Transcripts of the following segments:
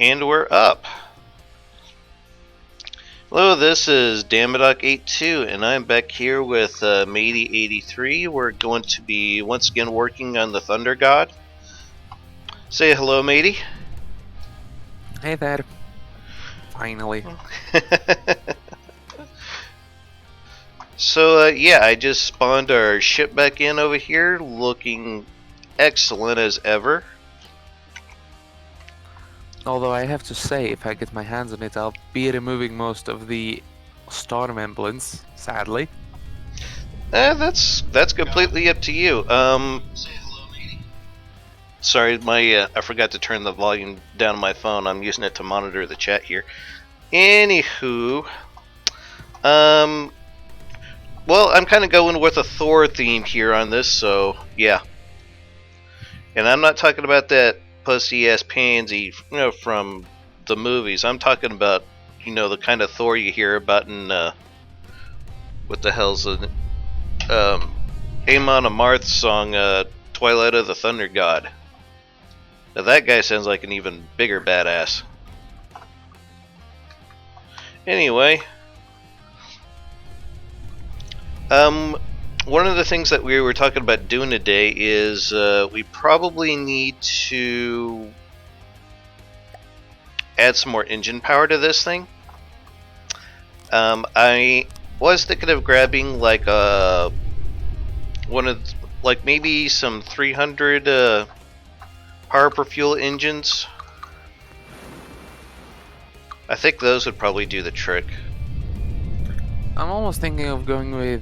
And we're up. Hello, this is Dama.82, and I'm back here with Matey83. We're going to be once again working on the Thunder God. Say hello, Matey. Hey there. Finally. So, yeah, I just spawned our ship back in over here, looking excellent as ever. Although I have to say, if I get my hands on it, I'll be removing most of the storm emblems, sadly. That's completely up to you. Sorry, I forgot to turn the volume down on my phone. I'm using it to monitor the chat here. Anywho, well, I'm kind of going with a Thor theme here on this, so yeah. And I'm not talking about that pussy ass pansy, from the movies. I'm talking about, the kind of Thor you hear about in what the hell's the Amon Amarth's song, Twilight of the Thunder God. Now that guy sounds like an even bigger badass. Anyway, one of the things that we were talking about doing today is we probably need to add some more engine power to this thing. I was thinking of grabbing like maybe some 300 power per fuel engines. I think those would probably do the trick. I'm almost thinking of going with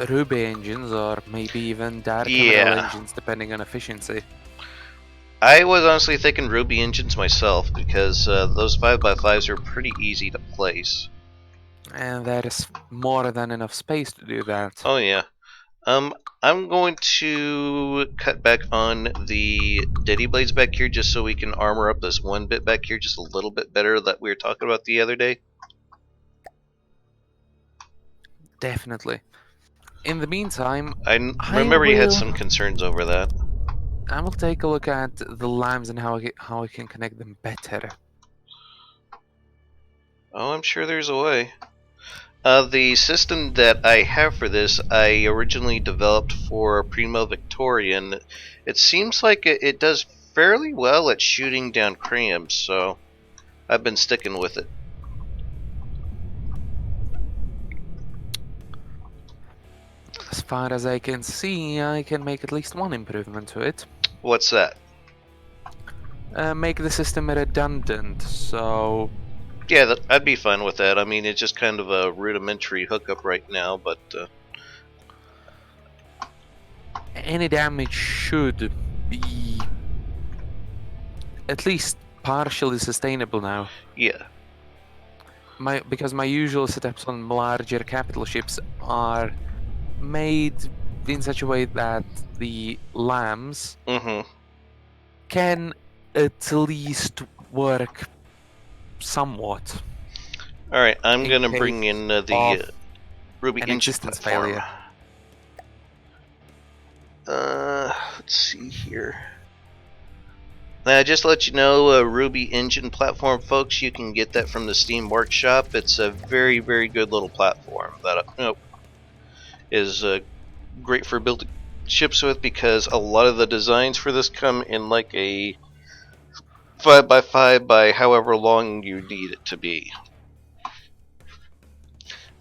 Ruby engines or maybe even Dark Emerald engines, depending on efficiency. I was honestly thinking Ruby engines myself because those 5x5s are pretty easy to place. And there is more than enough space to do that. Oh yeah. I'm going to cut back on the Daddy Blades back here just so we can armor up this one bit back here just a little bit better that we were talking about the other day. Definitely. In the meantime, I remember you had some concerns over that. I will take a look at the lamps and how I can connect them better. Oh, I'm sure there's a way. The system that I have for this, I originally developed for Primo Victorian. It seems like it does fairly well at shooting down crams, so I've been sticking with it. As far as I can see, I can make at least one improvement to it. What's that? Make the system redundant, so... Yeah, I'd be fine with that. I mean, it's just kind of a rudimentary hookup right now, but... any damage should be at least partially sustainable now. Yeah. Because my usual setups on larger capital ships are made in such a way that the lambs can at least work somewhat. Alright, I'm going to bring in the Ruby engine platform. Failure. Let's see here. Just to let you know, Ruby engine platform, folks, you can get that from the Steam Workshop. It's a very, very good little platform that is great for building ships with because a lot of the designs for this come in like a 5x5 by however long you need it to be.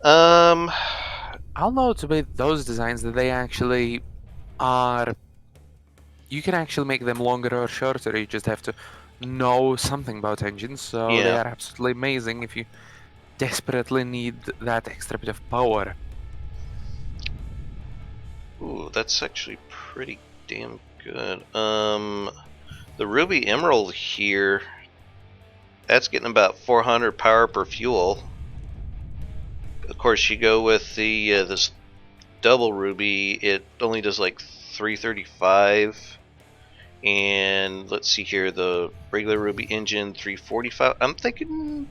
I'll note with those designs that they actually are... You can actually make them longer or shorter, you just have to know something about engines, so they are absolutely amazing if you desperately need that extra bit of power. Ooh, that's actually pretty damn good. The Ruby Emerald here, that's getting about 400 power per fuel. Of course, you go with the this double Ruby, it only does like 335. And let's see here, the regular Ruby engine 345. I'm thinking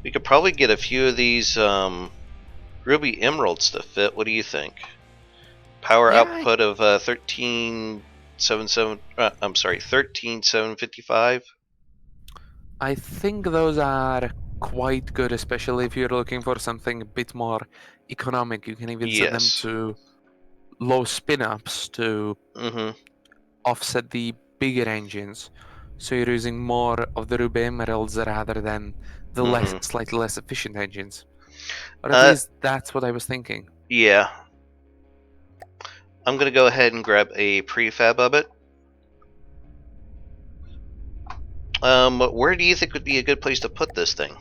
we could probably get a few of these Ruby Emeralds to fit. What do you think? Power output of 13.755. I think those are quite good, especially if you're looking for something a bit more economic. You can even set them Yes. to low spin-ups to Mm-hmm. offset the bigger engines. So you're using more of the Ruby Emeralds rather than the Mm-hmm. slightly less efficient engines. Or at Uh, least that's what I was thinking. yeah. I'm gonna go ahead and grab a prefab of it. Where do you think would be a good place to put this thing?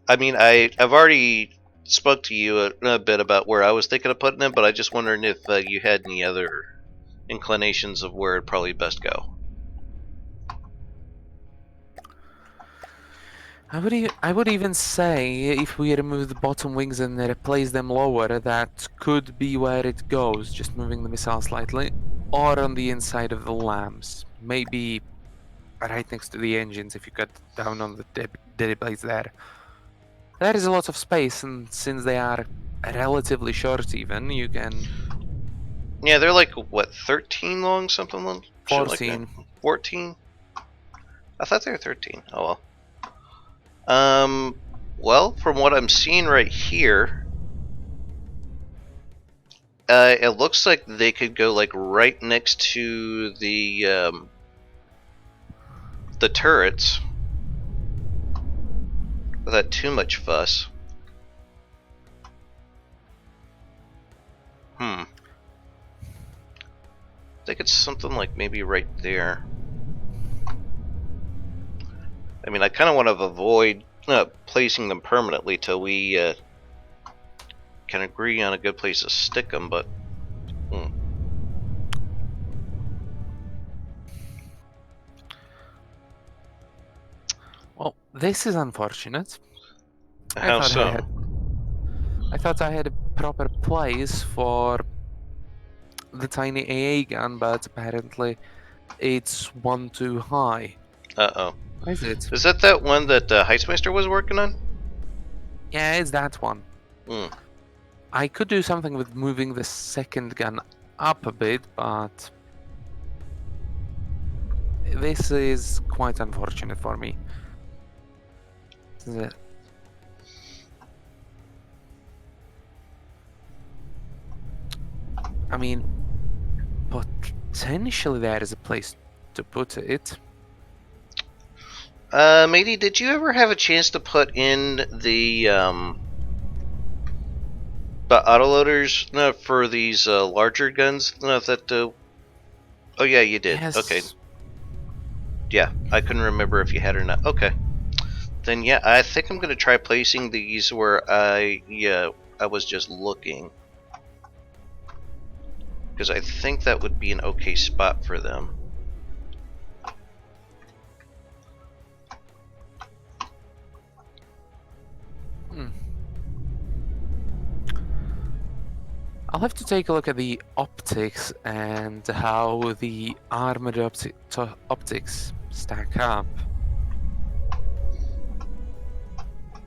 I mean, I've already spoke to you a bit about where I was thinking of putting it, but I just wondering if you had any other inclinations of where it'd probably best go. I would even say if we remove the bottom wings and replace them lower, that could be where it goes, just moving the missile slightly. Or on the inside of the lamps. Maybe right next to the engines if you cut down on the dead blades there. There is a lot of space, and since they are relatively short even, you can Yeah, they're like what 13 long, something long, shit like that. 14. 14. I thought they were 13. Oh well. Um, well, from what I'm seeing right here, it looks like they could go like right next to the turrets without too much fuss. I think it's something like maybe right there. I mean, I kind of want to avoid placing them permanently till we can agree on a good place to stick them, but. Well, this is unfortunate. I How thought I so? had I thought I had a proper place for the tiny AA gun, but apparently it's one too high. Uh-oh. What is it? Is that one that Heismeister was working on? Yeah, it's that one. Hmm. I could do something with moving the second gun up a bit, but this is quite unfortunate for me. The- I mean, potentially there is a place to put it. Matey, did you ever have a chance to put in the autoloaders for these larger guns? That. Oh yeah, you did. Okay. Yes. Yeah, I couldn't remember if you had or not. Okay. Then yeah, I think I'm gonna try placing these where I was just looking, because I think that would be an okay spot for them. Hmm. I'll have to take a look at the optics and how the armored optics stack up.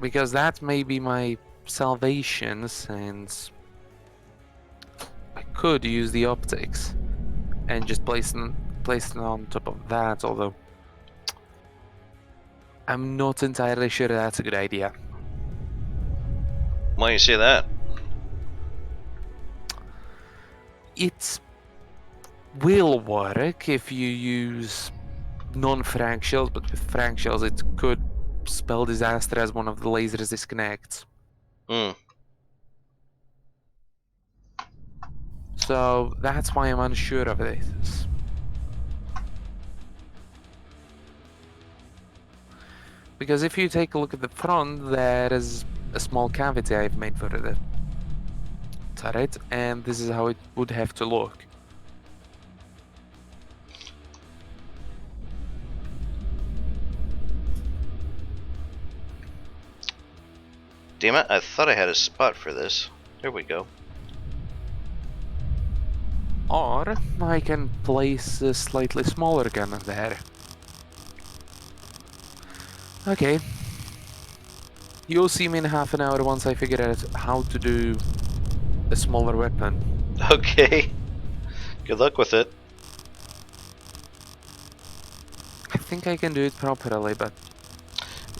Because that may be my salvation, since I could use the optics and just place them on top of that, although I'm not entirely sure that's a good idea. Why do you say that? It will work if you use non-frag shells, but with frag shells it could spell disaster as one of the lasers disconnects. Hmm. So that's why I'm unsure of this. Because if you take a look at the front, there is a small cavity I've made for the turret, and this is how it would have to look. Damn it! I thought I had a spot for this. There we go. Or I can place a slightly smaller gun there. Okay. You'll see me in half an hour once I figure out how to do a smaller weapon. Okay. Good luck with it. I think I can do it properly, but...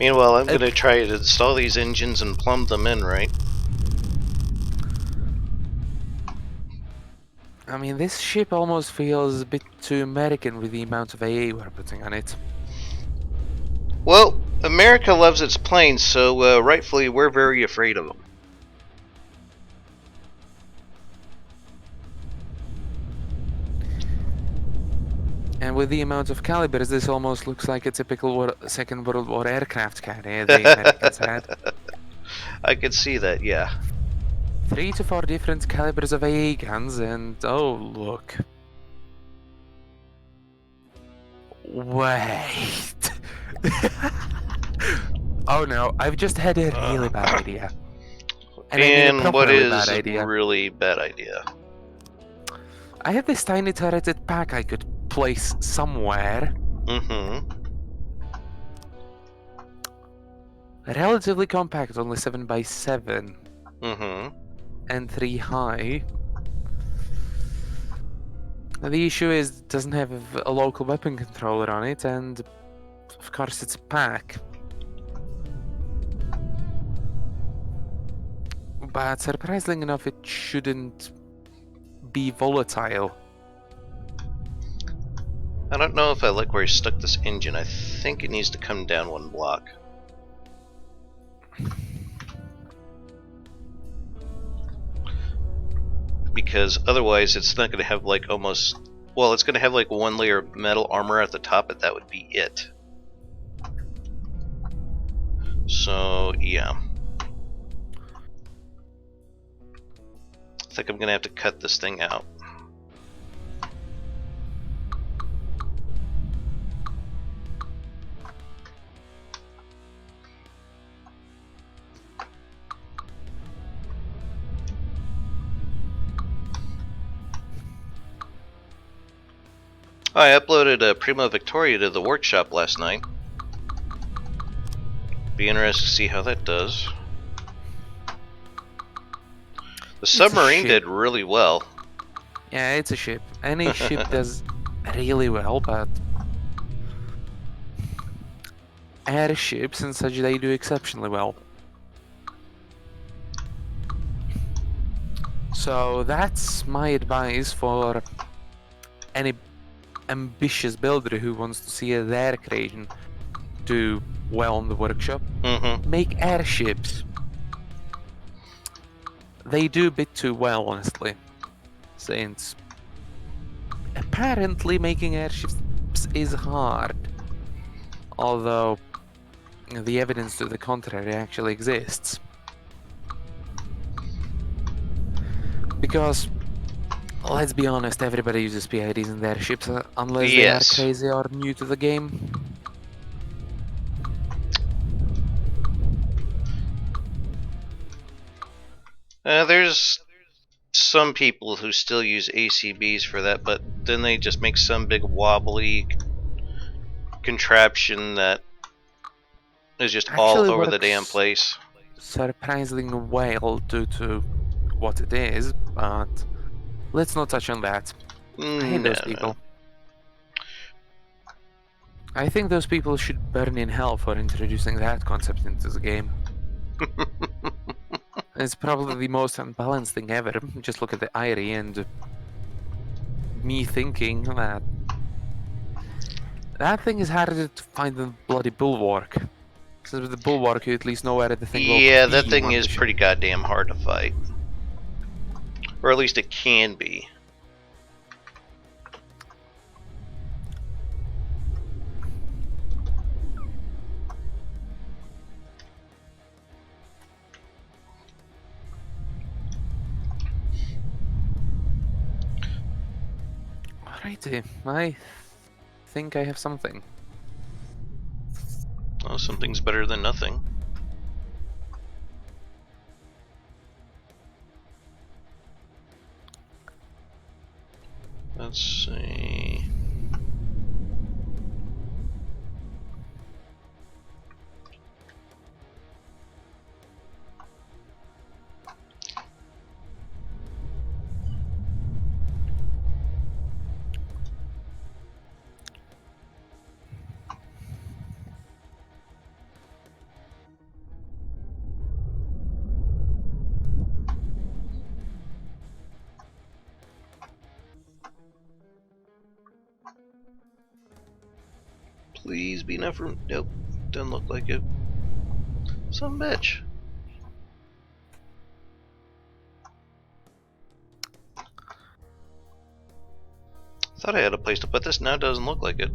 Meanwhile, I'm going to try to install these engines and plumb them in, right? I mean, this ship almost feels a bit too American with the amount of AA we're putting on it. Well, America loves its planes, so rightfully we're very afraid of them. And with the amount of calibers, this almost looks like a typical Second World War aircraft carrier the Americans had. I could see that, yeah. 3 to 4 different calibers of AA guns, and oh, look. Wait. Oh no, I've just had a really bad idea. And I mean a And what properly is bad a idea. really bad idea? I have this tiny turreted pack I could place somewhere. Mm-hmm. Relatively compact, only 7x7 Mm-hmm. and 3 high. The issue is it doesn't have a local weapon controller on it, and of course it's a pack. But surprisingly enough, it shouldn't be volatile. I don't know if I like where he stuck this engine. I think it needs to come down one block. Because otherwise it's not going to have like almost... Well, it's going to have like one layer of metal armor at the top, but that would be it. So, yeah. I think I'm going to have to cut this thing out. I uploaded a Prima Victoria to the workshop last night. Be interested to see how that does. The submarine did really well. Yeah, it's a ship. Any ship does really well, but airships and such, they do exceptionally well. So that's my advice for any ambitious builder who wants to see their creation do well in the workshop. Make airships. They do a bit too well, honestly, since apparently making airships is hard, although the evidence to the contrary actually exists. Because, let's be honest, everybody uses PIDs in their ships unless they are crazy or new to the game. There's some people who still use ACBs for that, but then they just make some big wobbly contraption that is just all over the damn place. Surprisingly well due to what it is, but let's not touch on that. I hate those people. I think those people should burn in hell for introducing that concept into the game. It's probably the most unbalanced thing ever. Just look at the Irie and me thinking that that thing is harder to find than bloody Bulwark. Because with the Bulwark, you at least know where the thing will be. Yeah, that thing is pretty goddamn hard to fight. Or at least it can be. Alrighty, I think I have something. Well, something's better than nothing. Let's see. Please be enough room. Nope, doesn't look like it. Some bitch. Thought I had a place to put this. Now it doesn't look like it.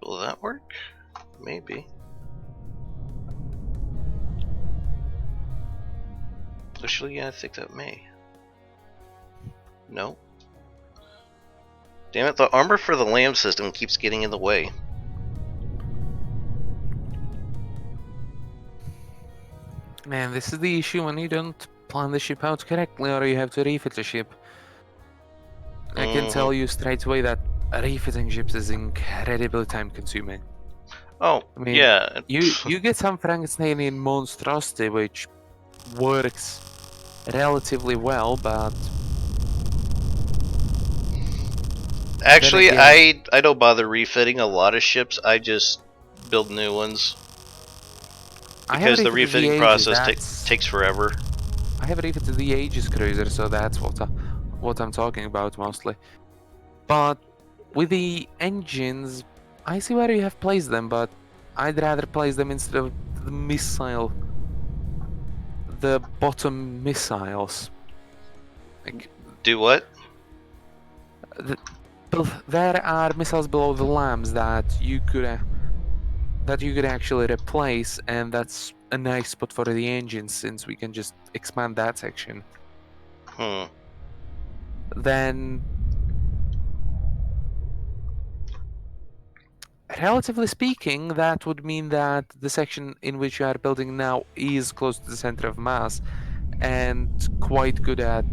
Will that work? Maybe. Actually, yeah, I think that may. No. Damn it, the armor for the lamb system keeps getting in the way. Man, this is the issue when you don't plan the ship out correctly or you have to refit the ship. I can tell you straight away that refitting ships is incredibly time consuming. Oh, I mean, yeah. you get some Frankensteinian monstrosity which works relatively well, but Actually, again, I don't bother refitting a lot of ships. I just build new ones because the refitting process takes forever. I have refitted the Aegis cruiser, so that's what I'm talking about mostly. But with the engines, I see where you have placed them, but I'd rather place them instead of the bottom missiles. Like, Do what? there are missiles below the lambs that you could actually replace, and that's a nice spot for the engines since we can just expand that section. Then, relatively speaking, that would mean that the section in which you are building now is close to the center of mass and quite good at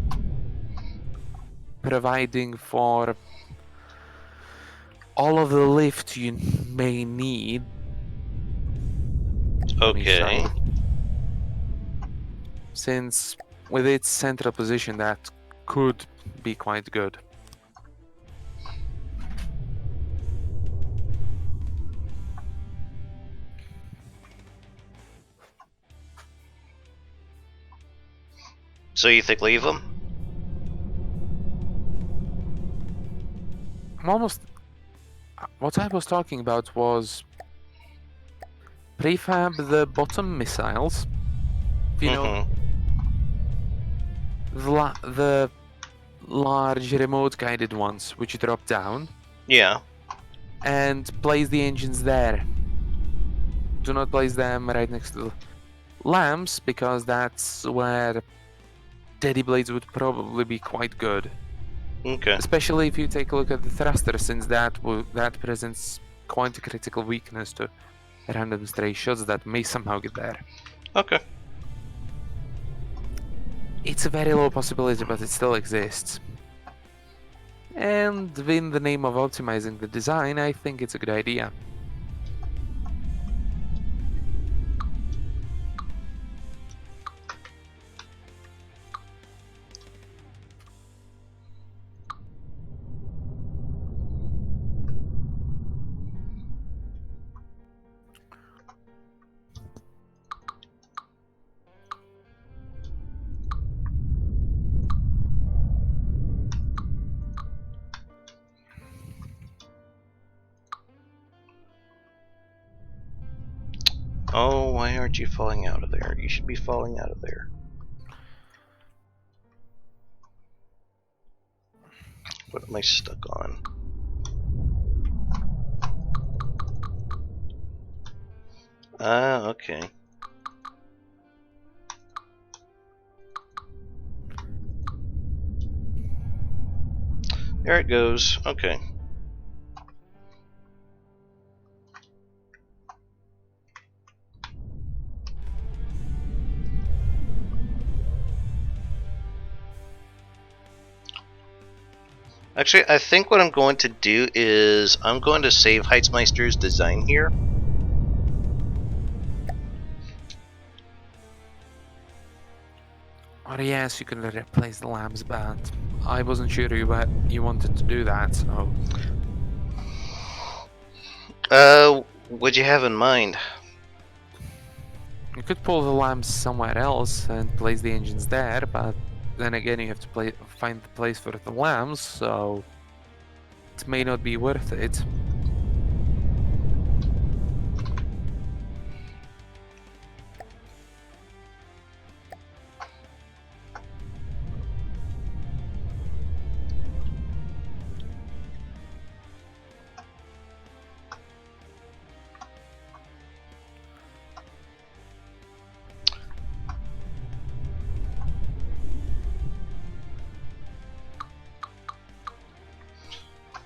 providing for all of the lift you may need. Okay. Since with its central position, that could be quite good. So you think leave them? I'm almost. What I was talking about was prefab the bottom missiles. You know, the large remote guided ones which drop down. Yeah. And place the engines there. Do not place them right next to the lamps because that's where Teddy Blades would probably be quite good. Okay. Especially if you take a look at the thruster, since that presents quite a critical weakness to random stray shots that may somehow get there. Okay. It's a very low possibility, but it still exists. And in the name of optimizing the design, I think it's a good idea. Oh, why aren't you falling out of there? You should be falling out of there. What am I stuck on? Ah, okay. There it goes. Okay. Actually, I think what I'm going to do is I'm going to save Heitzmeister's design here. Or yes, you can replace the lamps, but I wasn't sure you wanted to do that, so... What'd you have in mind? You could pull the lamps somewhere else and place the engines there, but then again you have to find the place for the lamps, so... It may not be worth it.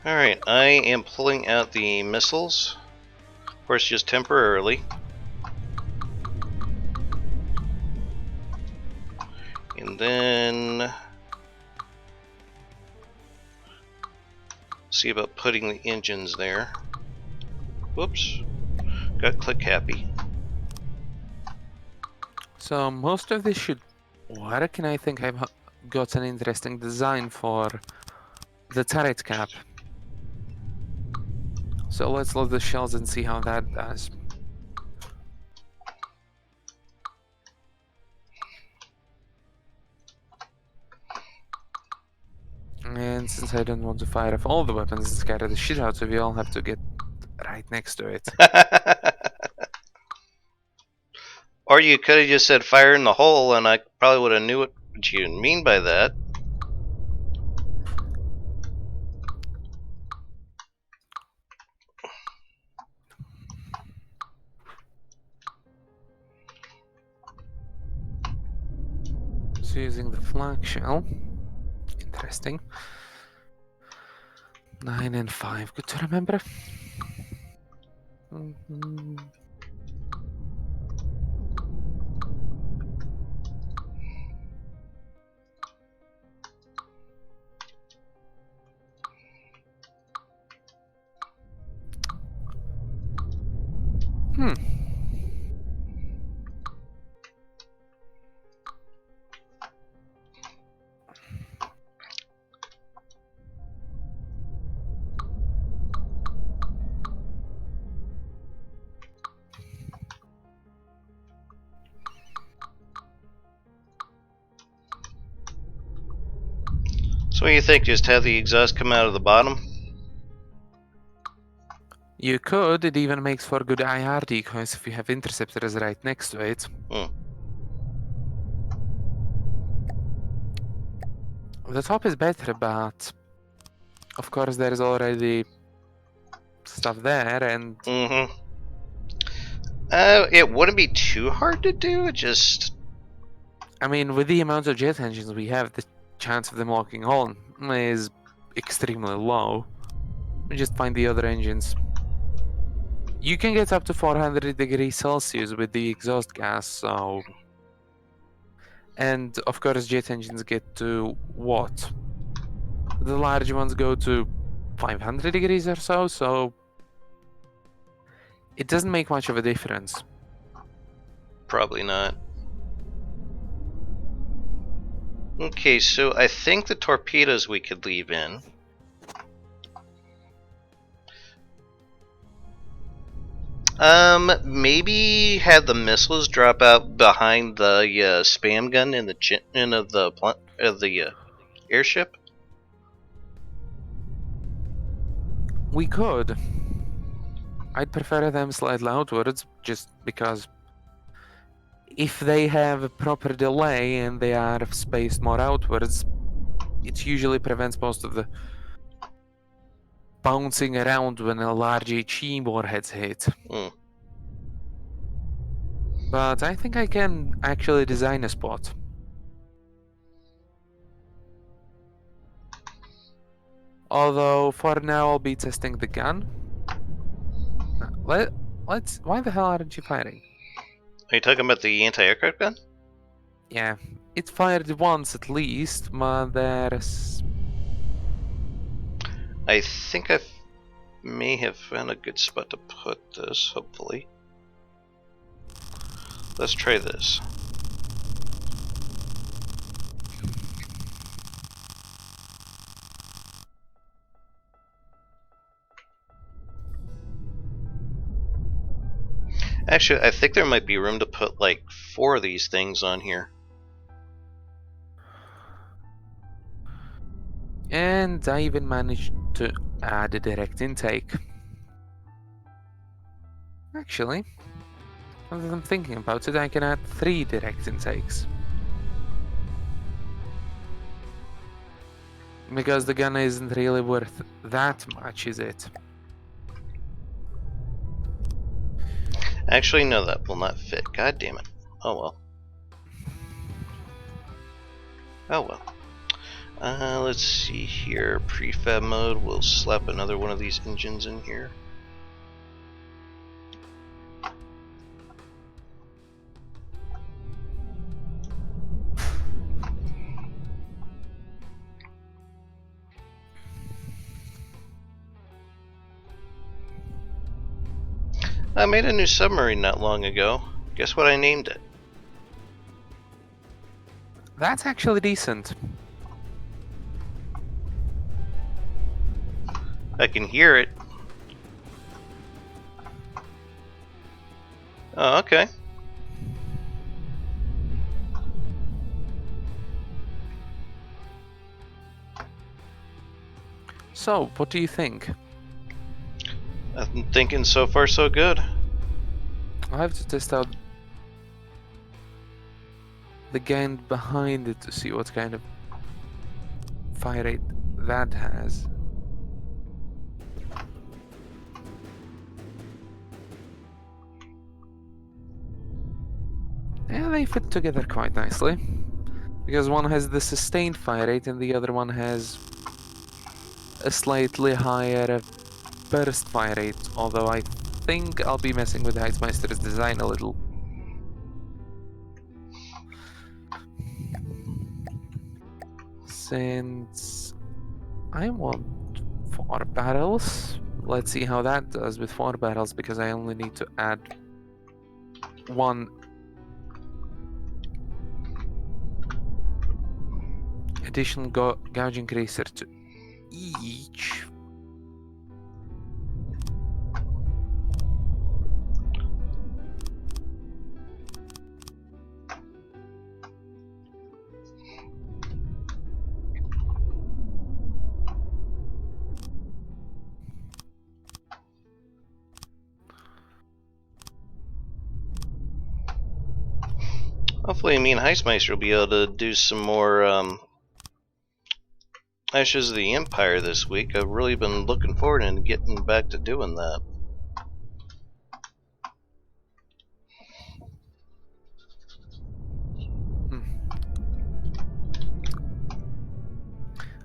Alright, I am pulling out the missiles. Of course, just temporarily. And then... see about putting the engines there. Whoops. Got click happy. So most of this should work, and I think I've got an interesting design for the turret cap. So let's load the shells and see how that does. And since I don't want to fire off all the weapons and scare the shit out of you, I'll have to get right next to it. Or you could have just said fire in the hole, and I probably would have knew what you mean by that. So using the flak shell. Interesting. 9 and 5, good to remember. So what do you think? Just have the exhaust come out of the bottom? You could, it even makes for good IR decoys if you have interceptors right next to it. The top is better, but of course there is already stuff there, and it wouldn't be too hard to do. It just... I mean, with the amount of jet engines we have, the chance of them locking on is extremely low. We just find the other engines. You can get up to 400 degrees Celsius with the exhaust gas, so... And of course jet engines get to what? The large ones go to 500 degrees or so, so... It doesn't make much of a difference. Probably not. Okay, so I think the torpedoes we could leave in. Maybe have the missiles drop out behind the spam gun in the chin of the airship. We could. I'd prefer them slightly outwards, just because if they have a proper delay and they are spaced more outwards, it usually prevents most of the bouncing around when a large HE warheads hit. But I think I can actually design a spot. Although for now I'll be testing the gun. Let's. Why the hell aren't you firing? Are you talking about the anti-aircraft gun? Yeah, it fired once at least, but there's... I think I may have found a good spot to put this, hopefully. Let's try this. Actually, I think there might be room to put like 4 of these things on here. And I even managed to add a direct intake. Actually, now that I'm thinking about it, I can add 3 direct intakes. Because the gun isn't really worth that much, is it? Actually, no, that will not fit. God damn it. Oh well. Oh well. Let's see here. Prefab mode. We'll slap another one of these engines in here. I made a new submarine not long ago. Guess what I named it? That's actually decent. I can hear it. Oh, okay. So, what do you think? I'm thinking so far so good. I'll have to test out the gun behind it to see what kind of fire rate that has. Yeah, they fit together quite nicely. Because one has the sustained fire rate and the other one has a slightly higher burst fire rate, although I think I'll be messing with Heizmeister's design a little. Since I want 4 barrels, let's see how that does with 4 barrels, because I only need to add 1 additional gauge increaser to each. Hopefully, me and Heismeister will be able to do some more Ashes of the Empire this week. I've really been looking forward to getting back to doing that.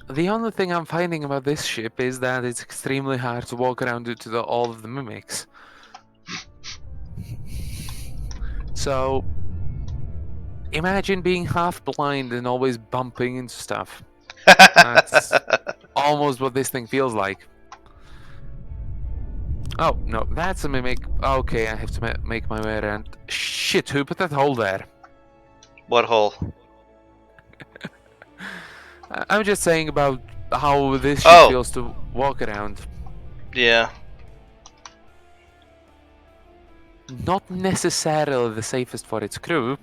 The only thing I'm finding about this ship is that it's extremely hard to walk around due to all of the mimics. So, imagine being half blind and always bumping into stuff. That's almost what this thing feels like. Oh, no, that's a mimic. Okay, I have to make my way around. Shit, who put that hole there? What hole? I'm just saying about how this ship feels to walk around. Yeah. Not necessarily the safest for its crew.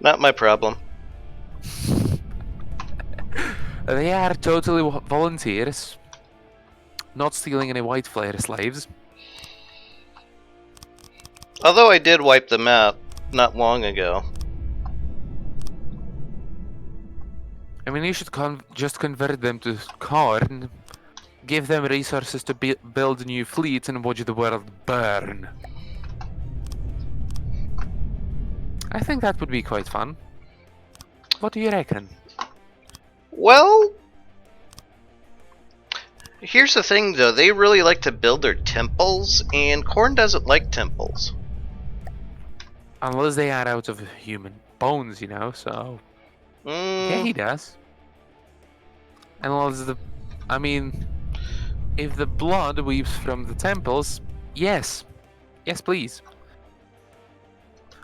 Not my problem. They are totally volunteers. Not stealing any white flare slaves. Although I did wipe them out not long ago. I mean, you should just convert them to corn, give them resources to build new fleets, and watch the world burn. I think that would be quite fun. What do you reckon? Well, here's the thing though, they really like to build their temples, and Korn doesn't like temples. Unless they are out of human bones, you know, so... Yeah, he does. Unless I mean, if the blood weeps from the temples, yes. Yes, please.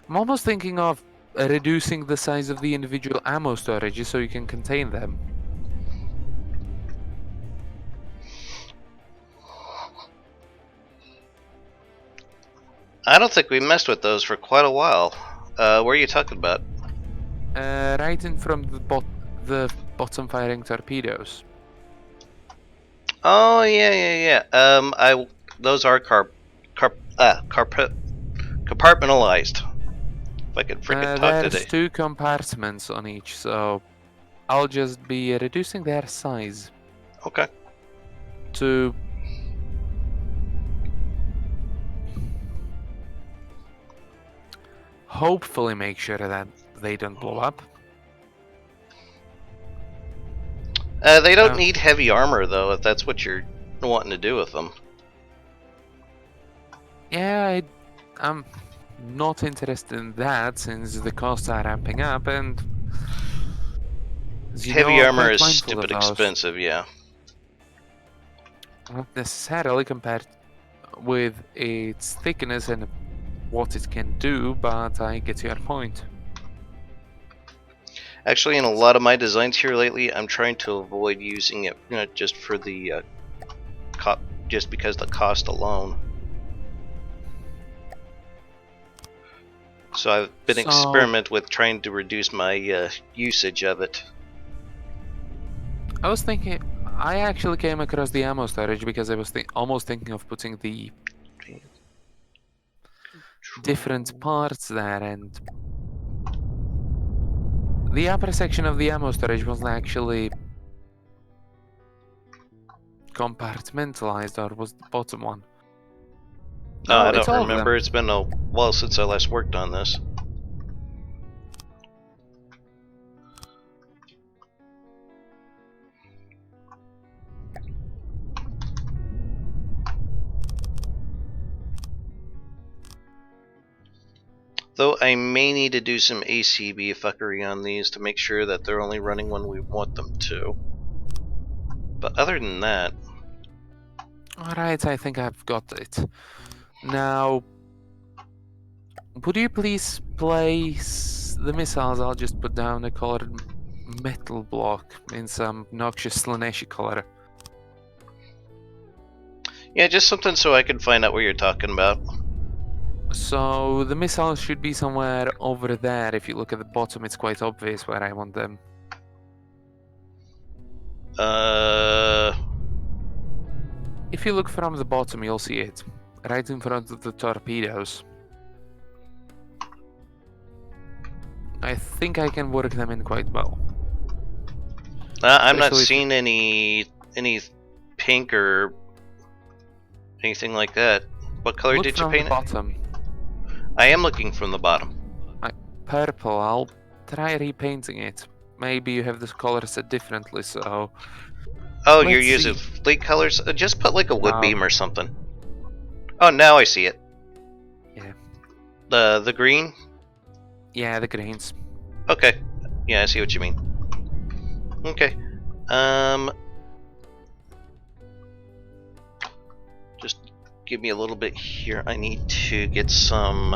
I'm almost thinking of reducing the size of the individual ammo storages so you can contain them. I don't think we messed with those for quite a while. Where are you talking about? Right in from the bottom firing torpedoes. Oh yeah. Those are compartmentalized. If I could frickin' talk There's today. 2 compartments on each, so I'll just be reducing their size Okay. to hopefully make sure that they don't blow up. They don't need heavy armor though, if that's what you're wanting to do with them. Yeah, I'm not interested in that since the costs are ramping up, and as you know, Heavy I'm armor quite is mindful of stupid those. expensive, yeah. Not necessarily compared with its thickness and what it can do, but I get your point. Actually, in a lot of my designs here lately, I'm trying to avoid using it just for the just because the cost alone. So I've been So, experiment with trying to reduce my usage of it. I was thinking, I actually came across the ammo storage because I was almost thinking of putting the different parts there, and the upper section of the ammo storage wasn't actually compartmentalized, or was the bottom one? No, No, I it's don't all of them. remember. It's been a while since I last worked on this. Though I may need to do some ACB fuckery on these to make sure that they're only running when we want them to. But other than that... Alright, I think I've got it. Now, would you please place the missiles? I'll just put down a colored metal block in some noxious Slaneshi color. Yeah, just something so I can find out what you're talking about. So the missiles should be somewhere over there. If you look at the bottom, it's quite obvious where I want them. If you look from the bottom, you'll see it. Right in front of the torpedoes. I think I can work them in quite well. I'm not Especially if seeing any pink or anything like that. What color look did you from the paint it? bottom. I am looking from the bottom. Purple, I'll try repainting it. Maybe you have the colors set differently, so... Oh, you're Let's using see. fleet colors? Just put like a wood No. beam or something. Oh, now I see it. Yeah. The green? Yeah, the greens. Okay. Yeah, I see what you mean. Okay. Just give me a little bit here. I need to get some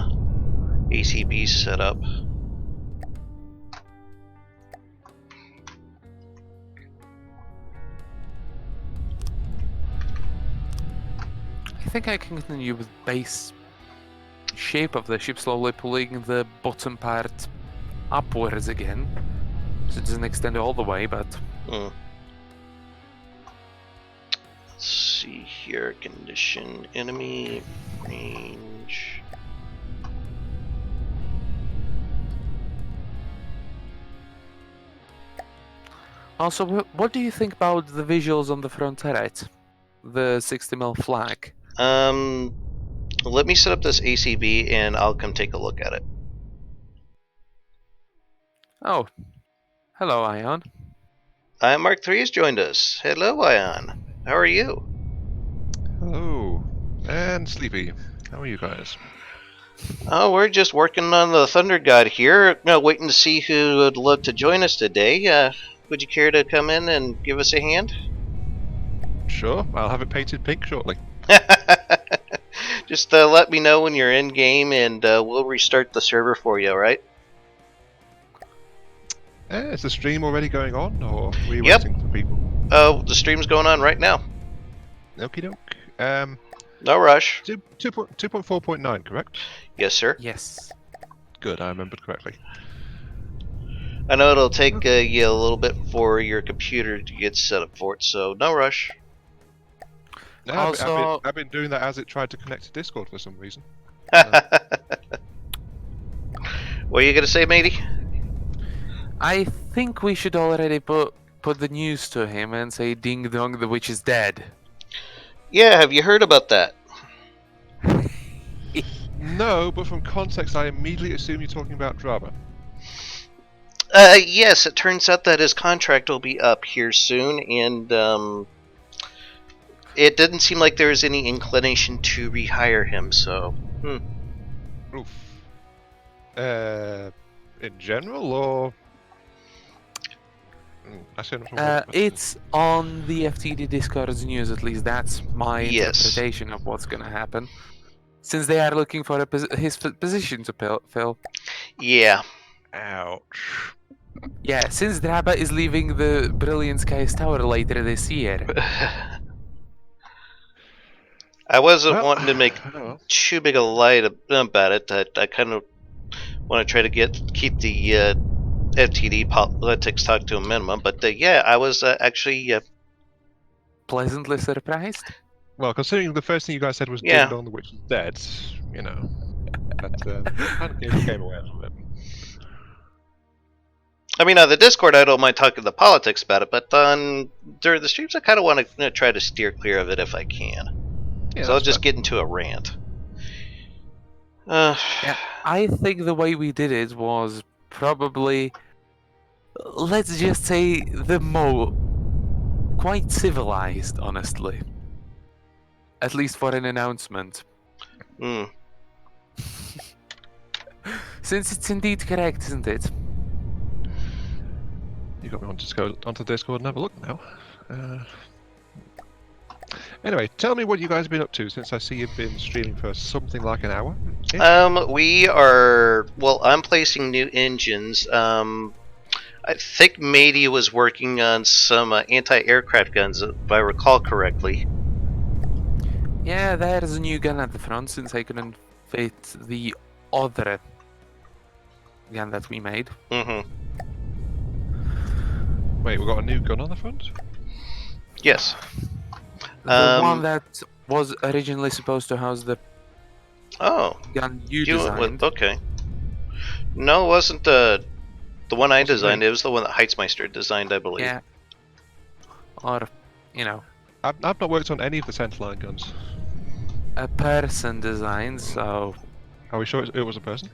ACBs set up. I think I can continue with base shape of the ship, slowly pulling the bottom part upwards again. So it doesn't extend all the way, but... Let's see here. Condition, enemy, range. Also, what do you think about the visuals on the front turret? The 60mm flag. Let me set up this ACB and I'll come take a look at it. Oh, hello, Ayion. Mark III has joined us. Hello, Ion. How are you? Hello. And Sleepy. How are you guys? Oh, we're just working on the Thunder God here, waiting to see who would love to join us today. Would you care to come in and give us a hand? Sure, I'll have it painted pink shortly. Just let me know when you're in game and we'll restart the server for you, alright? Is the stream already going on, or are we Yep. waiting for people? Oh, the stream's going on right now. Okie doke. No rush. 2.4.9, correct? Yes, sir. Yes. Good, I remembered correctly. I know it'll take you a little bit for your computer to get set up for it, so no rush. No, Also, I've been doing that as it tried to connect to Discord for some reason. What are you gonna say, matey? I think we should already put the news to him and say, "Ding dong, the witch is dead." Yeah, have you heard about that? No, but from context, I immediately assume you're talking about drama. Yes, it turns out that his contract will be up here soon, and it didn't seem like there was any inclination to rehire him, so... Oof. In general, or... I say It's on the FTD Discord's news, at least that's my Yes. interpretation of what's gonna happen. Since they are looking for his position to fill. Yeah. Ouch. Yeah, since Draba is leaving the Brilliant Skies Tower later this year. I wasn't Well, wanting to make too big a light about it. I kind of want to try to keep the FTD politics talk to a minimum, but yeah, I was actually... Pleasantly surprised? Well, considering the first thing you guys said was Yeah. Ding Dong, the witch is dead, you know, that kind of gave the game away a little bit. I mean, on the Discord, I don't mind talking the politics about it, but during the streams, I kind of want to try to steer clear of it if I can. Yeah, So I'll just get into a rant. Yeah, I think the way we did it was probably, let's just say, quite civilized, honestly. At least for an announcement. Since it's indeed correct, isn't it? You got me onto Discord and have a look now. Anyway, tell me what you guys have been up to since I see you've been streaming for something like an hour. We are... Well, I'm placing new engines. I think Matey was working on some anti-aircraft guns, if I recall correctly. Yeah, there's a new gun at the front since I couldn't fit the other gun that we made. Mm-hmm. Wait, we've got a new gun on the front? Yes. The one that was originally supposed to house the gun you designed. Okay. No, it wasn't the one I What's it designed. mean? It was the one that Heitzmeister designed, I believe. Yeah. Or, you know, I've not worked on any of the centerline guns. a person designed, so... Are we sure it was a person?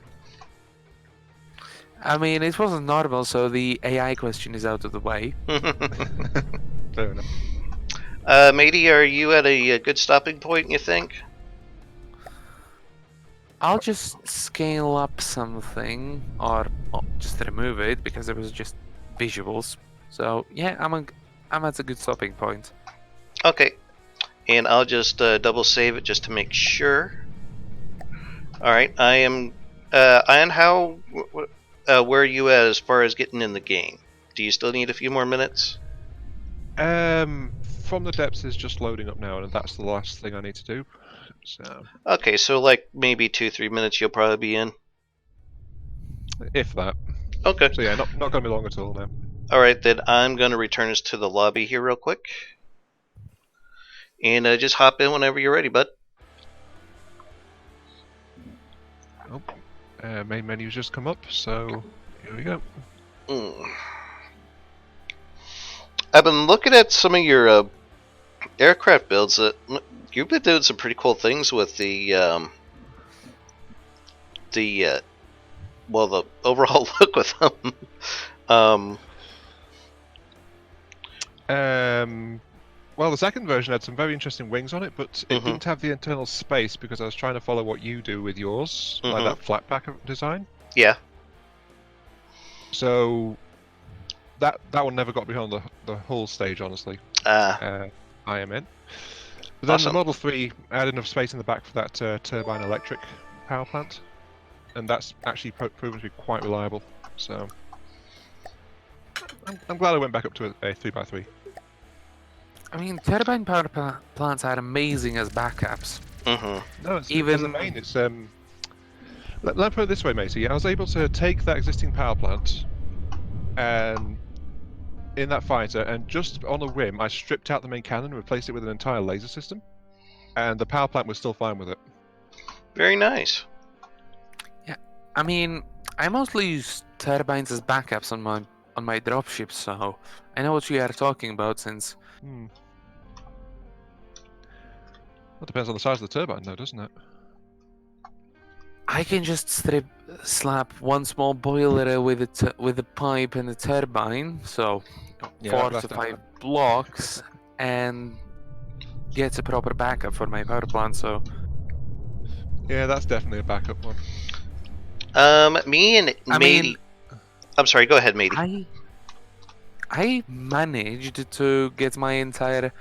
I mean, it wasn't normal, so the AI question is out of the way. Fair enough. Matey, are you at a good stopping point, you think? I'll just scale up something, or just remove it, because it was just visuals. So, yeah, I'm at a good stopping point. Okay. And I'll just double save it just to make sure. Alright, I am... Ian, where are you at as far as getting in the game? Do you still need a few more minutes? From the depths is just loading up now, and that's the last thing I need to do. So, okay, so like maybe 2-3 minutes you'll probably be in. if that. Okay. So yeah, not gonna be long at all now. Alright, then I'm gonna return us to the lobby here real quick. And just hop in whenever you're ready, bud. Oh, main menu's just come up, so here we go. I've been looking at some of your aircraft builds. You've been doing some pretty cool things with the overall look with them. Well, the second version had some very interesting wings on it, but it didn't have the internal space because I was trying to follow what you do with yours, like that flat pack design. Yeah. So that one never got beyond the hull stage, honestly. I am in. But then Awesome. the Model 3 had enough space in the back for that turbine electric power plant, and that's actually proven to be quite reliable. So I'm glad I went back up to a 3x3. I mean, turbine power plants are amazing as backups. No, it's Even- as a main. It's Let me put it this way, matey. I was able to take that existing power plant, and in that fighter, and just on a whim, I stripped out the main cannon and replaced it with an entire laser system, and the power plant was still fine with it. Very nice. I mean, I mostly use turbines as backups on my dropships, so I know what you are talking about. Since Well, it depends on the size of the turbine, though, doesn't it? I can just slap one small boiler with a pipe and a turbine, so Yeah, 4 that's to 5 blocks, and get a proper backup for my power plant. So Yeah, that's definitely a backup one. Me and I Matey. mean, I'm sorry. Go ahead, Matey. I managed to get my entire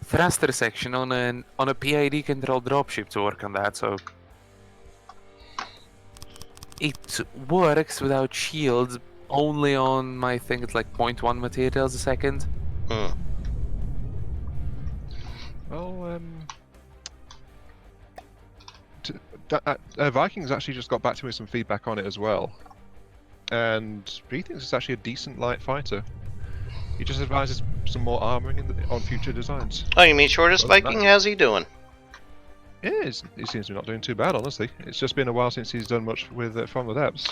thruster section on a PID controlled dropship to work on that, so it works without shields only on my thing. It's like 0.1 materials a second. Hmm. Well, Vikings actually just got back to me with some feedback on it as well, and he thinks it's actually a decent light fighter. He just advises some more armoring on future designs. Oh, you mean Shortest Other than Viking? that- How's he doing? Yeah, he seems to be not doing too bad, honestly. It's just been a while since he's done much with from the depths.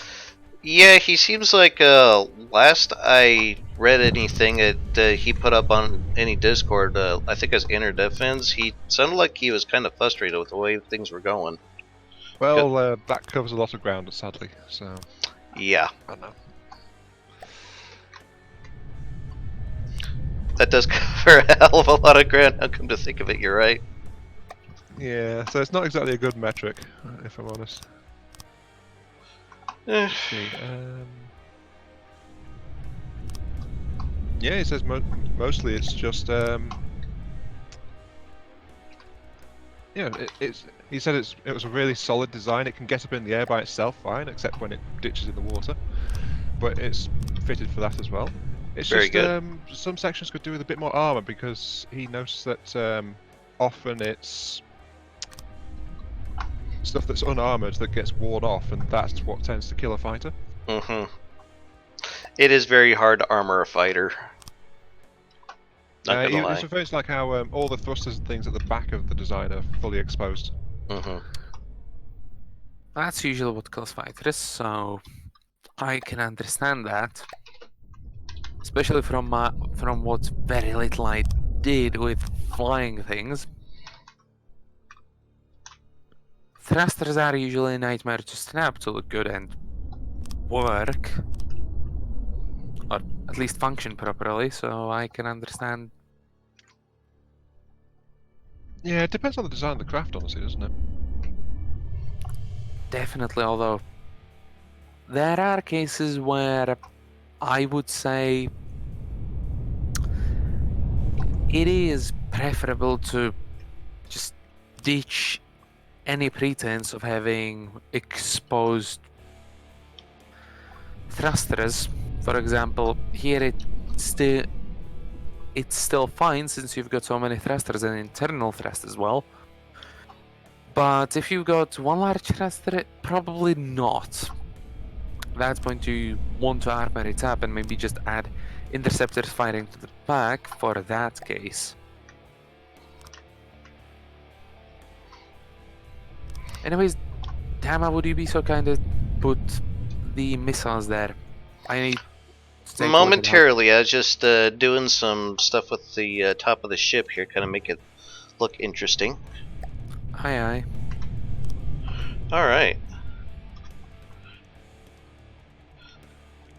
Yeah, he seems like last I read anything that he put up on any Discord, I think as Inner Defense, he sounded like he was kind of frustrated with the way things were going. Well, that covers a lot of ground, sadly. So Yeah, I don't know. that does cover a hell of a lot of ground. Now come to think of it, you're right. Yeah, so it's not exactly a good metric, if I'm honest. Eh, Let's see. Yeah, he says mostly it's just yeah. He said it was a really solid design. It can get up in the air by itself fine, except when it ditches in the water. But it's fitted for that as well. It's Very just good. some sections could do with a bit more armor because he noticed that often it's stuff that's unarmored that gets ward off, and that's what tends to kill a fighter. It is very hard to armor a fighter. Not gonna lie. It's very like how all the thrusters and things at the back of the design are fully exposed. That's usually what kills fighters, so I can understand that. Especially from what very little I did with flying things. Thrusters are usually a nightmare to snap to look good and work, or at least function properly, so I can understand. Yeah, it depends on the design of the craft, honestly, doesn't it? Definitely, although there are cases where I would say it is preferable to just ditch any pretense of having exposed thrusters. For example, here it's still fine since you've got so many thrusters and internal thrust as well. But if you've got one large thruster, probably not. At that point you want to armor it up and maybe just add interceptors firing to the back for that case. Anyways, Dama, would you be so kind to put the missiles there? I need to take a look at how- Momentarily, I was just doing some stuff with the top of the ship here, kind of make it look interesting. Aye, aye. All right.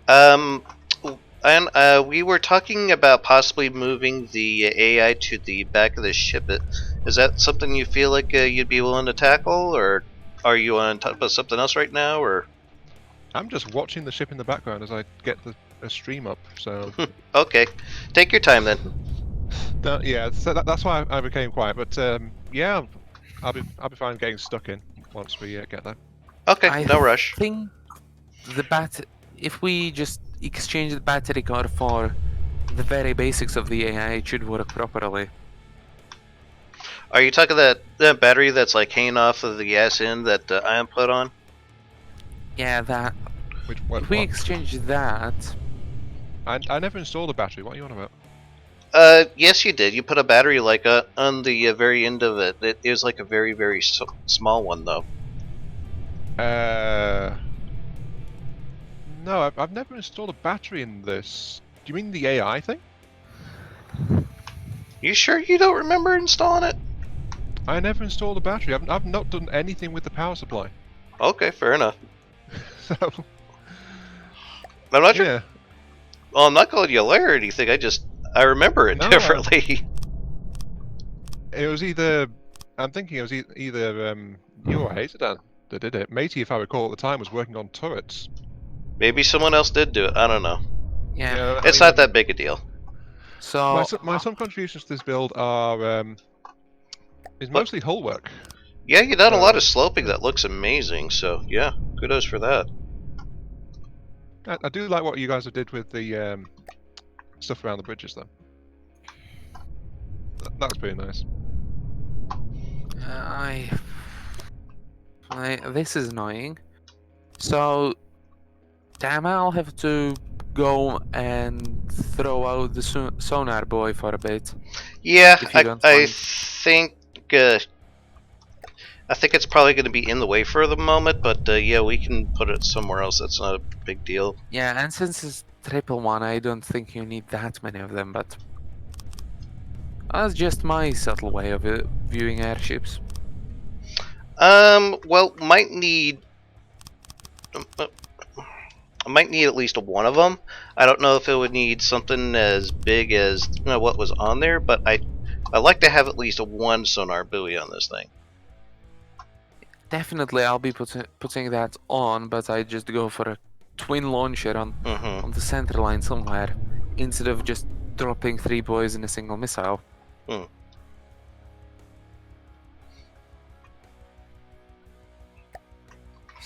And we were talking about possibly moving the AI to the back of the ship. Is that something you feel like you'd be willing to tackle, or are you on top of something else right now, or? I'm just watching the ship in the background as I get a stream up. So Okay, take your time then. yeah, so that's why I became quiet. But yeah, I'll be fine getting stuck in once we get there. Okay, no rush. I think if we just exchange the battery card for the very basics of the AI, it should work properly. Are you talking that battery that's like hanging off of the ass end that Ion put on? Yeah, that. What? If we exchange that, I never installed a battery. What are you on about? Yes, you did. You put a battery like on the very end of it. It is like a very, very small one, though. No, I've never installed a battery in this. Do you mean the AI thing? You sure you don't remember installing it? I never installed a battery. I've not done anything with the power supply. Okay, fair enough. So I'm not sure. yeah. Well, I'm not calling you a liar or anything. I remember it No, differently. It was either. I'm thinking it was either you or Hazeldan that did it. Matey, if I recall at the time, was working on turrets. Maybe someone else did do it. I don't know. yeah. Yeah, It's not that big a deal. So my some contributions to this build are is mostly hull work. Yeah, you've done a lot of So, sloping yeah. that looks amazing. So yeah, kudos for that. I do like what you guys have did with the stuff around the bridges, though. That was pretty nice. This is annoying. So, damn, I'll have to go and throw out the sonar boy for a bit. Yeah, If you don't I mind. think uh, I think it's probably going to be in the way for the moment, but yeah, we can put it somewhere else. That's not a big deal. Yeah, and since it's triple one, I don't think you need that many of them, but that's just my subtle way of viewing airships. Well, might need. I might need at least one of them. I don't know if it would need something as big as what was on there, but I like to have at least one sonar buoy on this thing. Definitely, I'll be putting that on, but I just go for a twin launcher on the center line somewhere, instead of just dropping 3 boys in a single missile.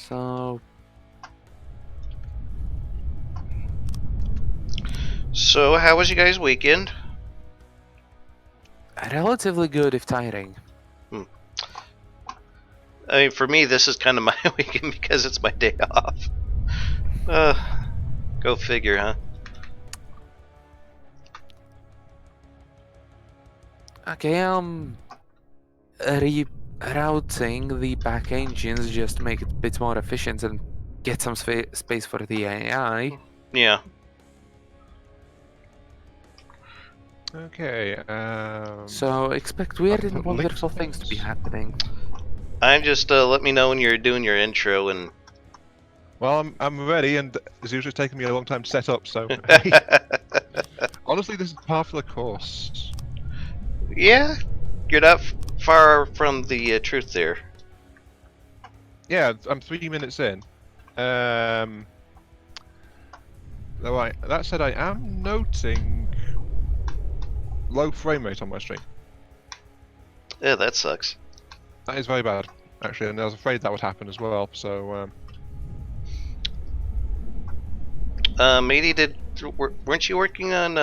So, how was you guys' weekend? Relatively good, if tiring. I mean, for me, this is kind of my weekend because it's my day off. Go figure, huh? Okay, rerouting the back engines just to make it a bit more efficient and get some space for the AI. Yeah. Okay. So expect weird and wonderful things to be happening. I'm just let me know when you're doing your intro and. Well, I'm ready, and as usual, it's taken me a long time to set up. So honestly, this is par for the course. Yeah, you're not far from the truth there. Yeah, I'm 3 minutes in. Right. That said, I am noting low frame rate on my stream. Yeah, that sucks. That is very bad, actually, and I was afraid that would happen as well. So. Matey, weren't you working on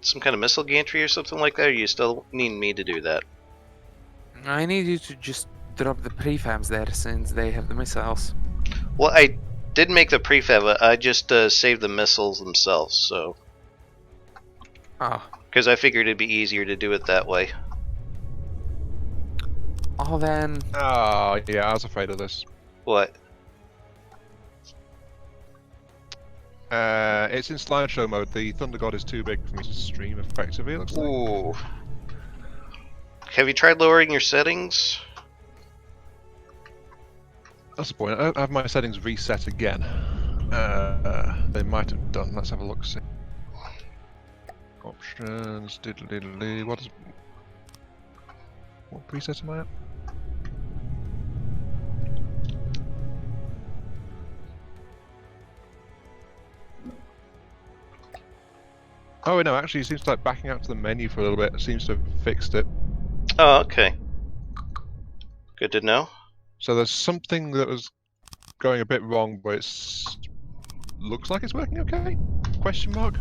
some kind of missile gantry or something like that? Or you still need me to do that? I need you to just drop the prefabs there since they have the missiles. Well, I did make the prefab. I just saved the missiles themselves, so. Oh. Because I figured it'd be easier to do it that way. Oh, then. Oh, yeah, I was afraid of this. What? It's in slideshow mode. The Thunder God is too big for me to stream effectively, it looks like. Ooh. Have you tried lowering your settings? That's the point. I have my settings reset again. They might have done. Let's have a look. See. Options. Diddle diddle dee. What preset am I at? Oh no, actually, it seems to like backing out to the menu for a little bit. It seems to have fixed it. Oh, okay. Good to know. So there's something that was going a bit wrong, but it's looks like it's working okay? Question mark.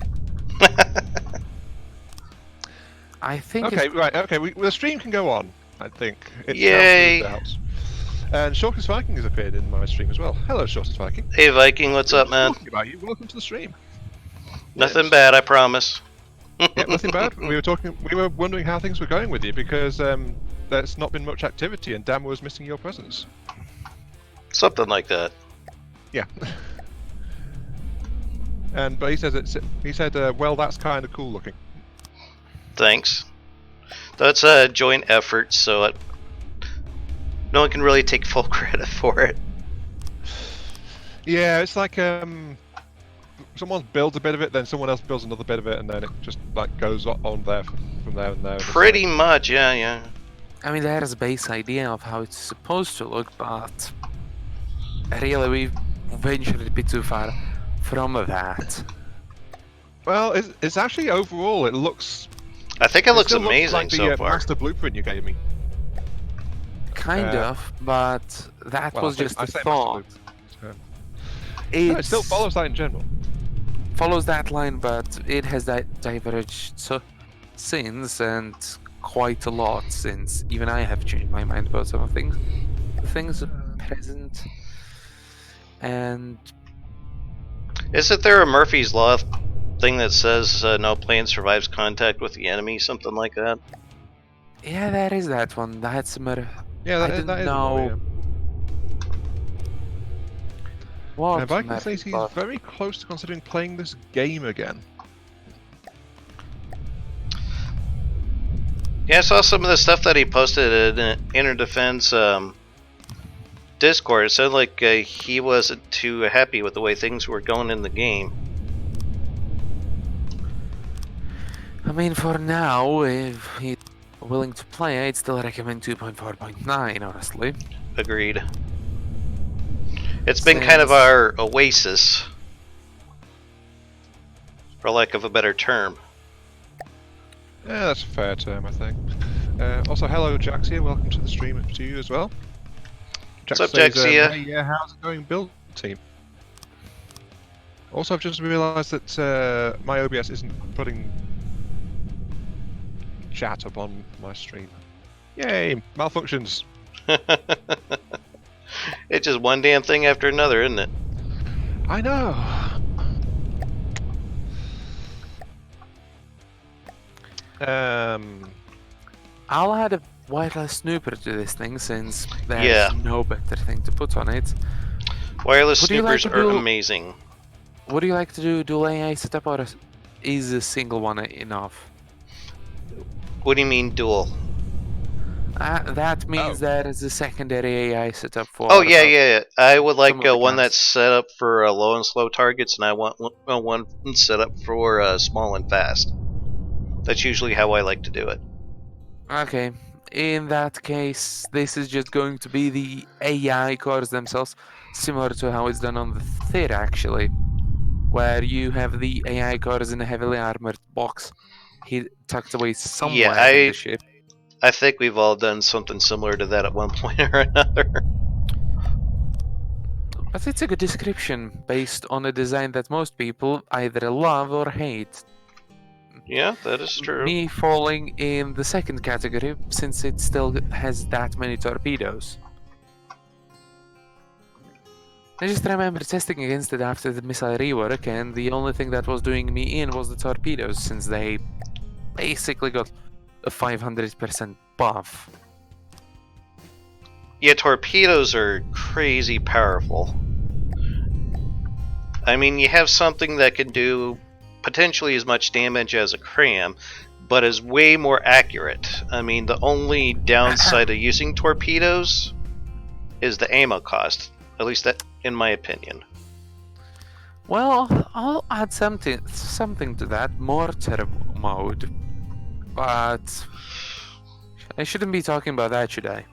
I think. Okay, right. Okay, the stream can go on. I think. It's Yay! now smoothed out. And Shortest Viking has appeared in my stream as well. Hello, Shortest Viking. Hey Viking, what's We were up, just man? talking about you. Welcome to the stream. Nothing Yes. bad, I promise. Yeah, nothing bad. We were wondering how things were going with you because there's not been much activity and Dama was missing your presence. Something like that. Yeah. But he said, well, that's kind of cool looking. Thanks. That's a joint effort, so no one can really take full credit for it. Yeah, it's like someone builds a bit of it, then someone else builds another bit of it, and then it just like goes on there from there and there. Pretty much, yeah. I mean, there's a base idea of how it's supposed to look, but really we've ventured a bit too far from that. Well, it's actually overall it looks. I think it looks still amazing like the so far. master blueprint you gave me. Kind of, but that was just a thought. No, it still follows that in general. Follows that line, but it has diverged since, and quite a lot since. Even I have changed my mind about some of things. The things present, and Isn't there a Murphy's Law thing that says no plane survives contact with the enemy, something like that? yeah, there is that one. That's Yeah, I didn't that is know what. Viking says he's Murphy's very close to considering playing this game again. Yeah, I saw some of the stuff that he posted in Inner Defense Discord. It sounded like he wasn't too happy with the way things were going in the game. I mean, for now, if he's willing to play, I'd still recommend 2.4.9, honestly. Agreed. It's been kind of our oasis, for lack of a better term. Yeah, that's a fair term, I think. Also, hello, Jaxia. Welcome to the stream to you as well. What's up, Jaxia? Hey, yeah, how's it going, build team? Also, I've just realised that my OBS isn't putting chat up on my stream. Yay, malfunctions. It's just one damn thing after another, isn't it? I know. I'll add a wireless snooper to this thing since there's no better thing to put on it. Wireless snoopers are amazing. What do you like to do? Dual AI setup, or is a single one enough? What do you mean dual? That means there is a secondary AI setup for. Oh yeah. I would like one that's set up for low and slow targets, and I want one set up for small and fast. That's usually how I like to do it. Okay. In that case, this is just going to be the AI cores themselves, similar to how it's done on the Theater, actually, where you have the AI cores in a heavily armored box tucked away somewhere in the ship. I think we've all done something similar to that at one point or another. But it's a good description based on a design that most people either love or hate. Yeah, that is true. Me falling in the second category, since it still has that many torpedoes. I just remember testing against it after the missile rework, and the only thing that was doing me in was the torpedoes, since they basically got a 500% buff. Yeah, torpedoes are crazy powerful. I mean, you have something that can do potentially as much damage as a cram, but is way more accurate. I mean, the only downside of using torpedoes is the ammo cost. At least that, in my opinion. Well, I'll add something to that, mortar mode. But I shouldn't be talking about that, should I?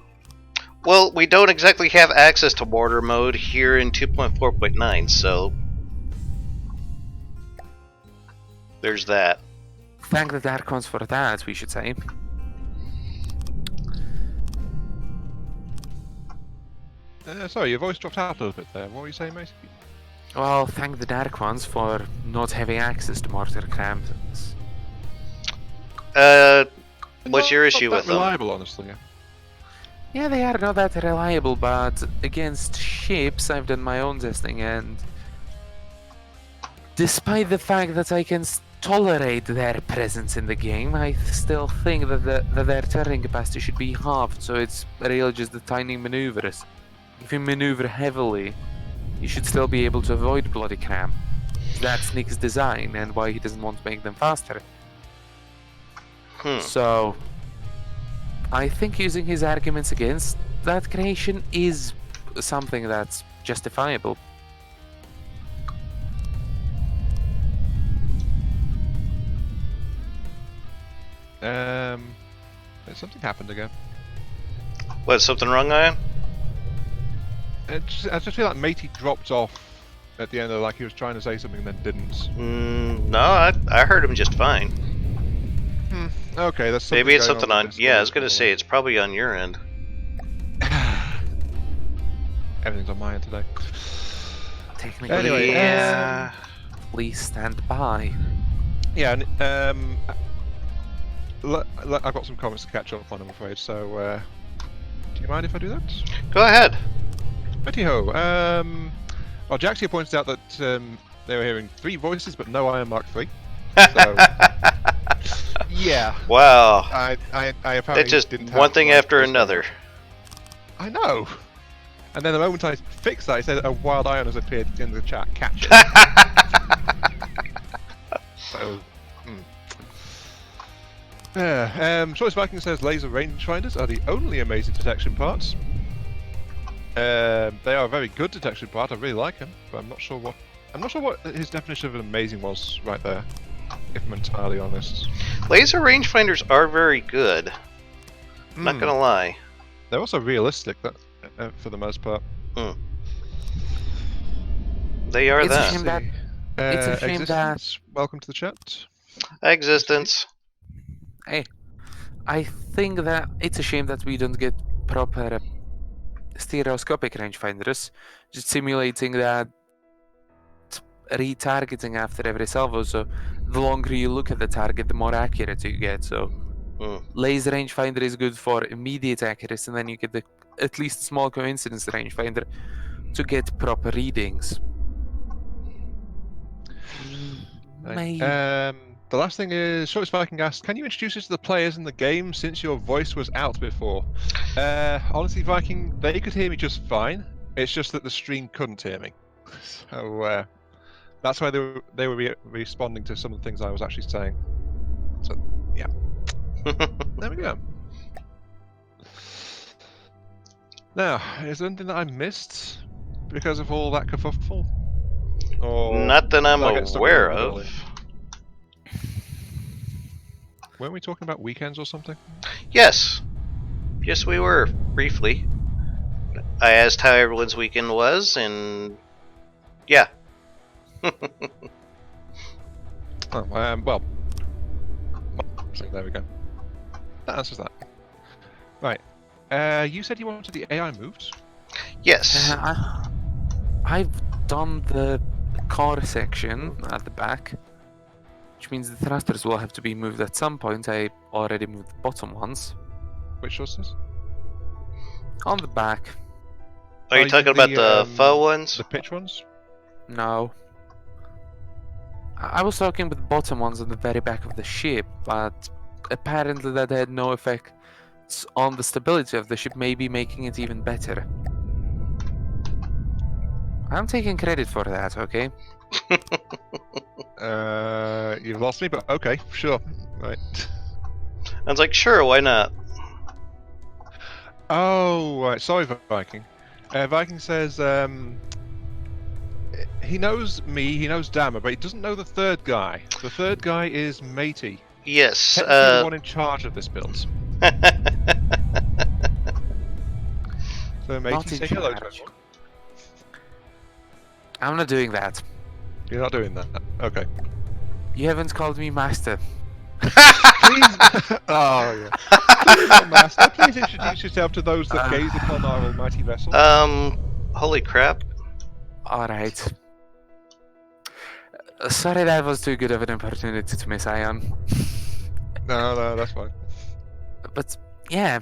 Well, we don't exactly have access to mortar mode here in 2.4.9, so there's that. Thank the Dark Ones for that, we should say. Sorry, your voice dropped out a little bit there. What were you saying, mate? Well, thank the Dark Ones for not having access to mortar crams. What's your issue with them? Reliable, honestly. Yeah, they are not that reliable, but against ships, I've done my own testing, and despite the fact that I can tolerate their presence in the game, I still think that their turning capacity should be halved, so it's really just the tiny maneuvers. If you maneuver heavily, you should still be able to avoid bloody cram. That's Nick's design, and why he doesn't want to make them faster. So, I think using his arguments against that creation is something that's justifiable. Something happened again. What, something wrong, Ian? I just feel like Matey dropped off at the end of like he was trying to say something and then didn't. No, I heard him just fine. Okay, that's maybe it's going something on. Yeah, I was gonna say it's probably on your end. Everything's on my end today. Technically, Anyway, yeah. Please stand by. Yeah, and I've got some comments to catch up on, I'm afraid. So, do you mind if I do that? Go ahead. Righty-ho. Well, Jax here pointed out that they were hearing 3 voices, but no Iron Mark 3. So, yeah. Wow. I apparently It's just didn't one have thing the right after voice another. I know. And then the moment I fixed that, it said a wild ion has appeared in the chat. Catch it. So, Choice Viking says laser rangefinders are the only amazing detection parts. They are a very good detection part. I really like them, but I'm not sure what his definition of an amazing was right there. If I'm entirely honest. Laser rangefinders are very good. Not gonna lie. They're also realistic, for the most part. They are It's that. a shame that. It's a shame that. Existence, welcome to the chat. Existence. Hey, I think that it's a shame that we don't get proper stereoscopic rangefinders, just simulating that retargeting after every salvo. So the longer you look at the target, the more accurate you get. So laser rangefinder is good for immediate accuracy, and then you get the at least small coincidence rangefinder to get proper readings. The last thing is, Short Viking asked, can you introduce us to the players in the game since your voice was out before? Honestly, Viking, they could hear me just fine. It's just that the stream couldn't hear me. So that's why they were responding to some of the things I was actually saying. So, yeah. There we go. Now, is there anything that I missed because of all that kerfuffle? Or not that I'm did I get stuck aware in the of. middle? Weren't we talking about weekends or something? Yes. Yes, we were, briefly. I asked how everyone's weekend was, and yeah. Oh, well, so there we go. That answers that. Right. You said you wanted the AI moved? Yes. I've done the core section at the back, which means the thrusters will have to be moved at some point. I already moved the bottom ones. Which thrusters? On the back. Are you talking about the faux ones? The pitch ones? No. I was talking about the bottom ones on the very back of the ship, but apparently that had no effect on the stability of the ship, maybe making it even better. I'm taking credit for that, okay? You've lost me, but okay, sure. Right. I was like, sure, why not? Oh, right. Sorry, Viking. Viking says he knows me, he knows Dama, but he doesn't know the third guy. The third guy is Matey. Yes. Technically the one in charge of this build. So Matey, say hello to everyone. I'm not doing that. You're not doing that? Okay. You haven't called me master. Please. Oh, yeah. Please, master, please introduce yourself to those that gaze upon our almighty vessel. Holy crap. Alright. Sorry that was too good of an opportunity to miss, Ion. No, that's fine. But, yeah.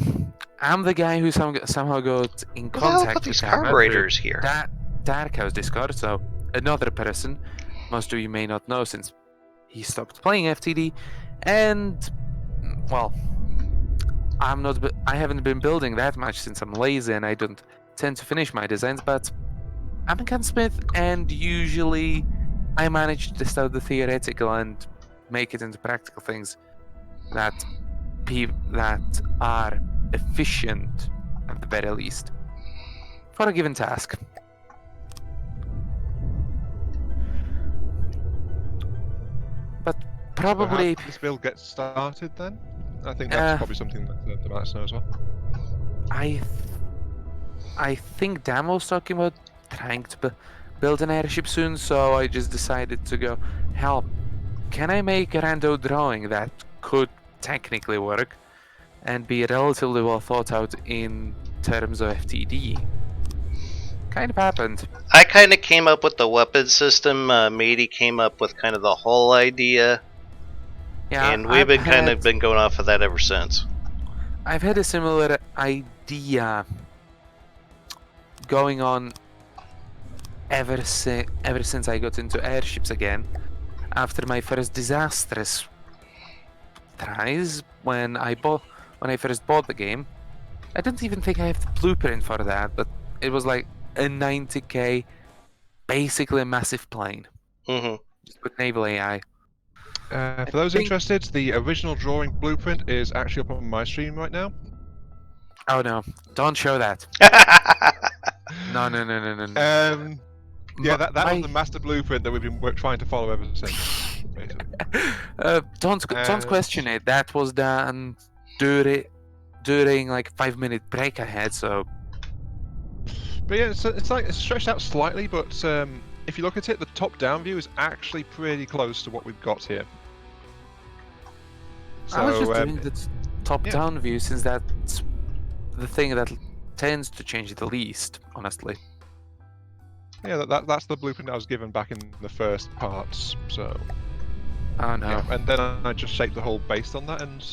I'm the guy who somehow got in Where the hell put contact these with Dama through carburetors here? Darkhouse Discord, so another person most of you may not know since he stopped playing FTD, and well, I haven't been building that much since I'm lazy and I don't tend to finish my designs, but I'm a gunsmith and usually I manage to test out the theoretical and make it into practical things that that are efficient at the very least for a given task. But So how probably did this build get started then? I think that's probably something that the might know as well. I think Damo's talking about trying to build an airship soon, so I just decided to go, hell, can I make a rando drawing that could technically work and be relatively well thought out in terms of FTD? Kind of happened. I kind of came up with the weapon system. Matey came up with kind of the whole idea, Yeah, and we've been kind of been going off of that ever since. I've had a similar idea going on ever since I got into airships again. After my first disastrous tries when I first bought the game, I don't even think I have the blueprint for that, but it was like a 90k, basically a massive plane, just with naval AI. For those interested, the original drawing blueprint is actually up on my stream right now. Oh no! Don't show that. No. Yeah, that was the master blueprint that we've been trying to follow ever since. Don't question it. That was done during like 5-minute break I had. So. But yeah, it's like it's stretched out slightly, but if you look at it, the top-down view is actually pretty close to what we've got here. So, I was just doing the top-down view since that's the thing that tends to change the least, honestly. Yeah, that's the blueprint I was given back in the first parts. So. Oh no! Yeah, and then I just shaped the whole based on that, and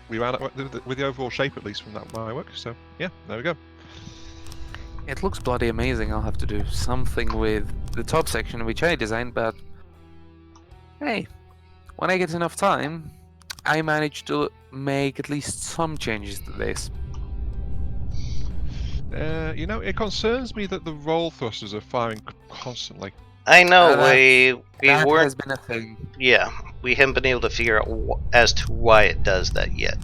we ran it with the overall shape at least from that my work. So yeah, there we go. It looks bloody amazing. I'll have to do something with the top section, which I designed, but hey, when I get enough time, I managed to make at least some changes to this. You know, it concerns me that the roll thrusters are firing constantly. I know, that weren't. has been a thing. Yeah, we haven't been able to figure out as to why it does that yet.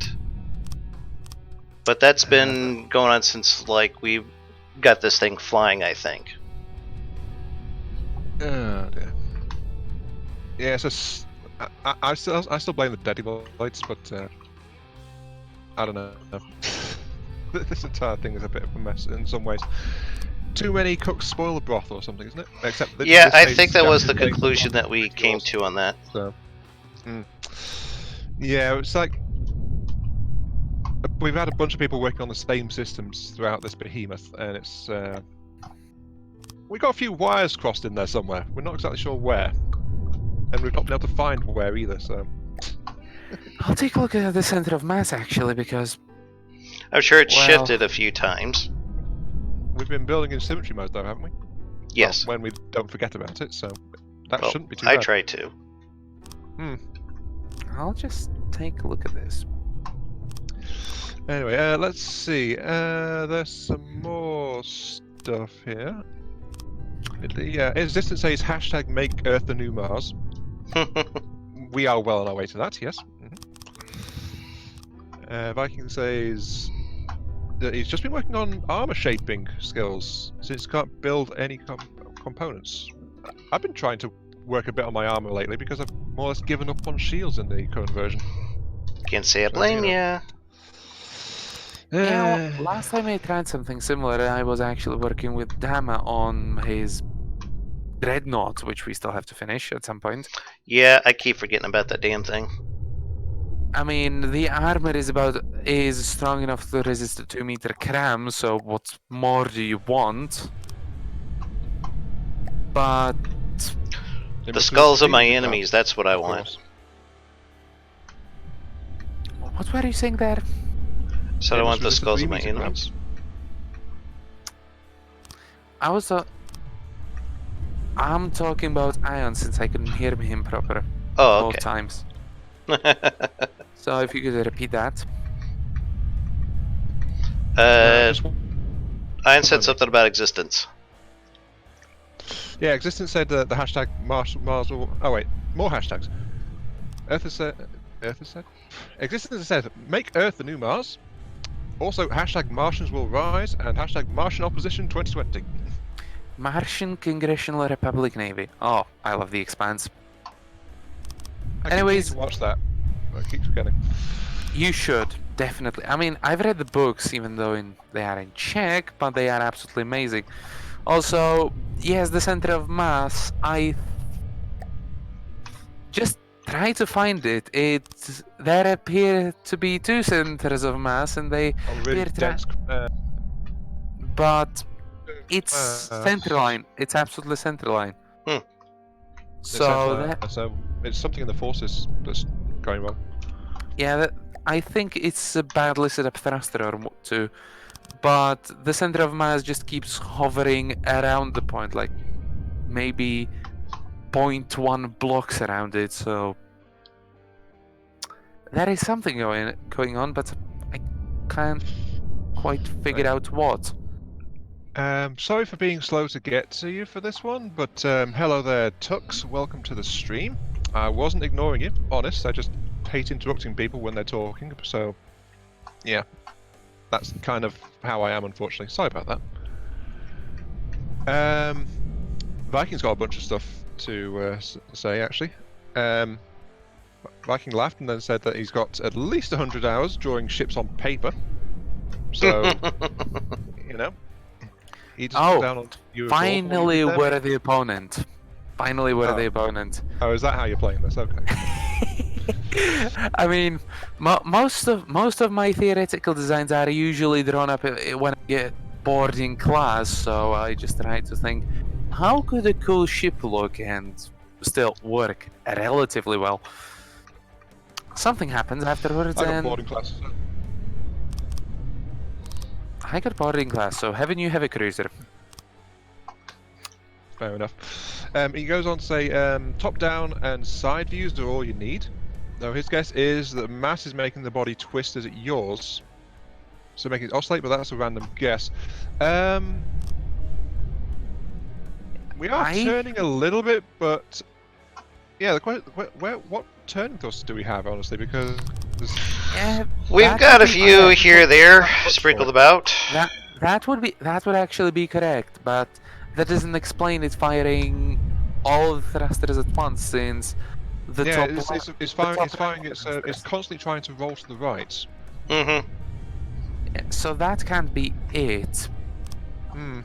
But that's been going on since like we got this thing flying, I think. Oh dear. Yeah, so I still blame the daddy lights, but I don't know. This entire thing is a bit of a mess in some ways. Too many cooks spoil the broth or something, isn't it? Except that yeah, I think that was the conclusion that we came to on that. So, yeah, it's like we've had a bunch of people working on the same systems throughout this behemoth, and it's we got a few wires crossed in there somewhere. We're not exactly sure where, and we've not been able to find where either. So, I'll take a look at the center of mass actually, because I'm sure it's shifted a few times. We've been building in symmetry mode though, haven't we? Yes. Well, when we don't forget about it, so that shouldn't be too bad. I try to. I'll just take a look at this. Anyway, let's see. There's some more stuff here. Yeah, Existence says hashtag make Earth the new Mars. We are well on our way to that, yes. Viking says that he's just been working on armor shaping skills since he can't build any components. I've been trying to work a bit on my armor lately because I've more or less given up on shields in the current version. Can't say I blame ya. Yeah, last time I tried something similar, I was actually working with Dama on his Dreadnought, which we still have to finish at some point. Yeah, I keep forgetting about that damn thing. I mean, the armor is strong enough to resist a 2-meter cram, so what more do you want? But the skulls of my enemies, that's what I want. What were you saying there? So I It want must the resist skulls 3 of my meter enemies. I was. I'm talking about Ayion since I couldn't hear him proper Oh, both okay. times. So if you could repeat that. Just Ian said moment. something about existence. Yeah, Existence said the hashtag Mars will. Oh wait, more hashtags. Earth has said. Existence has said make Earth the new Mars. Also, hashtag Martians will rise and hashtag Martian opposition 2020. Martian Congressional Republic Navy. Oh, I love the Expanse. I keep meaning Anyways, to watch that. I keep forgetting. you should definitely. I mean, I've read the books, even though they are in Czech, but they are absolutely amazing. Also, yes, the center of mass. I just try to find it. There appear to be 2 centers of mass, and they On really appear dense. but it's center line. It's absolutely center line. Hmm. So So it's something in the forces that's going wrong. yeah, I think it's a badly set up thruster or two, but the center of mass just keeps hovering around the point, like maybe 0.1 blocks around it. So there is something going on, but I can't quite figure out what. Sorry for being slow to get to you for this one, but hello there, Tux. Welcome to the stream. I wasn't ignoring you, honest. I just hate interrupting people when they're talking, so yeah, that's kind of how I am, unfortunately. Sorry about that. Viking's got a bunch of stuff to say, actually. Viking laughed and then said that he's got at least 100 hours drawing ships on paper. So, you know. He just put down on you. Finally, we're the opponent. Finally, we're the opponent. Oh, is that how you're playing this? Okay. I mean, most of my theoretical designs are usually drawn up when I get bored in class. So I just try to think, how could a cool ship look and still work relatively well? Something happens afterwards, I got and boarding class. I got boarding class. So have a new heavy cruiser. Fair enough. He goes on to say, top down and side views are all you need. Though his guess is that mass is making the body twist as it yours, so making it oscillate, but that's a random guess. We are turning a little bit, but yeah, the question, what turning thrusters do we have, honestly? Because we've got a few here, there, sprinkled about. That would actually be correct, but that doesn't explain it firing all the thrusters at once, since the top. It's constantly trying to roll to the right. Mm-hmm. So that can't be it.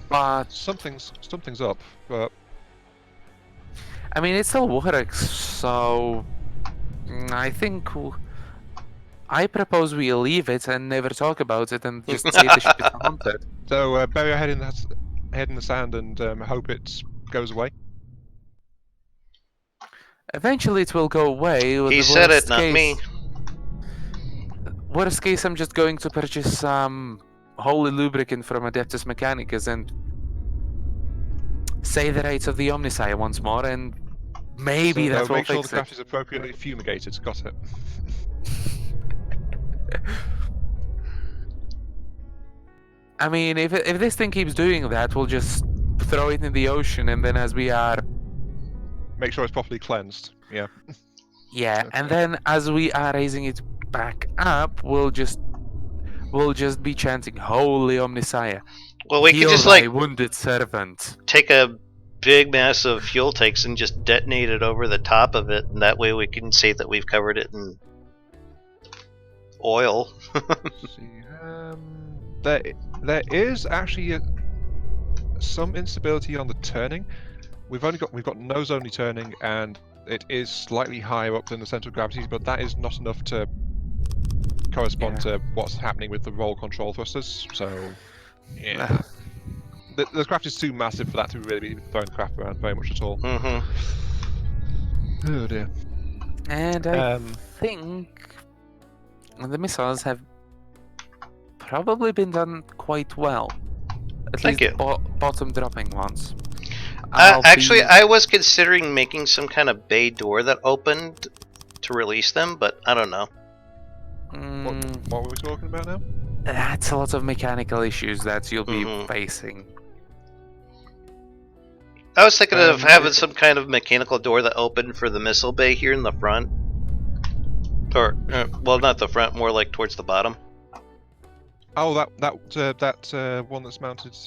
But something's up. But I mean, it still works. So I think I propose we leave it and never talk about it and just say the ship is haunted. So bury your head in the sand and hope it goes away. Eventually, it will go away. He said it, not me. Worst case, I'm just going to purchase some holy lubricant from Adeptus Mechanicus and say the rates of the Omnisire once more, and maybe that will make sure fix the craft is appropriately fumigated. Got it. I mean, if this thing keeps doing that, we'll just throw it in the ocean, and then as we are... Make sure it's properly cleansed. Yeah. Yeah, okay. And then as we are raising it back up, we'll just be chanting Holy Omnisire. Well, we could just like wounded servant. Take a big mass of fuel tanks and just detonate it over the top of it, and that way we can say that we've covered it in oil. There is actually some instability on the turning. We've got nose only turning, and it is slightly higher up than the center of gravity, but that is not enough to correspond to what's happening with the roll control thrusters. So yeah, the craft is too massive for that to really be throwing the craft around very much at all. Mm-hmm. Oh dear. And I think the missiles have probably been done quite well. At Thank least you. the bottom dropping ones. Actually, I was considering making some kind of bay door that opened to release them, but I don't know. What were we talking about now? That's a lot of mechanical issues that you'll be Mhm. facing. I was thinking of having some kind of mechanical door that opened for the missile bay here in the front. Or, well, not the front, more like towards the bottom. Oh, that one that's mounted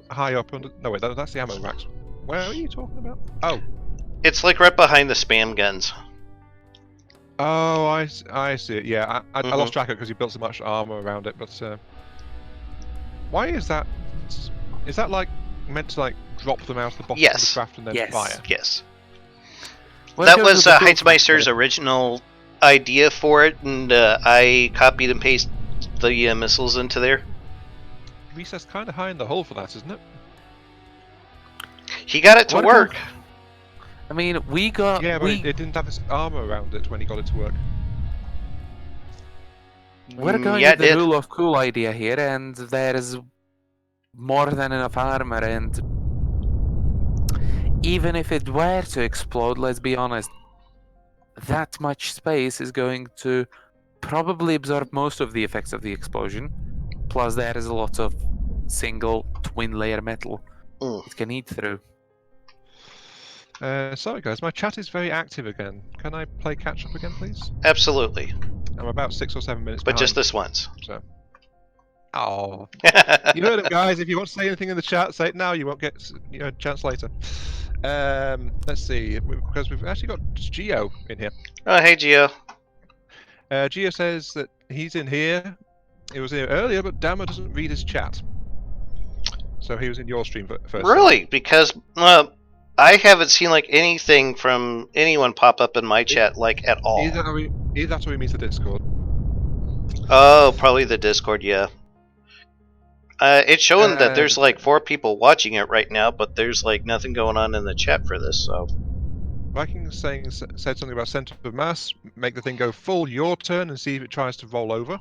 high up under. No, wait, that's the ammo racks. Where are you talking about? Oh. It's like right behind the spam guns. Oh, I see it. Yeah, I lost track of it because you built so much armor around it. But why is that? Is that like meant to like drop them out of the bottom of the craft and then fire? Yes. What That goes was with the build Heitzmeister's factor? original idea for it, and I copied and pasted the missiles into there. Recess kind of high in the hole for that, isn't it? He got it to What work. I mean, we got. Yeah, but it didn't have this armor around it when he got it to work. We're going Yeah, with it the did. rule of cool idea here, and there is more than enough armor, and even if it were to explode, let's be honest, that much space is going to probably absorb most of the effects of the explosion. Plus, there is a lot of single twin layer metal it can eat through. Sorry guys, my chat is very active again. Can I play catch up again, please? Absolutely. I'm about 6 or 7 minutes But behind. just this once. So. Oh. You heard it, guys. If you want to say anything in the chat, say it now. You won't get a chance later. Let's see, because we've actually got Geo in here. Oh, hey, Geo. Geo says that he's in here. He was here earlier, but Dama doesn't read his chat. So he was in your stream first. Really? Because I haven't seen like anything from anyone pop up in my chat like at all. Either that's what he means the Discord. Oh, probably the Discord, yeah. It's showing that there's like 4 people watching it right now, but there's like nothing going on in the chat for this, so. Viking said something about center of mass, make the thing go full your turn and see if it tries to roll over.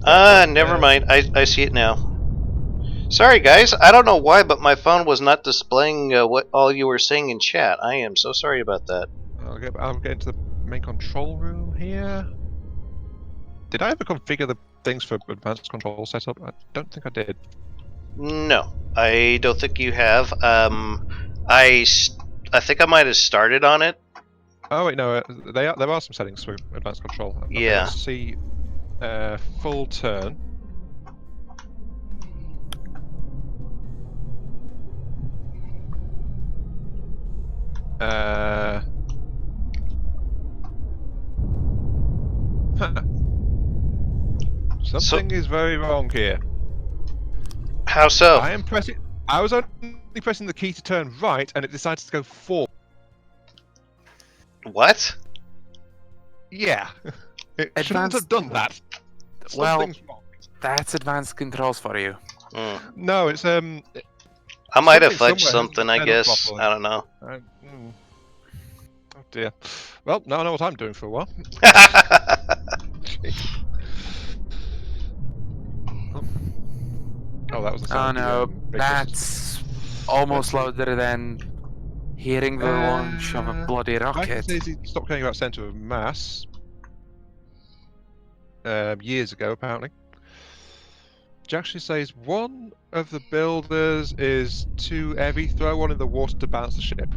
Never mind. I see it now. Sorry, guys. I don't know why, but my phone was not displaying what all you were saying in chat. I am so sorry about that. I'll get into the main control room here. Did I ever configure the things for advanced control setup? I don't think I did. No, I don't think you have. I think I might have started on it. Oh wait, no. There are some settings for advanced control. Okay, Yeah. let's see. Full turn. Something is very wrong here. How so? I was only pressing the key to turn right, and it decided to go forward. What? Yeah. It shouldn't have done that. Something's wrong. That's advanced controls for you. No, it's I might have fudged somewhere something, I hasn't guess. properly. I don't know. Oh dear. Well, now I know what I'm doing for a while. Oh, that was the sound. Oh no, that's almost louder than hearing the launch of a bloody rocket. Says he stopped caring about center of mass years ago, apparently. Jackson says one of the builders is too heavy. Throw one in the water to balance the ship.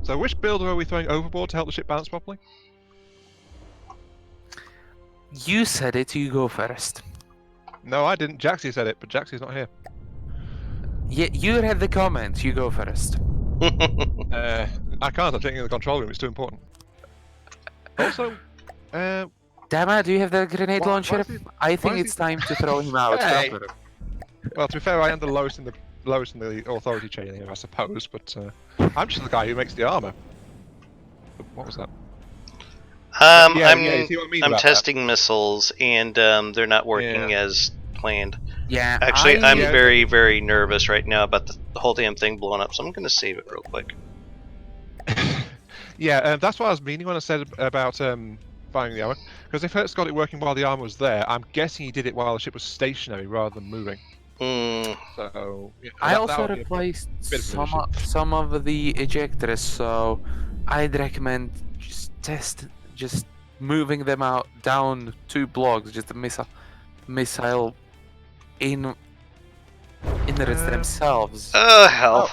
So, which builder are we throwing overboard to help the ship balance properly? You said it. You go first. No, I didn't. Jaxie said it, but Jaxie's not here. Yeah, you read the comment. You go first. I can't. I'm checking in the control room. It's too important. Also, Dama, do you have the grenade launcher? I think it's time to throw him out. Hey. Well, to be fair, I am the lowest in the authority chain here, I suppose. But I'm just the guy who makes the armor. What was that? I'm testing missiles, and they're not working as planned. Yeah. Actually, I'm very, very nervous right now about the whole damn thing blowing up, so I'm going to save it real quick. Yeah, that's what I was meaning when I said about firing the armor. Because if Hertz got it working while the armor was there, I'm guessing he did it while the ship was stationary rather than moving. So yeah, I that also would be a replaced bit of an issue. some of the ejectors, so I'd recommend just moving them out down 2 blocks, just the missile inlets themselves. Oh hell.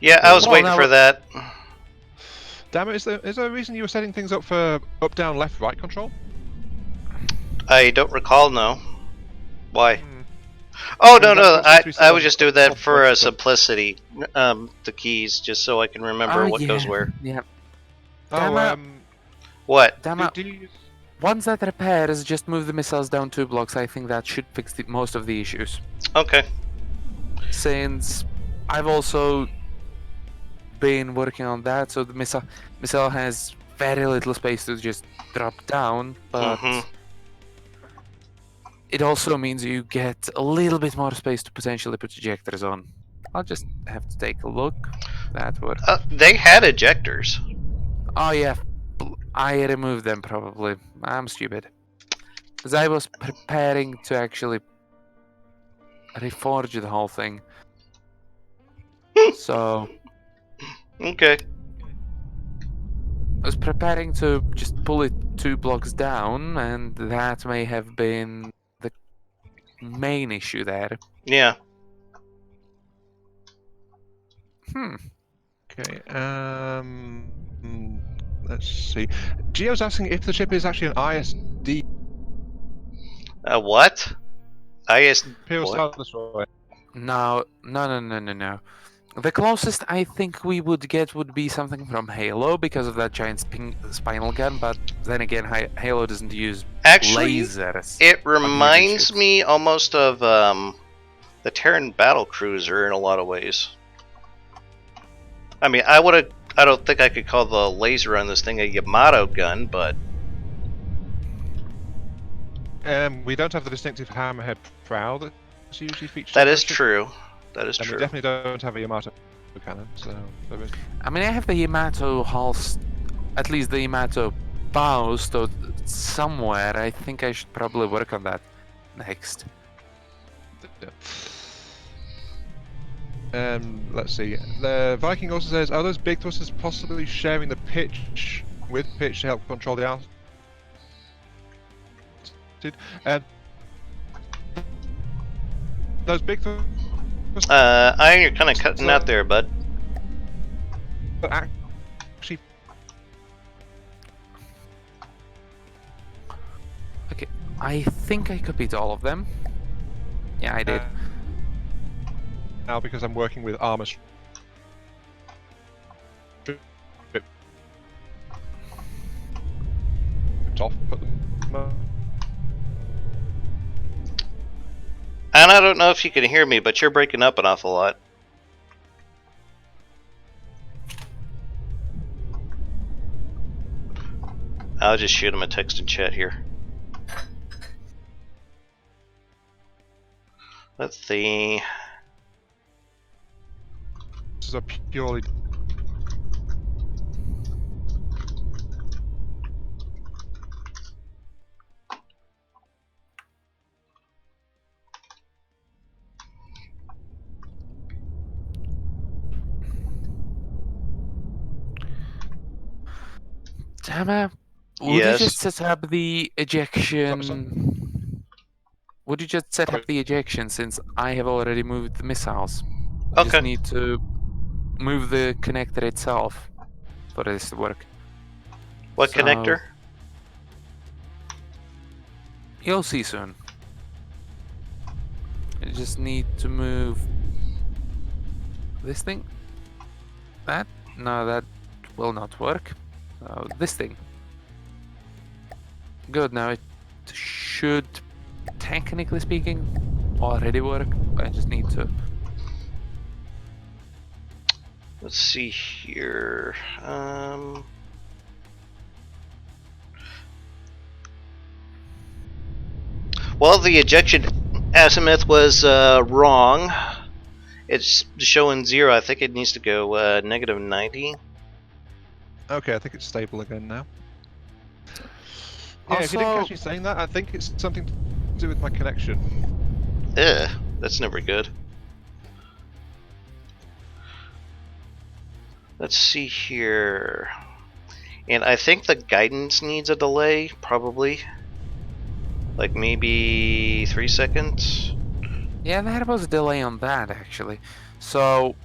Yeah, I was Well, waiting now- for that. Damn it! Is there a reason you were setting things up for up, down, left, right control? I don't recall, no. Why? Hmm. Oh, Because no, that's no, what seems to be said I on was just the doing that whole for bunch of simplicity. The keys, just so I can remember what goes where. Yeah. Oh, Dama, What? Dama, do you... once that repairs, just move the missiles down 2 blocks. I think that should fix most of the issues. Okay. Since I've also been working on that, so the missile has very little space to just drop down, but it also means you get a little bit more space to potentially put ejectors on. I'll just have to take a look. That worked. They had ejectors. Oh yeah, I removed them probably. I'm stupid. Because I was preparing to actually reforge the whole thing. So Okay. I was preparing to just pull it 2 blocks down, and that may have been the main issue there. Yeah. Okay. Let's see. Gio's asking if the ship is actually an ISD. What? IS. Imperial What? Star Destroyer. No. The closest I think we would get would be something from Halo because of that giant spinal gun, but then again, Halo doesn't use Actually, lasers. it like human reminds ships. me almost of the Terran battle cruiser in a lot of ways. I mean, I don't think I could call the laser on this thing a Yamato gun, but We don't have the distinctive hammerhead prow that's usually featured. that on is ship. true. That is And true. we definitely don't have a Yamato cannon, so there is. I mean, I have the Yamato hulls, at least the Yamato bow stored somewhere. I think I should probably work on that next. Let's see. The Viking also says, are those big thrusters possibly sharing the pitch with pitch to help control the altitude? And those big thrusters Iron, you're kind of cutting out there, bud. actually Okay, I think I copied all of them. Yeah, I did. now because I'm working with armor. Off, put them. And I don't know if you can hear me, but you're breaking up an awful lot. I'll just shoot him a text in chat here. Let's see. This is a purely. Dama, would Yes. you just set up the ejection? Would you just set up the ejection since I have already moved the missiles? I just Okay. need to move the connector itself for this to work. What So- connector? You'll see soon. I just need to move this thing. That? No, that will not work. So this thing. Good, now it should, technically speaking, already work. I just need to. Let's see here. Well, the ejection azimuth was wrong. It's showing 0. I think it needs to go -90. Okay, I think it's stable again now. Yeah, if you didn't Also, catch me saying that, I think it's something to do with my connection. Ugh, that's never good. Let's see here. And I think the guidance needs a delay, probably. Like maybe 3 seconds? yeah, there was a delay on that actually. So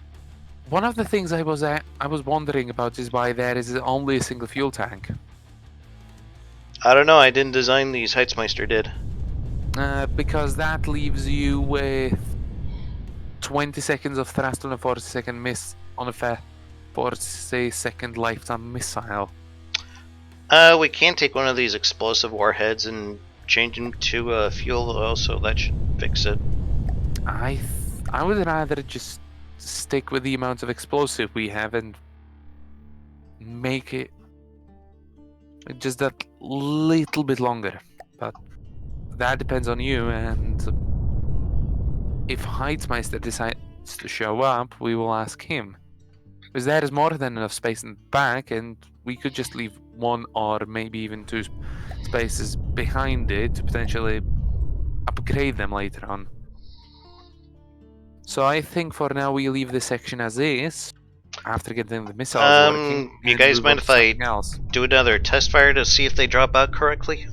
one of the things I was wondering about is why there is only a single fuel tank. I don't know, I didn't design these, Heitzmeister did. Because that leaves you with 20 seconds of thrust on a 40-second miss on a 40-second lifetime missile. We can take one of these explosive warheads and change them to fuel oil, so that should fix it. I would rather just stick with the amount of explosive we have and make it just that little bit longer. But that depends on you, and if Heitzmeister decides to show up, we will ask him. Because there is more than enough space in the back, and we could just leave one or maybe even two spaces behind it to potentially upgrade them later on. So I think for now we leave this section as is, after getting the missiles working, You and guys move on mind to if I something else. do another test fire to see if they drop out correctly?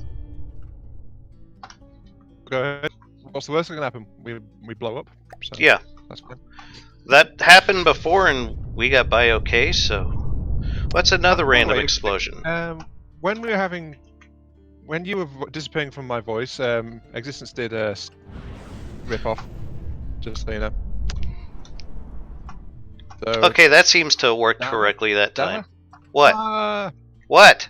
Go ahead. What's the worst that can happen? We blow up. So Yeah. that's fine. That happened before and we got by okay, so... What's another By the random way, explosion? When you were disappearing from my voice, Existence did a rip off. Just so you know. So, Okay, that seems to work correctly that time. What? What?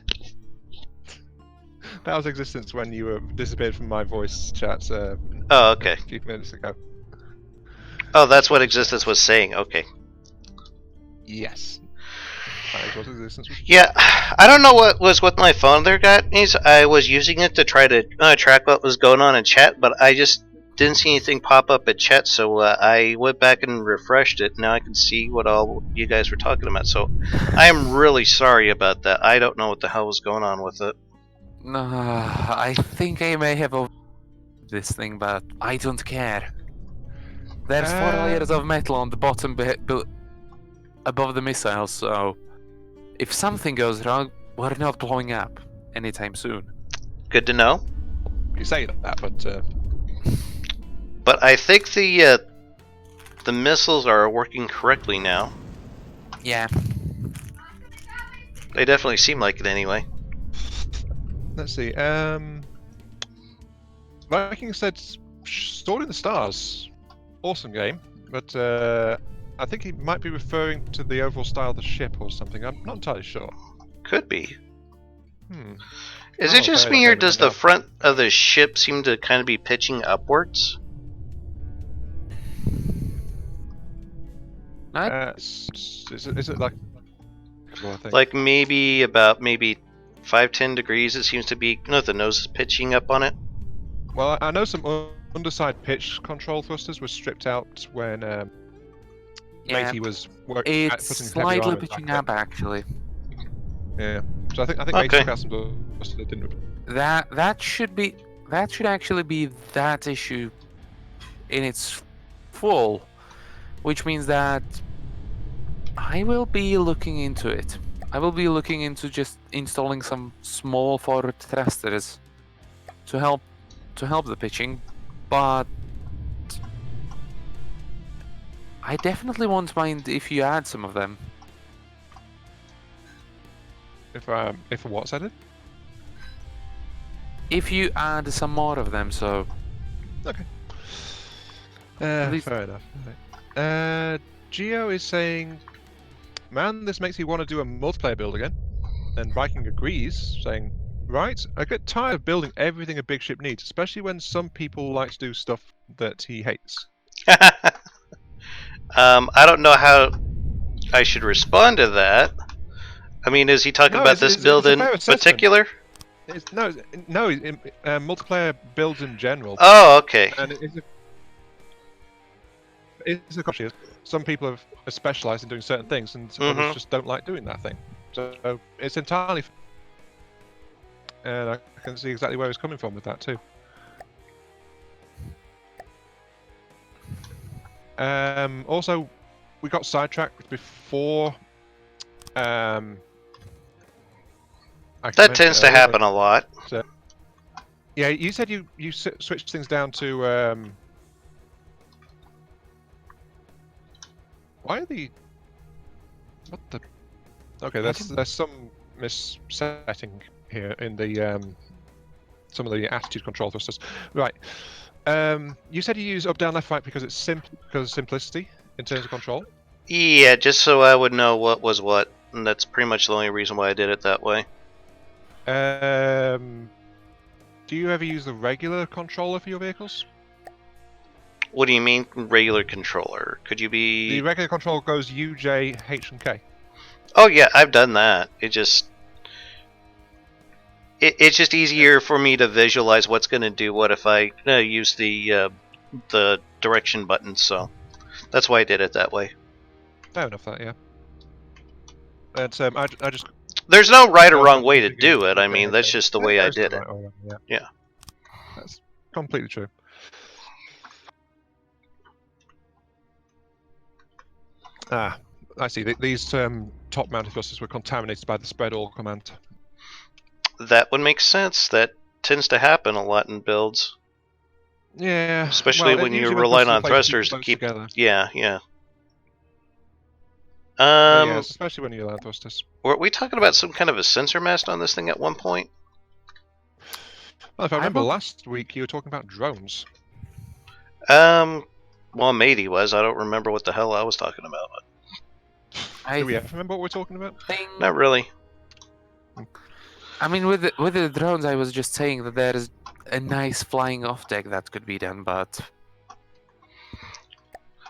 That was Existence when you were disappeared from my voice chats Oh, okay. a few minutes ago. Oh, that's what Existence was saying. Okay. Yes. That is what Existence was. Yeah, I don't know what was with my phone there, guys. I was using it to try to track what was going on in chat, but I just didn't see anything pop up at chat, so I went back and refreshed it. Now I can see what all you guys were talking about, so I am really sorry about that. I don't know what the hell was going on with it. I think I may have overlooked this thing, but I don't care. There's 4 layers of metal on the bottom above the missile, so if something goes wrong, we're not blowing up anytime soon. Good to know. You say that, but I think the missiles are working correctly now. Yeah. They definitely seem like it anyway. Let's see. Viking said Stored in the Stars. Awesome game, but I think he might be referring to the overall style of the ship or something. I'm not entirely sure. Could be. Is Oh, it just okay, me, or okay, does the front of the ship seem to kind of be pitching upwards? Is it like... Like maybe about 5-10 degrees? It seems to be. No, the nose is pitching up on it. Well, I know some underside pitch control thrusters were stripped out when Matey was putting slightly pitching up, actually. Yeah, so I think Matey took out some thrusters that didn't. That should actually be that issue in its full, which means that I will be looking into it. I will be looking into just installing some small forward thrusters to help the pitching, but I definitely won't mind if you add some of them. If what's added? If you add some more of them, so. Okay. Fair enough. Geo is saying, "Man, this makes me want to do a multiplayer build again." And Viking agrees, saying, "Right, I get tired of building everything a big ship needs, especially when some people like to do stuff that he hates." I don't know how I should respond to that. I mean, is he talking about this build in particular? Multiplayer builds in general. Oh, okay. And it's a question. Some people have specialized in doing certain things, and others just don't like doing that thing. So it's entirely. and I can see exactly where he's coming from with that too. Also, we got sidetracked before. That tends to happen a lot. So, yeah, you said you switched things down to. Why are the? What the? Okay, there's some missetting here in the some of the attitude control thrusters. Right. You said you use up, down, left, right because it's because of simplicity in terms of control. Yeah, just so I would know what was what, and that's pretty much the only reason why I did it that way. Do you ever use the regular controller for your vehicles? What do you mean regular controller? Could you be... The regular control goes U, J, H, and K. Oh yeah, I've done that. It's just easier for me to visualize what's going to do what if I use the direction button, so that's why I did it that way. Fair enough, that, yeah. And I just... There's no right or wrong way to do it. I mean, that's just the way I did it. Yeah. That's completely true. Ah, I see. These top-mounted thrusters were contaminated by the spread all command. That would make sense. That tends to happen a lot in builds. Yeah. Especially when you're relying on thrusters to keep together. Yeah, yeah. Yeah, especially when you land thrusters. Were we talking about some kind of a sensor mast on this thing at one point? Well, if I remember last week, you were talking about drones. Well, Matey was. I don't remember what the hell I was talking about. Do we ever remember what we're talking about? Not really. I mean, with the drones, I was just saying that there is a nice flying off deck that could be done, but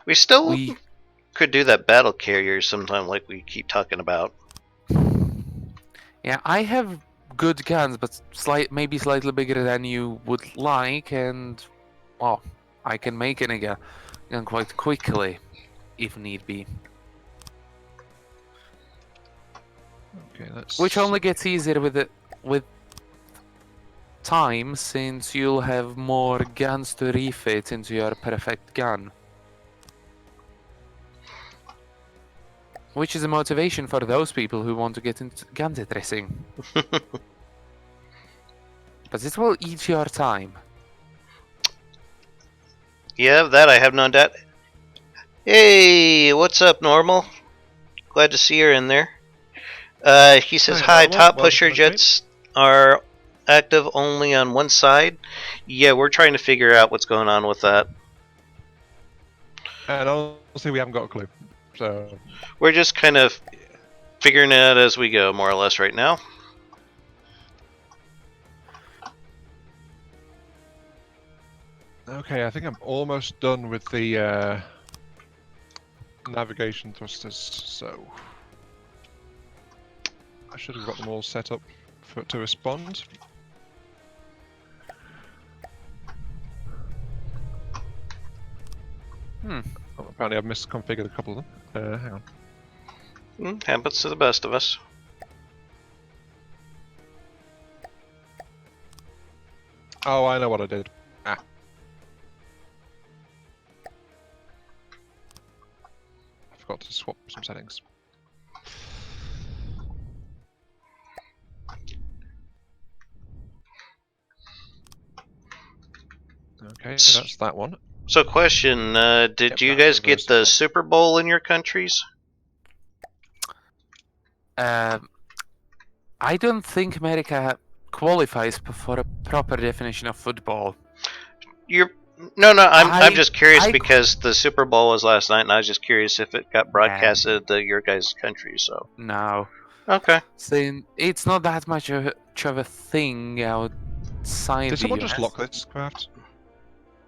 we could do that battle carrier sometime, like we keep talking about. Yeah, I have good guns, but maybe slightly bigger than you would like, and well, I can make a gun quite quickly, if need be. Okay, which only gets easier with time, since you'll have more guns to refit into your perfect gun. Which is a motivation for those people who want to get into gun Tetrising. But it will eat your time. Yeah, that I have no doubt. Hey, what's up, Normal? Glad to see her in there. He says, hi, top pusher jets are active only on one side. Yeah, we're trying to figure out what's going on with that. And honestly, we haven't got a clue. So we're just kind of figuring it out as we go, more or less, right now. Okay, I think I'm almost done with the navigation thrusters, so I should have got them all set up to respond. Oh, apparently I've misconfigured a couple of them. Hang on. Happens to the best of us. Oh, I know what I did. I forgot to swap some settings. Okay, that's that one. So, question: did you guys get the Super Bowl in your countries? I don't think America qualifies for a proper definition of football. No. I'm just curious because the Super Bowl was last night, and I was just curious if it got broadcasted to your guys' country. So no. Okay. Saying it's not that much of a thing outside. Did someone just lock this craft?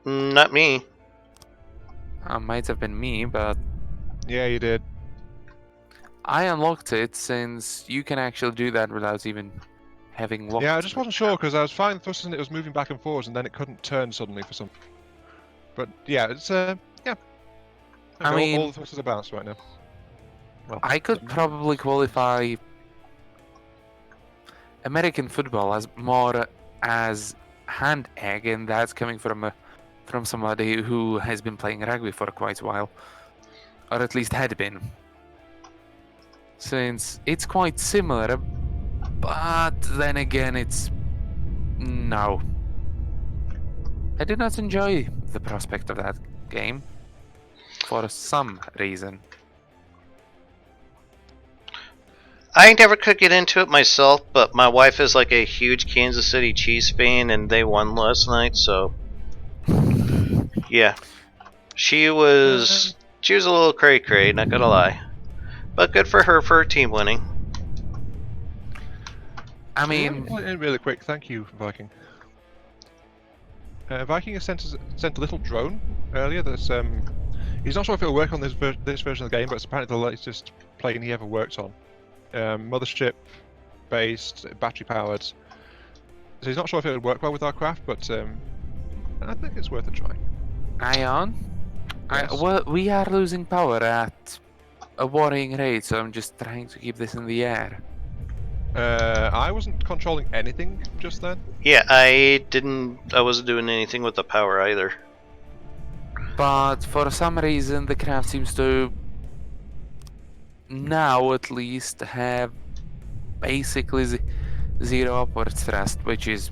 Not me. Might have been me, but yeah, you did. I unlocked it, since you can actually do that without even having locked. Yeah, I just wasn't sure because I was fine thrusting it was moving back and forwards, and then it couldn't turn suddenly for some. But yeah, it's yeah. I mean, all the thrusters are bounced right now. Well, I could probably qualify American football as more as hand egg, and that's coming from somebody who has been playing rugby for quite a while, or at least had been. Since it's quite similar, but then again, it's no. I did not enjoy the prospect of that game for some reason. I never could get into it myself, but my wife is like a huge Kansas City Chiefs fan, and they won last night. So, yeah, she was a little cray cray, not gonna lie, but good for her team winning. I mean, really quick. Thank you, Viking. Viking has sent a little drone earlier. That's he's not sure if it'll work on this version of the game, but it's apparently the latest plane he ever worked on. Mothership based, battery powered. So he's not sure if it would work well with our craft, but I think it's worth a try. Ayion? Yes. Well, we are losing power at a worrying rate, so I'm just trying to keep this in the air. I wasn't controlling anything just then. Yeah, I wasn't doing anything with the power either. But for some reason, the craft seems to now at least have basically zero upward thrust, which is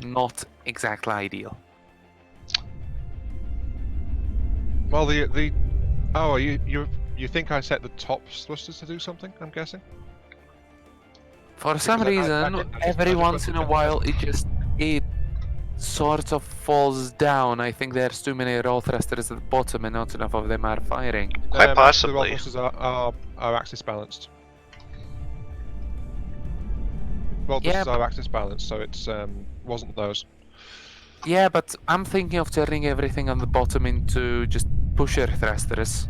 not exactly ideal. Well, you think I set the top thrusters to do something? I'm guessing. For some reason, every once in a while, it sort of falls down. I think there's too many roll thrusters at the bottom, and not enough of them are firing. Quite possibly. The roll thrusters are axis balanced. Roll thrusters are axis balanced, so it's wasn't those. Yeah, but I'm thinking of turning everything on the bottom into just pusher thrusters.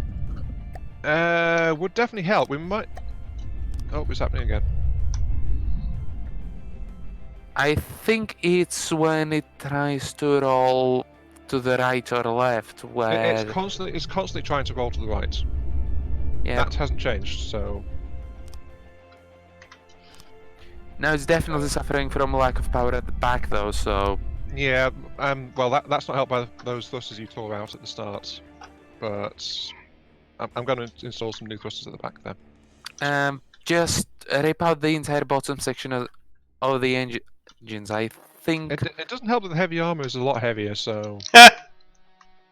Would definitely help. We might. Oh, it's happening again. I think it's when it tries to roll to the right or left, where It's constantly trying to roll to the right. Yeah. That hasn't changed, so. Now it's definitely suffering from lack of power at the back, though. So. Yeah. Well, that's not helped by those thrusters you tore out at the start, but I'm going to install some new thrusters at the back there. Just rip out the entire bottom section of the engines. I think it doesn't help that the heavy armor is a lot heavier, so.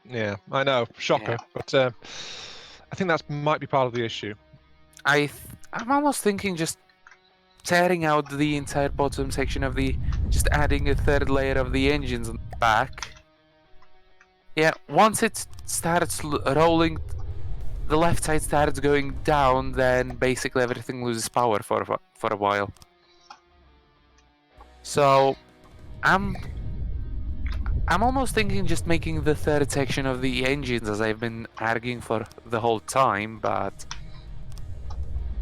Yeah, I know, shocker, but I think that might be part of the issue. I'm almost thinking just tearing out the entire bottom section of just adding a third layer of the engines on the back. Yeah, once it starts rolling, the left side starts going down, then basically everything loses power for a while. So, I'm almost thinking just making the third section of the engines, as I've been arguing for the whole time, but.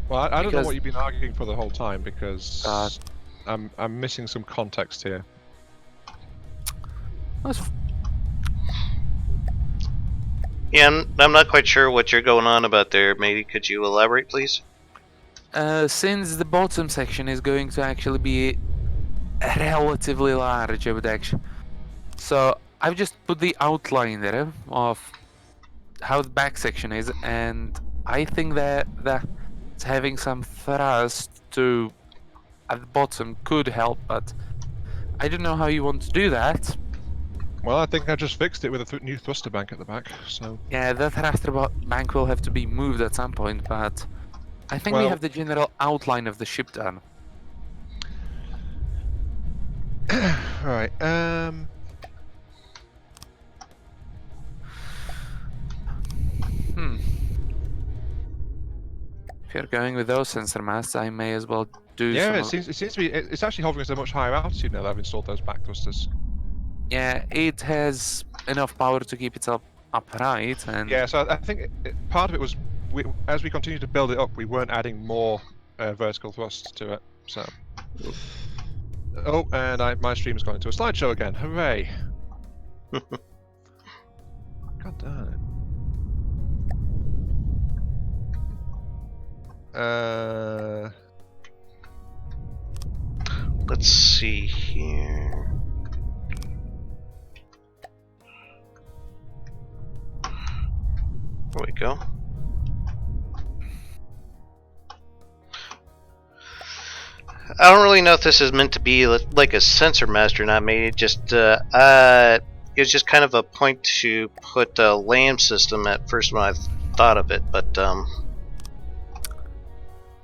Well, I don't know what you've been arguing for the whole time, because I'm missing some context here. Yeah, I'm not quite sure what you're going on about there. Maybe could you elaborate, please? Since the bottom section is going to actually be relatively large, I would actually. So I've just put the outline there of how the back section is, and I think that having some thrust at the bottom could help, but I don't know how you want to do that. Well, I think I just fixed it with a new thruster bank at the back, so. Yeah, that thruster bank will have to be moved at some point, but I think we have the general outline of the ship done. Right. If you're going with those sensor masts, I may as well do. Yeah, it seems to be. It's actually hovering at a much higher altitude now that I've installed those back thrusters. Yeah, it has enough power to keep itself upright, and. Yeah, so I think part of it was as we continued to build it up, we weren't adding more vertical thrust to it. So. Oh, and my stream is going to a slideshow again. Hooray! God damn it. let's see here. There we go. I don't really know if this is meant to be like a sensor master or not. Maybe it was just kind of a point to put a LAM system at first when I thought of it, but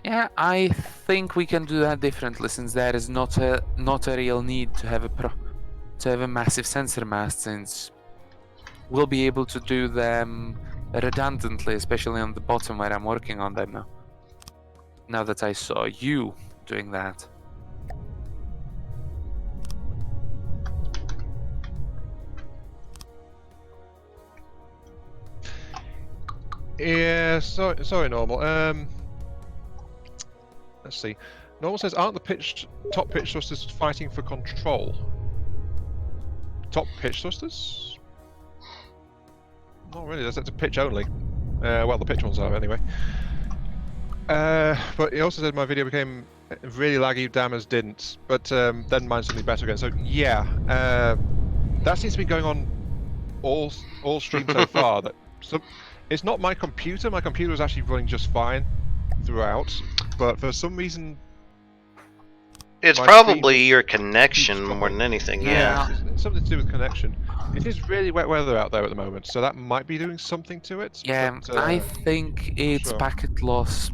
Yeah, I think we can do that differently, since there is not a real need to have a massive sensor mast, since we'll be able to do them redundantly, especially on the bottom where I'm working on them now. Now that I saw you doing that. Yeah, sorry, Normal. Let's see. Normal says, aren't the top pitch thrusters fighting for control? Top pitch thrusters? Not really, that's a pitch only. Well, the pitch ones are anyway. But he also said my video became really laggy, Dama's didn't. But then mine's suddenly better again. So yeah, that seems to be going on all stream so far. It's not my computer. My computer is actually running just fine throughout. But for some reason, it's probably your connection more than anything. Yeah. It's something to do with connection. It is really wet weather out there at the moment, so that might be doing something to it. Yeah, but, I think it's sure. packet loss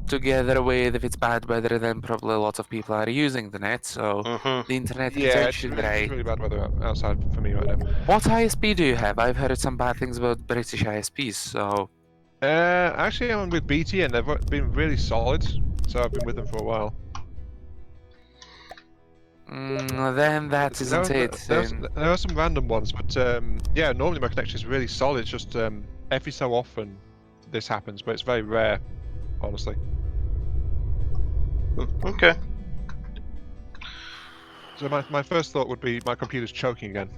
together with, if it's bad weather, then probably a lot of people are using the net, so the internet retention it's rate. really bad weather outside for me right now. What ISP do you have? I've heard some bad things about British ISPs, so... Actually, I'm with BT and they've been really solid, so I've been with them for a while. Then that isn't it. There are some random ones, but yeah, normally my connection is really solid. It's just every so often this happens, but it's very rare, honestly. Okay. So my first thought would be my computer's choking again.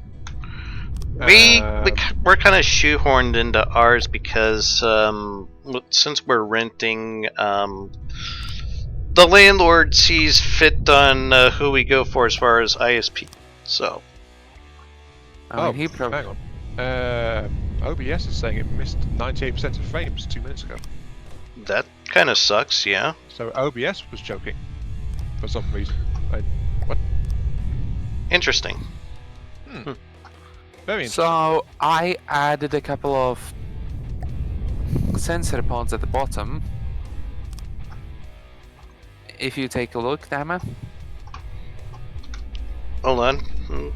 We're kind of shoehorned into ours because since we're renting, the landlord sees fit on who we go for as far as ISP. So. I mean, hang on. OBS is saying it missed 98% of frames 2 minutes ago. That kind of sucks, yeah. So OBS was choking for some reason. What? Interesting. Very interesting. So I added a couple of sensor pods at the bottom. If you take a look, Dama. Hold on.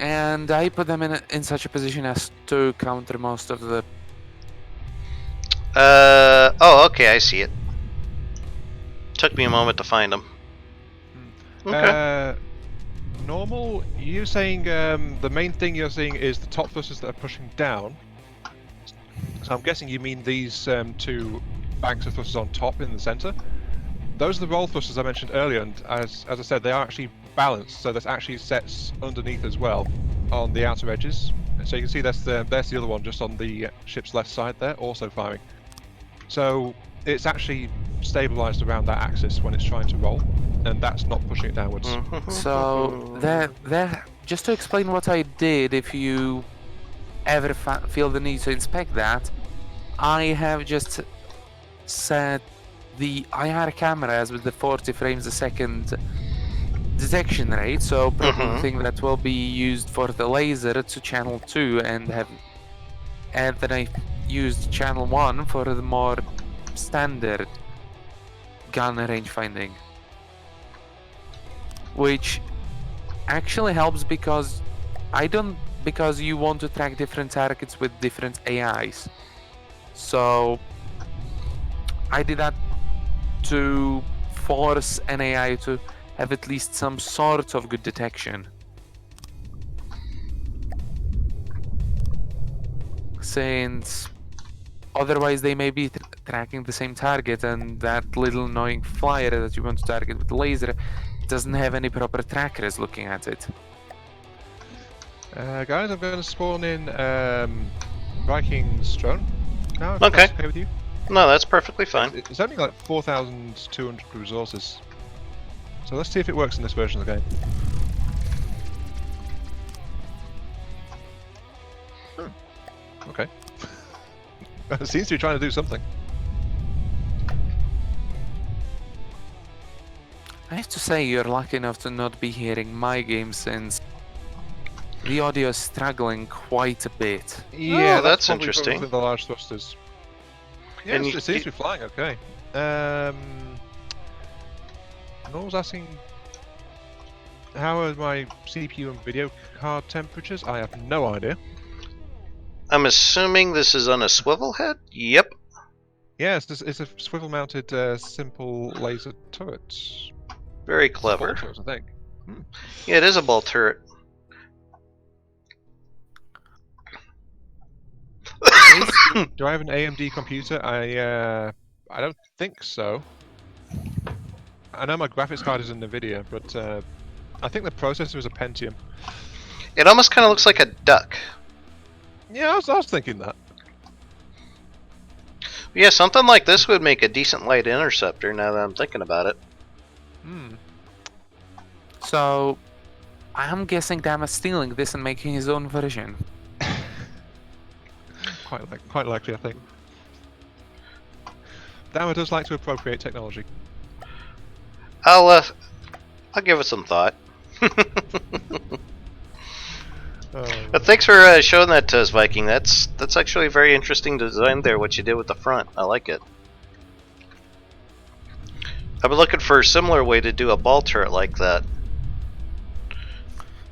And I put them in such a position as to counter most of the... Oh, okay, I see it. Took me a moment to find them. Okay. Normal, you're saying the main thing you're seeing is the top thrusters that are pushing down. So I'm guessing you mean these two banks of thrusters on top in the center. Those are the roll thrusters I mentioned earlier, and as I said, they are actually balanced, so there's actually sets underneath as well on the outer edges. So you can see there's the other one just on the ship's left side there, also firing. So it's actually stabilized around that axis when it's trying to roll, and that's not pushing it downwards. So there, just to explain what I did, if you ever feel the need to inspect that, I have just set the IR cameras with the 40 frames a second detection rate, so probably the thing that will be used for the laser to channel 2, and then I used channel 1 for the more standard gun range finding, which actually helps because you want to track different targets with different AIs. So I did that to force an AI to have at least some sort of good detection, since otherwise they may be tracking the same target, and that little annoying flyer that you want to target with the laser doesn't have any proper trackers looking at it. Guys, I'm going to spawn in Viking's drone now, if Okay. that's okay with you. No, that's perfectly fine. It's only like 4,200 resources. So let's see if it works in this version of the game. Okay. It seems to be trying to do something. I have to say, you're lucky enough to not be hearing my game since the audio is struggling quite a bit. Yeah, that's probably interesting. from the large thrusters. Yeah, And it seems to be flying okay. No one was asking how are my CPU and video card temperatures? I have no idea. I'm assuming this is on a swivel head? Yep. Yeah, it's a swivel-mounted simple laser turret. Very It's a ball clever. turret, I think. Yeah, it is a ball turret. Do I have an AMD computer? I don't think so. I know my graphics card is a NVIDIA, but I think the processor is a Pentium. It almost kind of looks like a duck. Yeah, I was thinking that. Yeah, something like this would make a decent light interceptor now that I'm thinking about it. So, I'm guessing Dama's stealing this and making his own version. Quite likely, I think. Dama does like to appropriate technology. I'll give it some thought. But thanks for showing that to us, Viking. That's actually a very interesting design there, what you did with the front. I like it. I've been looking for a similar way to do a ball turret like that.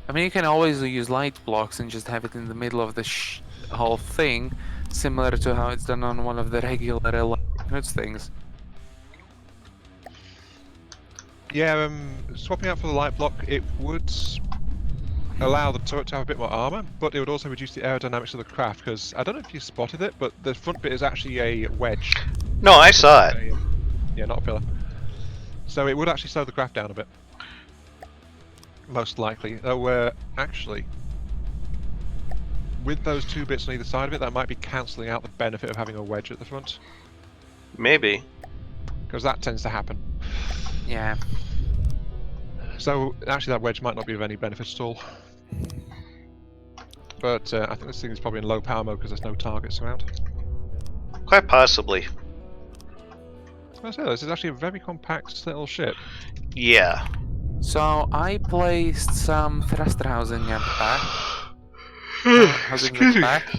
I mean, you can always use light blocks and just have it in the middle of the whole thing, similar to how it's done on one of the regular electronic things. Yeah, swapping out for the light block, it would allow the turret to have a bit more armor, but it would also reduce the aerodynamics of the craft, because I don't know if you spotted it, but the front bit is actually a wedge. No, I saw it. Yeah, not a pillar. So it would actually slow the craft down a bit. Most likely. Though, actually, with those two bits on either side of it, that might be cancelling out the benefit of having a wedge at the front. Maybe. Because that tends to happen. Yeah. So, actually that wedge might not be of any benefit at all. But I think this thing is probably in low power mode because there's no targets around. Quite possibly. I say, this is actually a very compact little ship. Yeah. So, I placed some thruster housing at the back. Housing at the back.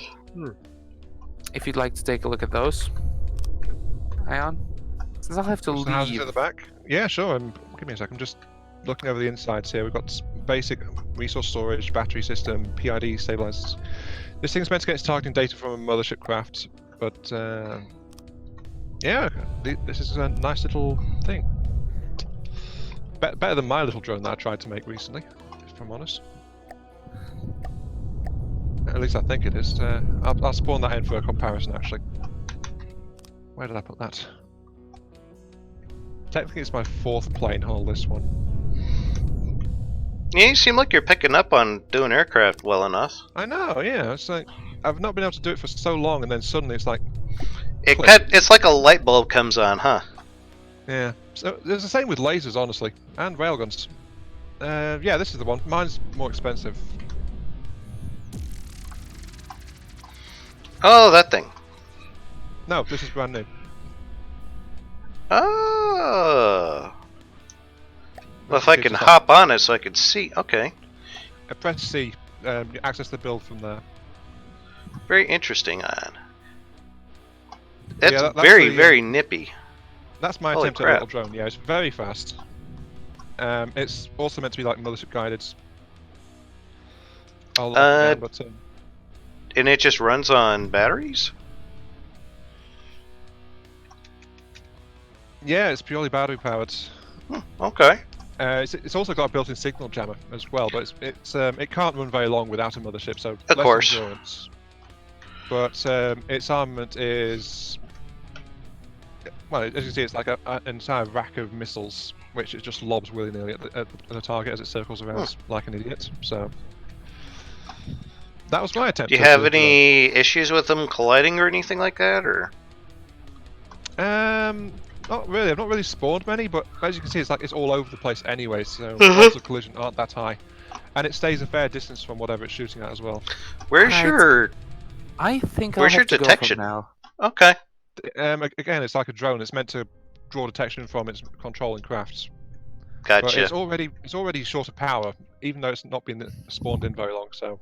If you'd like to take a look at those. Ayion? Since I'll have to The houses leave. at the back? Yeah, sure. Give me a sec. I'm just looking over the insides here. We've got basic resource storage, battery system, PID stabilizers. This thing's meant to get its targeting data from a mothership craft, but yeah, this is a nice little thing. Better than my little drone that I tried to make recently, if I'm honest. At least I think it is. I'll spawn that in for a comparison, actually. Where did I put that? Technically, it's my 4th plane hull, this one. Yeah, you seem like you're picking up on doing aircraft well enough. I know, yeah. It's like I've not been able to do it for so long, and then suddenly it's like it's like a light bulb comes on, huh? Yeah. So there's the same with lasers, honestly, and railguns. Yeah, this is the one. Mine's more expensive. Oh, that thing. No, this is brand new. Oh. Well, if I can hop on it so I can see. Okay. Press C. Access the build from there. Very interesting, Ayion. That's Yeah, that's very, the, very nippy. That's my Holy attempt at a crap. little drone. Yeah, it's very fast. It's also meant to be like mothership guided. I'll lock it down, but And it just runs on batteries? yeah, it's purely battery powered. Okay. It's also got a built-in signal jammer as well, but it can't run very long without a mothership, so Of less course. endurance. But its armament is, well, as you can see, it's like an entire rack of missiles, which it just lobs willy-nilly at the target as it circles around like an idiot. So that was my attempt. Do you have any issues with them colliding or anything like that, or? Not really. I've not really spawned many, but as you can see, it's all over the place anyway. So odds of collision aren't that high, and it stays a fair distance from whatever it's shooting at as well. Where's Right. your I think I'll Where's your have to detection? go from now. Okay. Again, it's like a drone. It's meant to draw detection from its controlling crafts. But Gotcha. it's already short of power, even though it's not been spawned in very long. So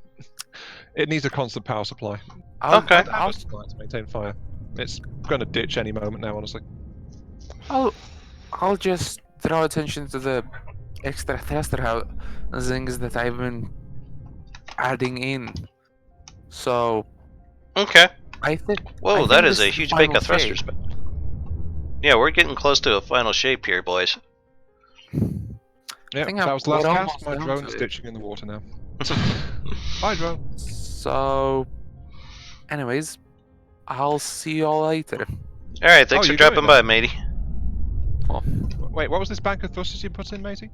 it needs a constant power supply. Okay. And power supply to maintain fire. It's going to ditch any moment now, honestly. I'll just draw attention to the extra thruster things that I've been adding in. So Okay. I think. Whoa, I that think is this a the huge bank final of thrusters. shape. Yeah, we're getting close to a final shape here, boys. Yeah, think that was the last we're cast. almost My down drone's to it. ditching in the water now. Bye, drone. So, anyways, I'll see you all later. All right, thanks for you're dropping doing by, that. matey. Wait, what was this bank of thrusters you put in, matey?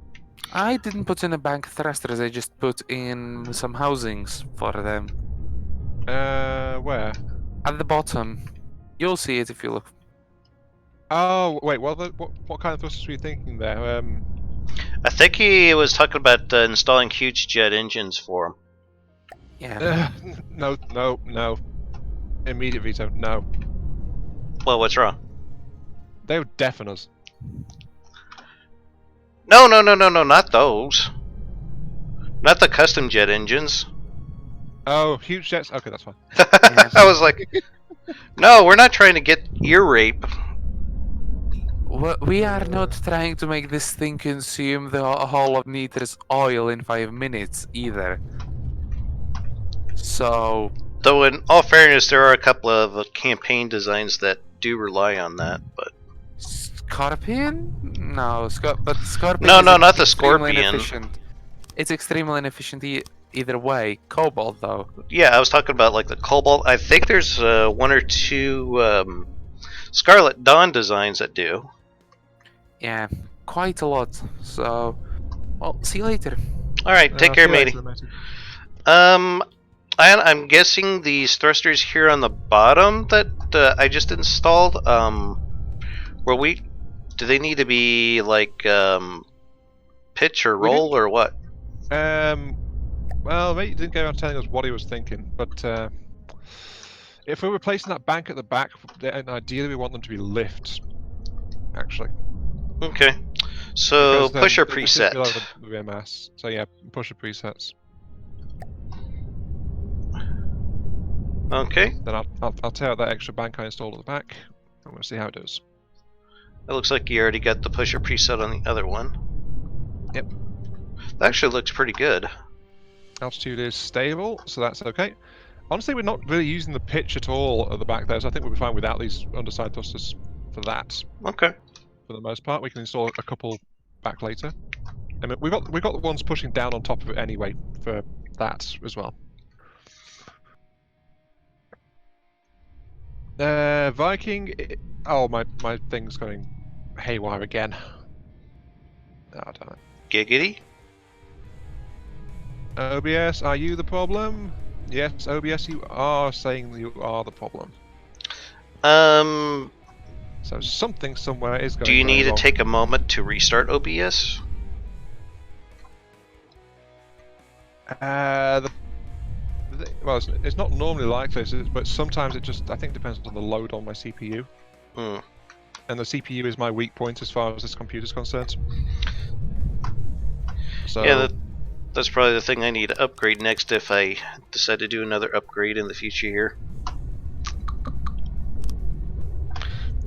I didn't put in a bank thrusters. I just put in some housings for them Where? at the bottom. You'll see it if you look. Oh, wait. What kind of thrusters were you thinking there? I think he was talking about installing huge jet engines for him. Yeah. No. Immediate veto. No, Well, what's wrong? they would deafen us. No, not those. Not the custom jet engines. Oh, huge jets. Okay, that's fine. I was like, no, we're not trying to get ear rape. We are not trying to make this thing consume the whole of Nitre's oil in 5 minutes either. So, Though, in all fairness, there are a couple of campaign designs that do rely on that. But Scorpion? No, but Scorpion. no, is not the extremely Scorpion. inefficient. It's extremely inefficient either way. Cobalt, though. Yeah, I was talking about like the Cobalt. I think there's one or two Scarlet Dawn designs that do. Yeah, quite a lot. So, well, see you later. All right, take care, See you matey. later, matey. I'm guessing these thrusters here on the bottom that I just installed. Do they need to be like pitch or roll or what? Well, mate, didn't go around telling us what he was thinking, but if we're replacing that bank at the back, then ideally we want them to be lifts. Actually. Okay. So Because then pusher it sits below preset. the VMS. So yeah, pusher presets. Okay. Then I'll tear out that extra bank I installed at the back, and we'll see how it does. It looks like you already got the pusher preset on the other one. Yep. That actually looks pretty good. Altitude is stable, so that's okay. Honestly, we're not really using the pitch at all at the back there, so I think we'll be fine without these underside thrusters for that. Okay. For the most part, we can install a couple back later. I mean, we've got the ones pushing down on top of it anyway for that as well. Viking. Oh, my thing's going haywire again. Oh, damn it. Giggity. OBS, are you the problem? Yes, OBS, you are saying you are the problem. So something somewhere is going. Do you need to wrong. take a moment to restart OBS? Well, it's not normally like this, but sometimes it just, I think, depends on the load on my CPU. Hmm. And the CPU is my weak point as far as this computer's concerned. So Yeah, that's probably the thing I need to upgrade next if I decide to do another upgrade in the future here.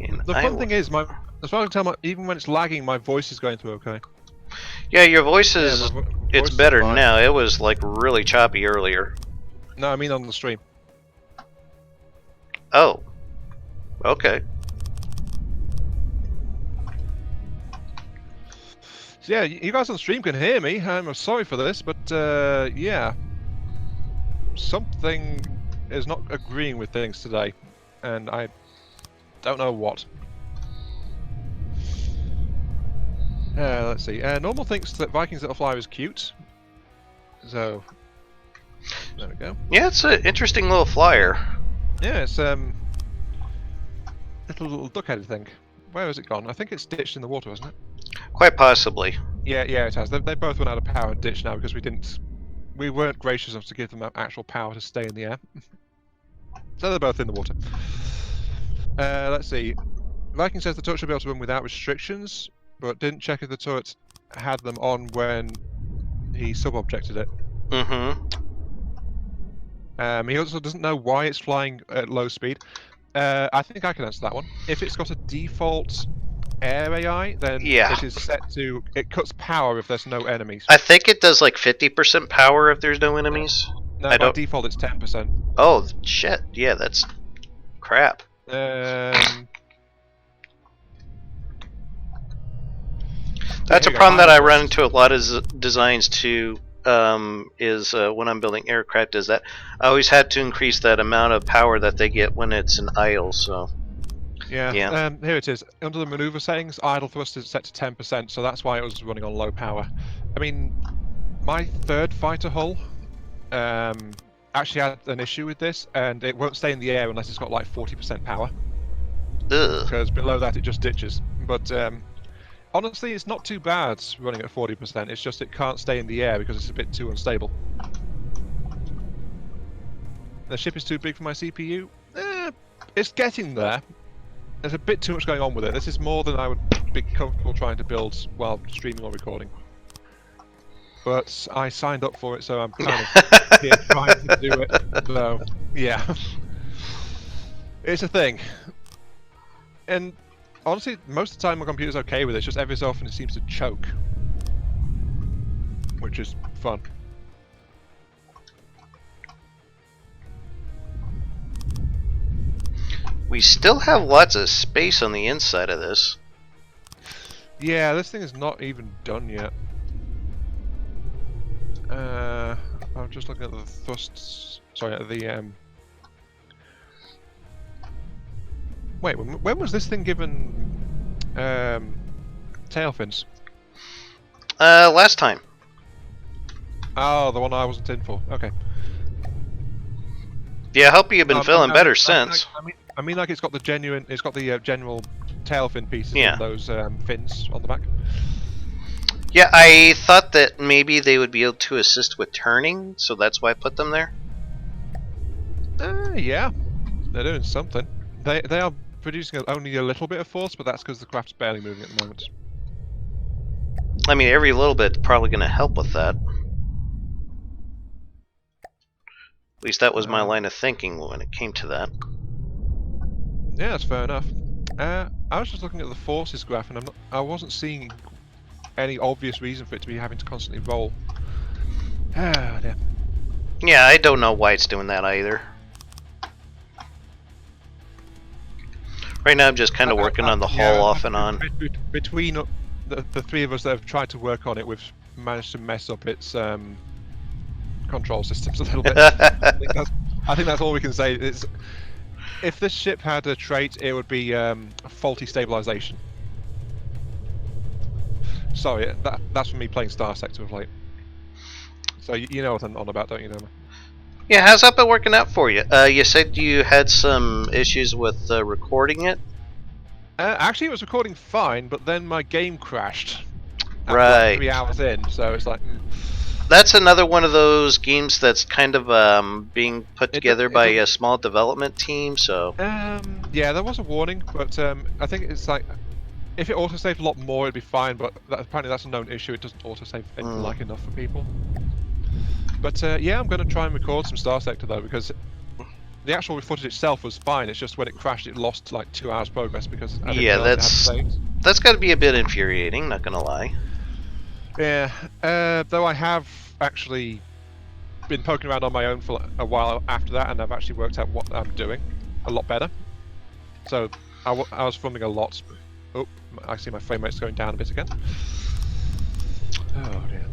And the fun thing is, as far as I can tell, even when it's lagging, my voice is going through okay. Yeah, your voice is Yeah, my it's voice is better fine. now. It was like really choppy earlier. No, I mean on the stream. Oh. Okay. So yeah, you guys on stream can hear me. I'm sorry for this, but yeah, something is not agreeing with things today, and I don't know what. Let's see. Normal thinks that Vikings Little Flyer is cute, so there we go. Yeah, it's an interesting little flyer. Yeah, it's little duck-headed thing. Where has it gone? I think it's ditched in the water, hasn't it? Quite possibly. Yeah, it has. They both run out of power and ditched now because we weren't gracious enough to give them actual power to stay in the air. So they're both in the water. Let's see. Viking says the turret should be able to run without restrictions, but didn't check if the turret had them on when he sub-objected it. He also doesn't know why it's flying at low speed. I think I can answer that one. If it's got a default air AI, then it is set to... It cuts power if there's no enemies. I think it does like 50% power if there's no enemies. No, by default it's 10%. Oh, shit. Yeah, that's crap. That's a problem that I run into a lot of designs too, is when I'm building aircraft, is that I always had to increase that amount of power that they get when it's an idle, so... Yeah. Here it is. Under the maneuver settings, idle thrust is set to 10%, so that's why it was running on low power. I mean, my third fighter hull actually had an issue with this, and it won't stay in the air unless it's got like 40% power. Ugh. Because below that it just ditches. But honestly, it's not too bad running at 40%. It's just it can't stay in the air because it's a bit too unstable. The ship is too big for my CPU. It's getting there. There's a bit too much going on with it. This is more than I would be comfortable trying to build while streaming or recording. But I signed up for it, so I'm kind of here trying to do it. So, yeah. It's a thing. And honestly, most of the time my computer's okay with it. It's just every so often it seems to choke. Which is fun. We still have lots of space on the inside of this. Yeah, this thing is not even done yet. I'm just looking at the thrusts. Sorry, at the Wait, when was this thing given tail fins? Last time. Oh, the one I wasn't in for. Okay. Yeah, I hope you've been feeling better since. I mean, like it's got the general tail fin pieces and those fins on the back. Yeah, I thought that maybe they would be able to assist with turning, so that's why I put them there. Yeah, they're doing something. They are producing only a little bit of force, but that's because the craft's barely moving at the moment. I mean, every little bit's probably going to help with that. At least that was my line of thinking when it came to that. Yeah, that's fair enough. I was just looking at the forces graph, and I wasn't seeing any obvious reason for it to be having to constantly roll. Ah, dear. Yeah, I don't know why it's doing that either. Right now I'm just kind of working on the hull off and on. Between the three of us that have tried to work on it, we've managed to mess up its control systems a little bit. I think that's all we can say. If this ship had a trait, it would be faulty stabilization. Sorry, that's from me playing Star Sector of late. So you know what I'm on about, don't you, Dama? Yeah, how's that been working out for you? You said you had some issues with recording it? Actually, it was recording fine, but then my game crashed. Right. Like 3 hours in, so it's like... That's another one of those games that's kind of being put together by a small development team, so... Yeah, there was a warning, but I think it's like... If it autosaved a lot more, it'd be fine, but apparently that's a known issue. It doesn't autosave like enough for people. But yeah, I'm going to try and record some Star Sector, though, because the actual footage itself was fine. It's just when it crashed, it lost like 2 hours progress because I didn't realize it had saved. That's got to be a bit infuriating, not going to lie. Yeah, though I have actually been poking around on my own for a while after that, and I've actually worked out what I'm doing a lot better. So I was filming a lot. Oh, I see my frame rate's going down a bit again. Oh dear.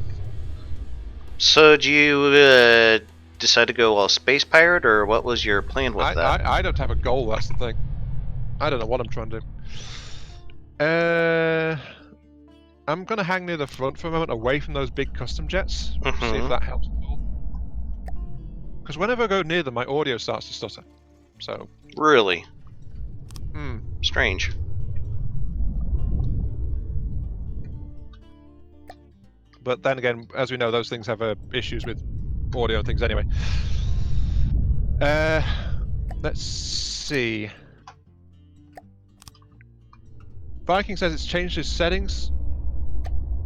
So do you decide to go all space pirate, or what was your plan with that? I don't have a goal, that's the thing. I don't know what I'm trying to do. I'm going to hang near the front for a moment, away from those big custom jets, see if that helps at all. Because whenever I go near them, my audio starts to stutter. So. Really? Hmm. Strange. But then again, as we know, those things have issues with audio and things anyway. Let's see. Viking says it's changed his settings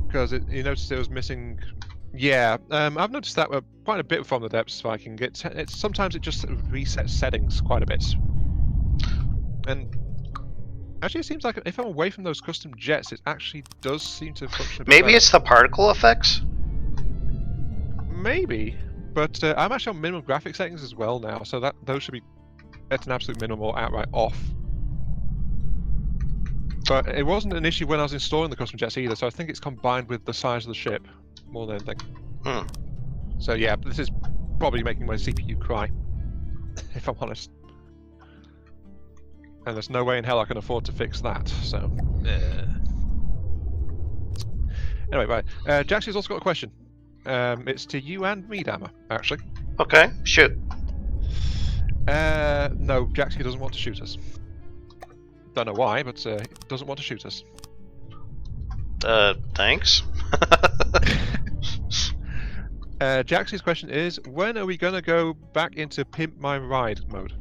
because he noticed it was missing. Yeah, I've noticed that quite a bit from the depths, Viking. It's sometimes it just resets settings quite a bit. And actually, it seems like if I'm away from those custom jets, it actually does seem to function a bit Maybe better. it's the particle effects? Maybe, but I'm actually on minimum graphic settings as well now, so those should be at an absolute minimum or outright off. But it wasn't an issue when I was installing the custom jets either, so I think it's combined with the size of the ship more than anything. Hmm. So yeah, this is probably making my CPU cry, if I'm honest. And there's no way in hell I can afford to fix that, so... Anyway, right. Jaxie's also got a question. It's to you and me, Dama, actually. Okay, shoot. No, Jaxie doesn't want to shoot us. Don't know why, but he doesn't want to shoot us. Thanks. Jaxie's question is, when are we going to go back into Pimp My Ride mode?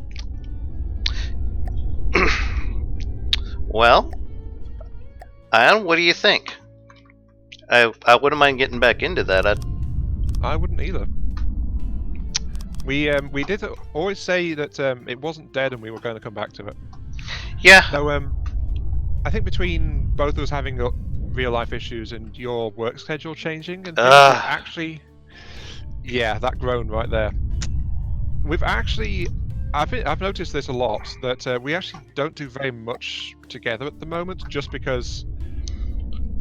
Well, Ion, what do you think? I wouldn't mind getting back into that. I wouldn't either. We did always say that it wasn't dead and we were going to come back to it. Yeah. So I think between both of us having real life issues and your work schedule changing and things, we've actually, yeah, that groan right there. We've actually, I've noticed this a lot, that we actually don't do very much together at the moment, just because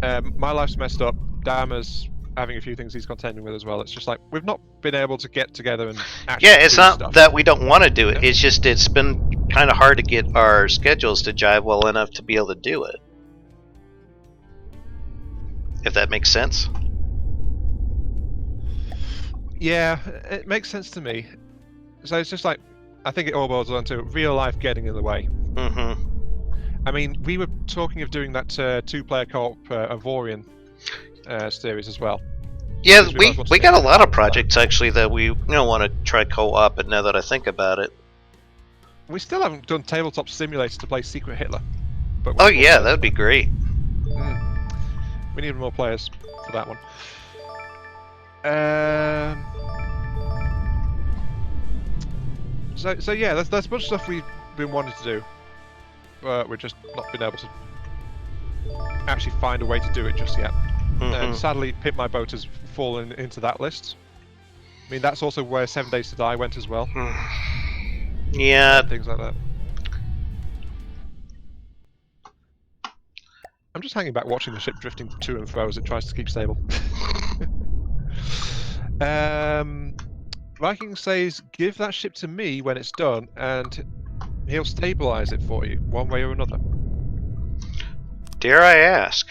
my life's messed up. Dama's having a few things he's contending with as well. It's just like we've not been able to get together and actually it's do not stuff. that we don't want to do it. It's just it's been kind of hard to get our schedules to jive well enough to be able to do it. If that makes sense. Yeah, it makes sense to me. So it's just like, I think it all boils down to real life getting in the way. Mm-hmm. I mean, we were talking of doing that two-player co-op Avorian series as well. Yeah, we got a lot of projects actually that we want to try co-op. And now that I think about it, we still haven't done Tabletop Simulator to play Secret Hitler. But oh yeah, that'd be great. We need more players for that one. So yeah, there's a bunch of stuff we've been wanting to do, but we've just not been able to actually find a way to do it just yet. And sadly, Pimp My Boat has fallen into that list. I mean, that's also where 7 Days to Die went as well. Yeah. And things like that. I'm just hanging back watching the ship drifting to and fro as it tries to keep stable. Viking says, give that ship to me when it's done, and he'll stabilize it for you, one way or another. Dare I ask?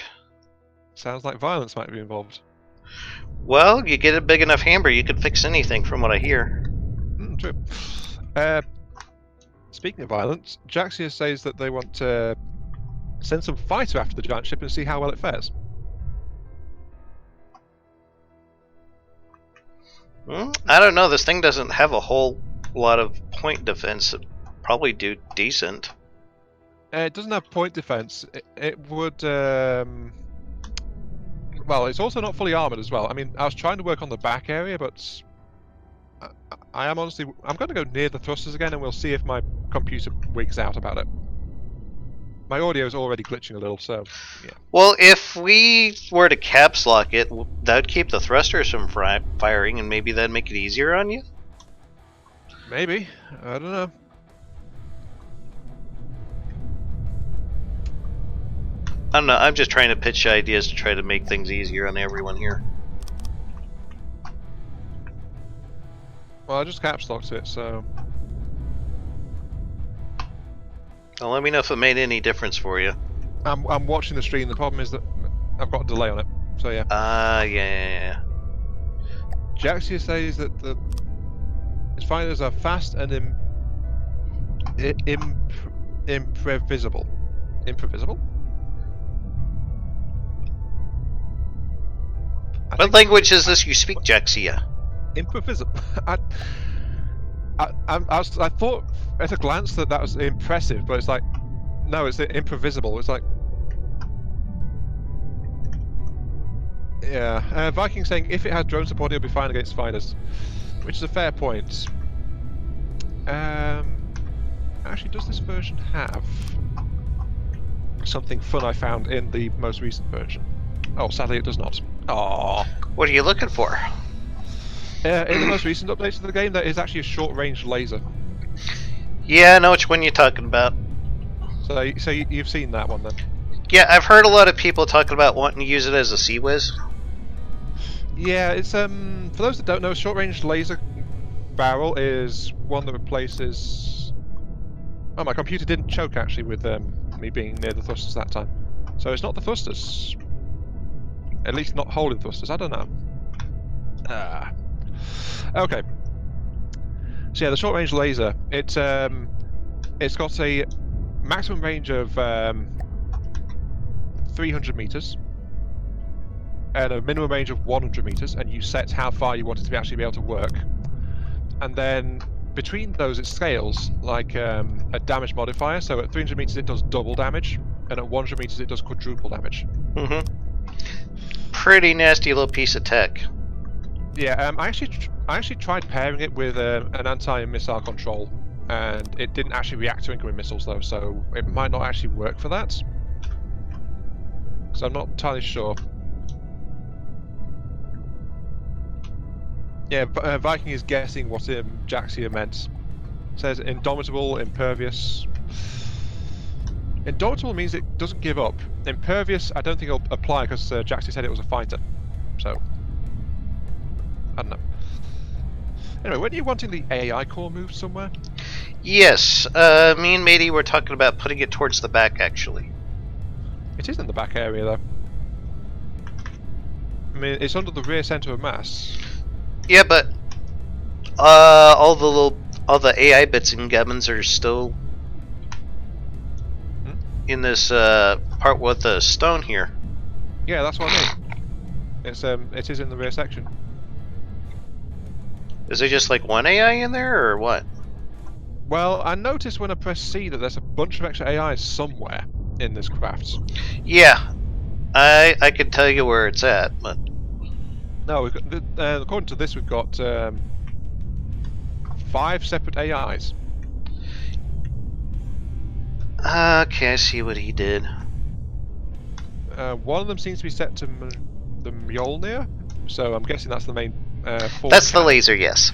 Sounds like violence might be involved. Well, you get a big enough hammer, you could fix anything from what I hear. True. Speaking of violence, Jaxia says that they want to send some fighter after the giant ship and see how well it fares. I don't know, this thing doesn't have a whole lot of point defense. It'd probably do decent. It doesn't have point defense. It would... Well, it's also not fully armored as well. I mean, I was trying to work on the back area, but I am honestly... I'm going to go near the thrusters again, and we'll see if my computer wigs out about it. My audio is already glitching a little, so yeah. Well, if we were to caps lock it, that would keep the thrusters from firing, and maybe that'd make it easier on you? Maybe. I don't know. I don't know, I'm just trying to pitch ideas to try to make things easier on everyone here. Well, I just caps locked it, so... Well, let me know if it made any difference for you. I'm watching the stream. The problem is that I've got a delay on it. So yeah. Yeah. Jaxia says that its fighters are fast and imprevisible. Imprevisible? What language is this you speak, Jaxia? Improvisable. I thought at a glance that was impressive, but it's like, no, it's improvisable. It's like, yeah. Viking saying if it has drone support, it'll be fine against spiders, which is a fair point. Actually, does this version have something fun I found in the most recent version? Oh, sadly, it does not. Oh. What are you looking for? In the most recent updates of the game, there is actually a short-range laser. Yeah, I know which one you're talking about. So you've seen that one then? Yeah, I've heard a lot of people talking about wanting to use it as a sea whiz. Yeah, it's for those that don't know, a short-range laser barrel is one that replaces. Oh, my computer didn't choke actually with me being near the thrusters that time. So it's not the thrusters. At least not holding thrusters. I don't know. Okay. So yeah, the short-range laser. It's got a maximum range of 300 meters and a minimum range of 100 meters, and you set how far you want it to actually be able to work. And then between those, it scales like a damage modifier. So at 300 meters, it does double damage, and at 100 meters, it does quadruple damage. Pretty nasty little piece of tech. Yeah, I actually tried pairing it with an anti-missile control, and it didn't actually react to incoming missiles though, so it might not actually work for that. So I'm not entirely sure. Yeah, Viking is guessing what Jaxia meant. Says indomitable, impervious. Indomitable means it doesn't give up. Impervious, I don't think it'll apply because Jaxia said it was a fighter. So, I don't know. Anyway, weren't you wanting the AI core moved somewhere? Yes, me and Matey were talking about putting it towards the back, actually. It is in the back area, though. I mean, it's under the rear center of mass. Yeah, but all the AI bits and gubbins are still in this part with the stone here. Yeah, that's what I mean. It is in the rear section. Is there just like one AI in there, or what? Well, I noticed when I press C that there's a bunch of extra AIs somewhere in this craft. Yeah, I could tell you where it's at, but No, we've got, according to this, we've got 5 separate AIs. okay, I see what he did. One of them seems to be set to the Mjolnir, so I'm guessing that's the main. That's the laser, yes.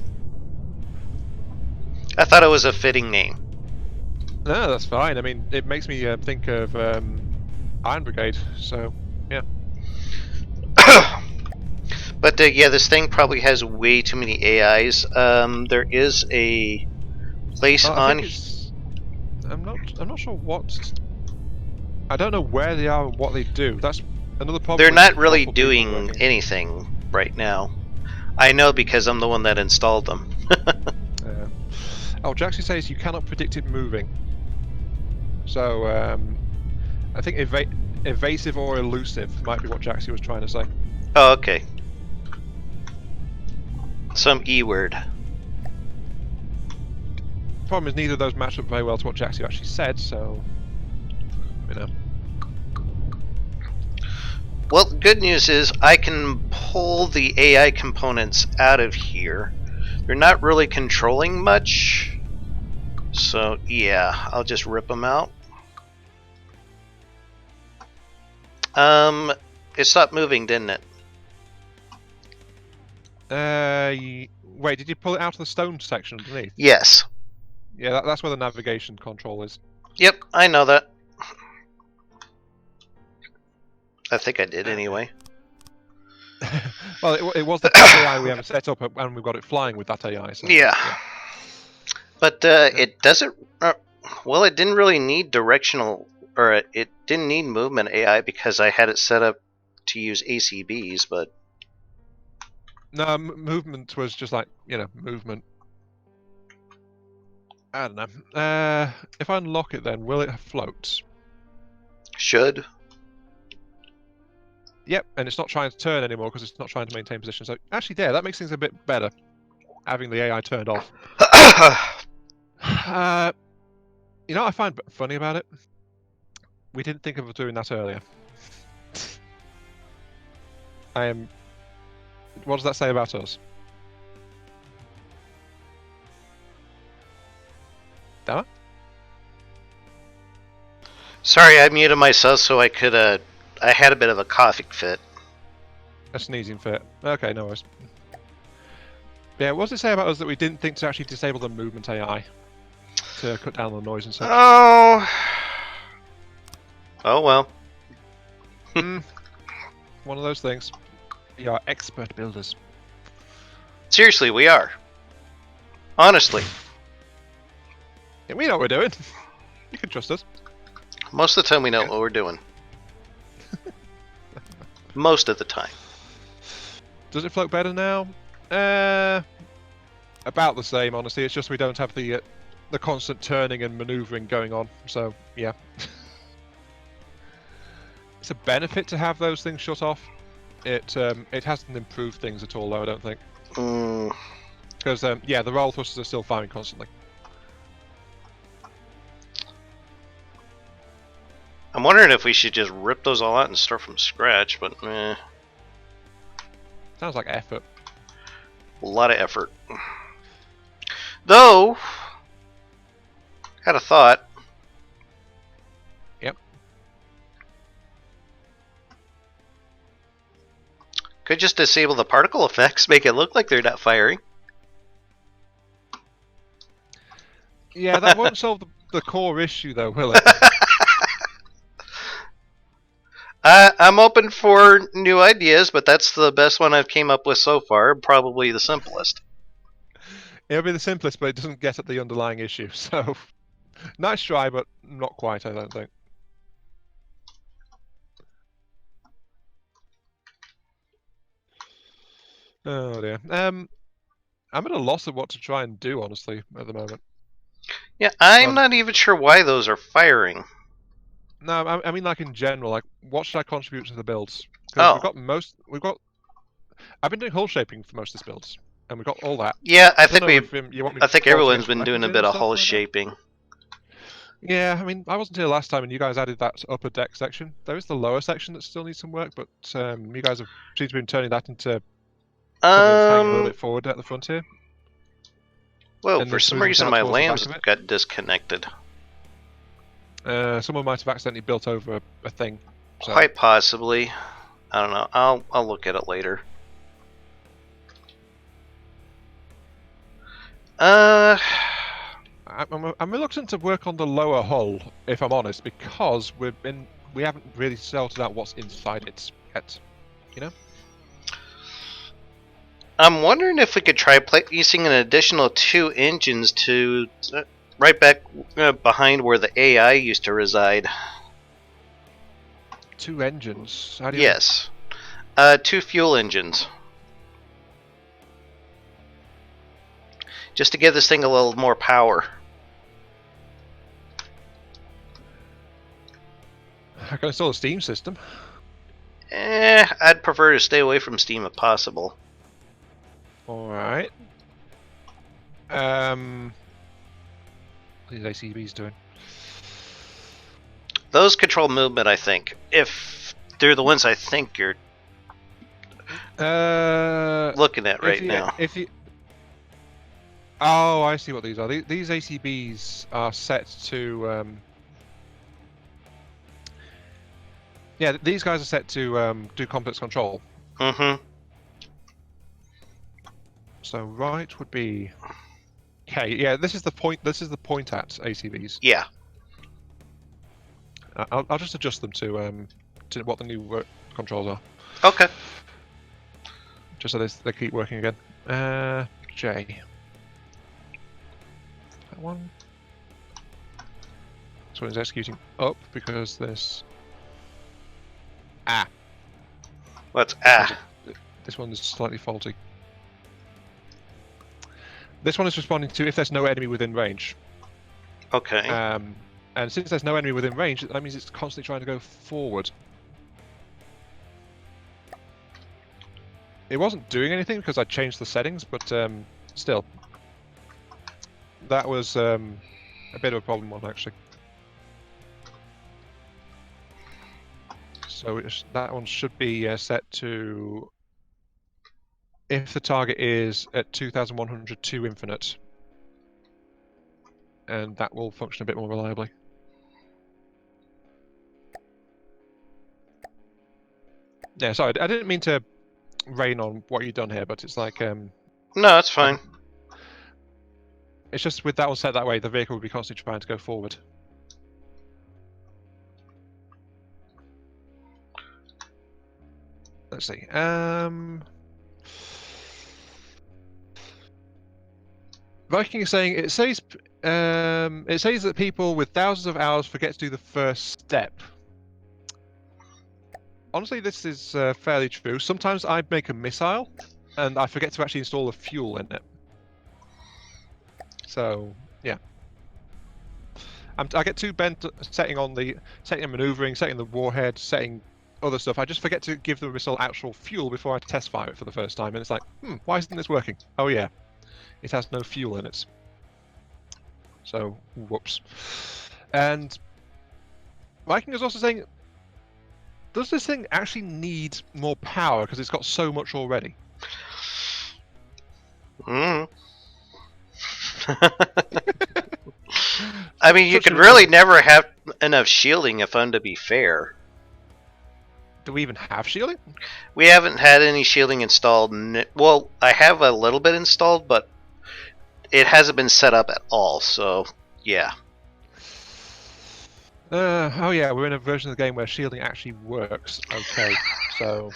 I thought it was a fitting name. No, that's fine. I mean, it makes me think of Iron Brigade. So, yeah. But yeah, this thing probably has way too many AIs. There is a place on. I'm not sure what. I don't know where they are and what they do. That's another problem. They're not really doing anything right now. I know because I'm the one that installed them. Oh, Jackson says you cannot predict it moving. So, I think evasive or elusive might be what Jackson was trying to say. Oh, okay. Some E word. Problem is, neither of those match up very well to what Jackson actually said, so. You know. Well, the good news is I can pull the AI components out of here. They're not really controlling much. So, yeah, I'll just rip them out. It stopped moving, didn't it? Wait, did you pull it out of the stone section underneath? Yes. Yeah, that's where the navigation control is. Yep, I know that. I think I did anyway. Well, it was the first AI we ever set up, and we've got it flying with that AI. So, yeah. But it doesn't. Well, it didn't really need directional, or it didn't need movement AI because I had it set up to use ACBs. But no, movement was just like movement. I don't know. If I unlock it, then will it float? should. Yep, and it's not trying to turn anymore because it's not trying to maintain position. So actually, there, that makes things a bit better, having the AI turned off. You know what I find funny about it? We didn't think of doing that earlier. What does that say about us? Dama? Sorry, I muted myself so I could. I had a bit of a coughing fit. A sneezing fit. Okay, no worries. Yeah, what does it say about us that we didn't think to actually disable the movement AI to cut down on the noise and such? Oh. Oh well. One of those things. We are expert builders. Seriously, we are. Honestly. Yeah, we know what we're doing. You can trust us. Most of the time we know what we're doing. Most of the time. Does it float better now? About the same, honestly. It's just we don't have the constant turning and manoeuvring going on. So yeah, it's a benefit to have those things shut off. It hasn't improved things at all, though. I don't think. Because yeah, the roll thrusters are still firing constantly. I'm wondering if we should just rip those all out and start from scratch, but Sounds like effort. a lot of effort. Though, had a thought. Yep. Could just disable the particle effects, make it look like they're not firing. Yeah, that won't solve the core issue, though, will it? I'm open for new ideas, but that's the best one I've came up with so far. Probably the simplest. It'll be the simplest, but it doesn't get at the underlying issue. So, nice try, but not quite, I don't think. Oh dear. I'm at a loss of what to try and do, honestly, at the moment. Yeah, I'm not even sure why those are firing. No, I mean like in general, like what should I contribute to the builds? Because we've got. I've been doing hull shaping for most of these builds, and we've got all that. Yeah, I don't think know if, you want me I to think bolt everyone's extra been doing a weapons in bit and of stuff hull like that? shaping. Yeah, I mean, I wasn't here last time, and you guys added that upper deck section. There is the lower section that still needs some work, but you guys have seemed to be turning that into something that's hanging a little bit forward at the front here. Whoa, And for then some smoothing it reason out my towards the back lamps of it. got disconnected. Someone might have accidentally built over a thing. So. Quite possibly. I don't know. I'll look at it later. I'm reluctant to work on the lower hull, if I'm honest, because we haven't really sorted out what's inside it yet. You know. I'm wondering if we could try placing an additional 2 engines to right back behind where the AI used to reside. 2 engines? How do you... Yes. 2 fuel engines. Just to give this thing a little more power. I can install a steam system. I'd prefer to stay away from steam if possible. Alright. What are these ACBs doing? Those control movement, I think. If they're the ones I think you're looking at right now. Oh, I see what these are. These ACBs are set to... Yeah, these guys are set to do complex control. Mm-hmm. So right would be... Okay, yeah, this is the point. This is the point at ACBs. Yeah. I'll just adjust them to what the new controls are. Okay. Just so they keep working again. J. That one. This one is executing up because this. What's This one is slightly faulty. This one is responding to if there's no enemy within range. Okay. And since there's no enemy within range, that means it's constantly trying to go forward. It wasn't doing anything because I changed the settings, but still, that was a bit of a problem one actually. So that one should be set to if the target is at 2100 to infinite, and that will function a bit more reliably. Yeah, sorry, I didn't mean to rain on what you've done here, but it's like No, it's fine. It's just with that one set that way, the vehicle will be constantly trying to go forward. Let's see. Viking is saying it says that people with thousands of hours forget to do the first step. Honestly, this is fairly true. Sometimes I make a missile and I forget to actually install the fuel in it. So yeah, I get too bent setting and maneuvering, setting the warhead, setting other stuff. I just forget to give the missile actual fuel before I test fire it for the first time, and it's like, why isn't this working? Oh yeah, it has no fuel in it. So whoops. And Viking is also saying, does this thing actually need more power because it's got so much already? I mean, you could really never have enough shielding if I'm to be fair. Do we even have shielding? We haven't had any shielding installed. Well, I have a little bit installed, but it hasn't been set up at all, so yeah. Oh yeah, we're in a version of the game where shielding actually works. Okay, so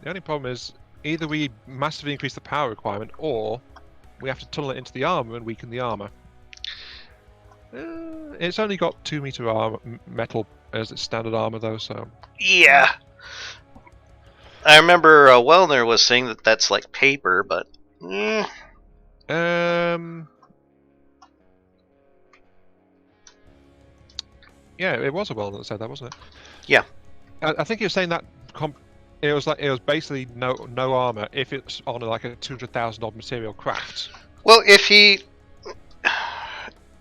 the only problem is either we massively increase the power requirement, or we have to tunnel it into the armor and weaken the armor. It's only got 2 meter armor, metal as its standard armor, though. So yeah, I remember Wellner was saying that that's like paper, but yeah, it was a Wellner that said that, wasn't it? Yeah. I think he was saying that it was basically no armor if it's on like a 200,000 odd material craft. Well, if he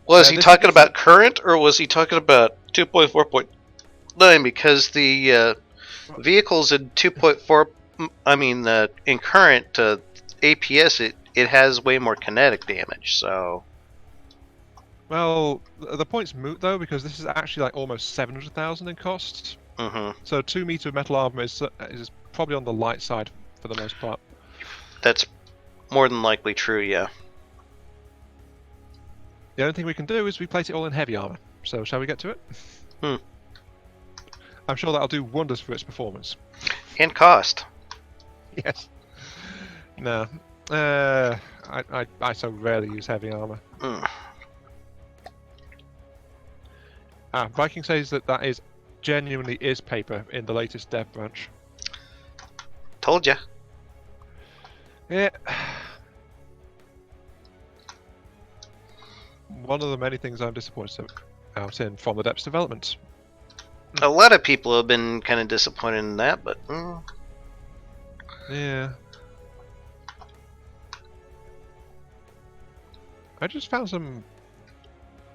was he talking about current, or was he talking about 2.4.9? Because the vehicles in 2.4, I mean, in current APS, it has way more kinetic damage. So, well, the point's moot though, because this is actually like almost 700,000 in cost. So 2 meter metal armor is probably on the light side for the most part. That's more than likely true, yeah. The only thing we can do is replace it all in heavy armor. So shall we get to it? I'm sure that'll do wonders for its performance. And cost. Yes. No. I so rarely use heavy armor. Viking says that is genuinely is paper in the latest dev branch. Told ya. Yeah. One of the many things I'm disappointed out in from the depths development. A lot of people have been kind of disappointed in that, but yeah. I just found some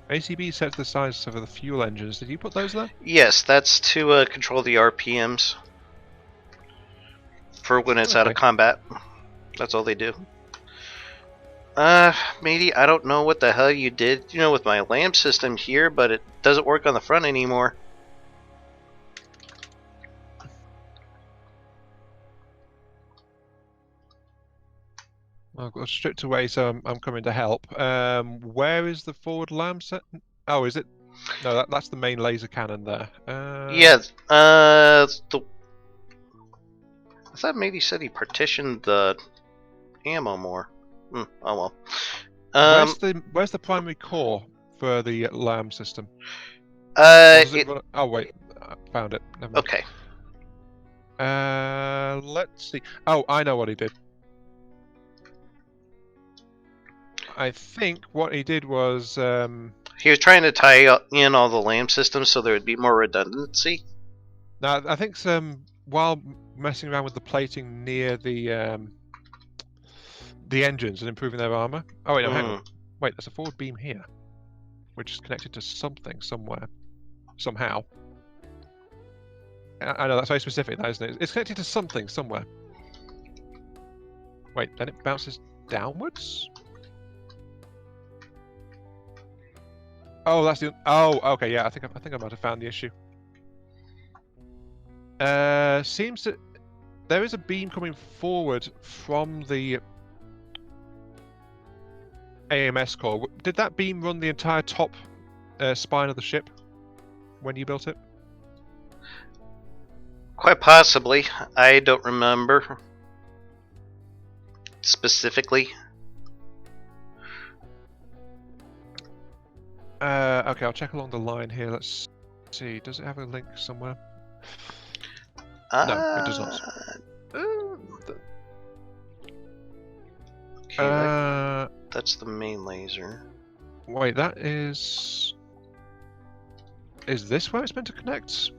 ACB set to the size of the fuel engines. Did you put those there? Yes, that's to control the RPMs for when it's out of combat. That's all they do. Matey, I don't know what the hell you did, with my lamp system here, but it doesn't work on the front anymore. I've got stripped away, so I'm coming to help. Where is the forward lamp set? Oh, is it? No, that's the main laser cannon there. Yeah, I thought maybe said he partitioned the ammo more. Oh well. Where's the primary core for the LAM system? Oh wait, I found it. Never mind. Okay. Let's see. Oh, I know what he did. I think what he did was he was trying to tie in all the LAM systems so there would be more redundancy. Now I think while messing around with the plating near the engines and improving their armor. Oh wait, no, hang on. Wait, there's a forward beam here, which is connected to something somewhere, somehow. I know that's very specific, that isn't it? It's connected to something somewhere. Wait, then it bounces downwards. Oh, that's the. Oh, okay, yeah. I think I might have found the issue. Seems that there is a beam coming forward from the AMS core. Did that beam run the entire top spine of the ship when you built it? Quite possibly. I don't remember specifically. Okay, I'll check along the line here. Let's see. Does it have a link somewhere? No, it does not. Okay, that's the main laser. Wait, that is. Is this where it's meant to connect?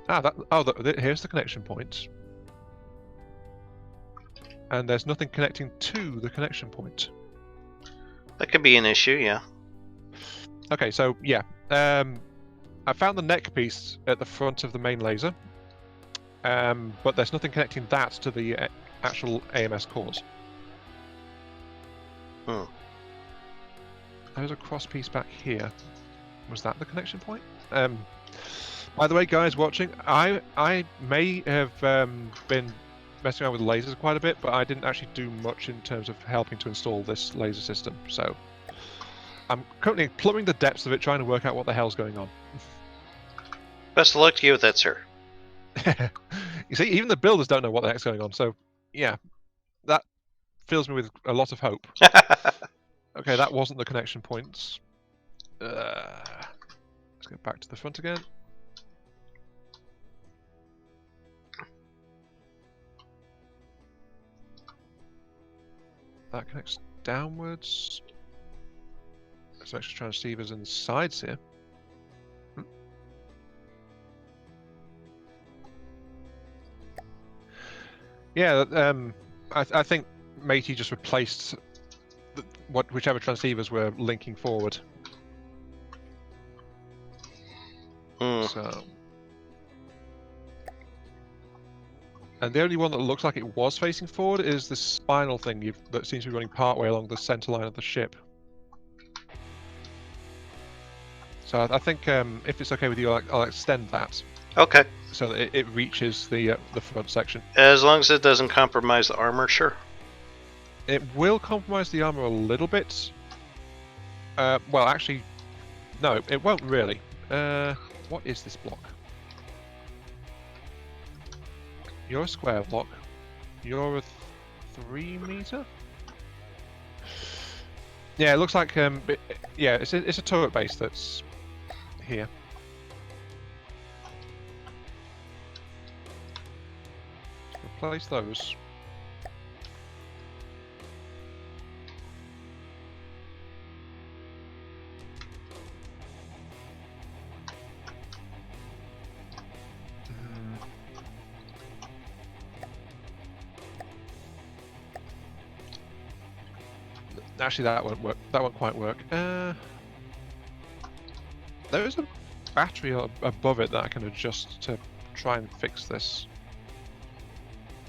Ah, that. Oh, here's the connection point. And there's nothing connecting to the connection point. That could be an issue, yeah. Okay, so yeah, I found the neck piece at the front of the main laser, but there's nothing connecting that to the actual AMS cores. There's a cross piece back here. Was that the connection point? By the way, guys watching, I may have been messing around with lasers quite a bit, but I didn't actually do much in terms of helping to install this laser system. So I'm currently plumbing the depths of it, trying to work out what the hell's going on. Best of luck to you with that, sir. You see, even the builders don't know what the heck's going on. So yeah, that fills me with a lot of hope. Okay, that wasn't the connection points. Let's go back to the front again. That connects downwards. There's extra transceivers in the sides here. Yeah, I think Matey just replaced whichever transceivers were linking forward. So, and the only one that looks like it was facing forward is the spinal thing that seems to be running partway along the center line of the ship. So I think if it's okay with you, I'll extend that. Okay. So that it reaches the front section. As long as it doesn't compromise the armor, sure. It will compromise the armor a little bit. Well, actually, no, it won't really. What is this block? You're a square block. You're a 3 meter? Yeah, it looks like yeah, it's a turret base that's here. Replace those. Actually, that won't work. That won't quite work. There is a battery above it that I can adjust to try and fix this.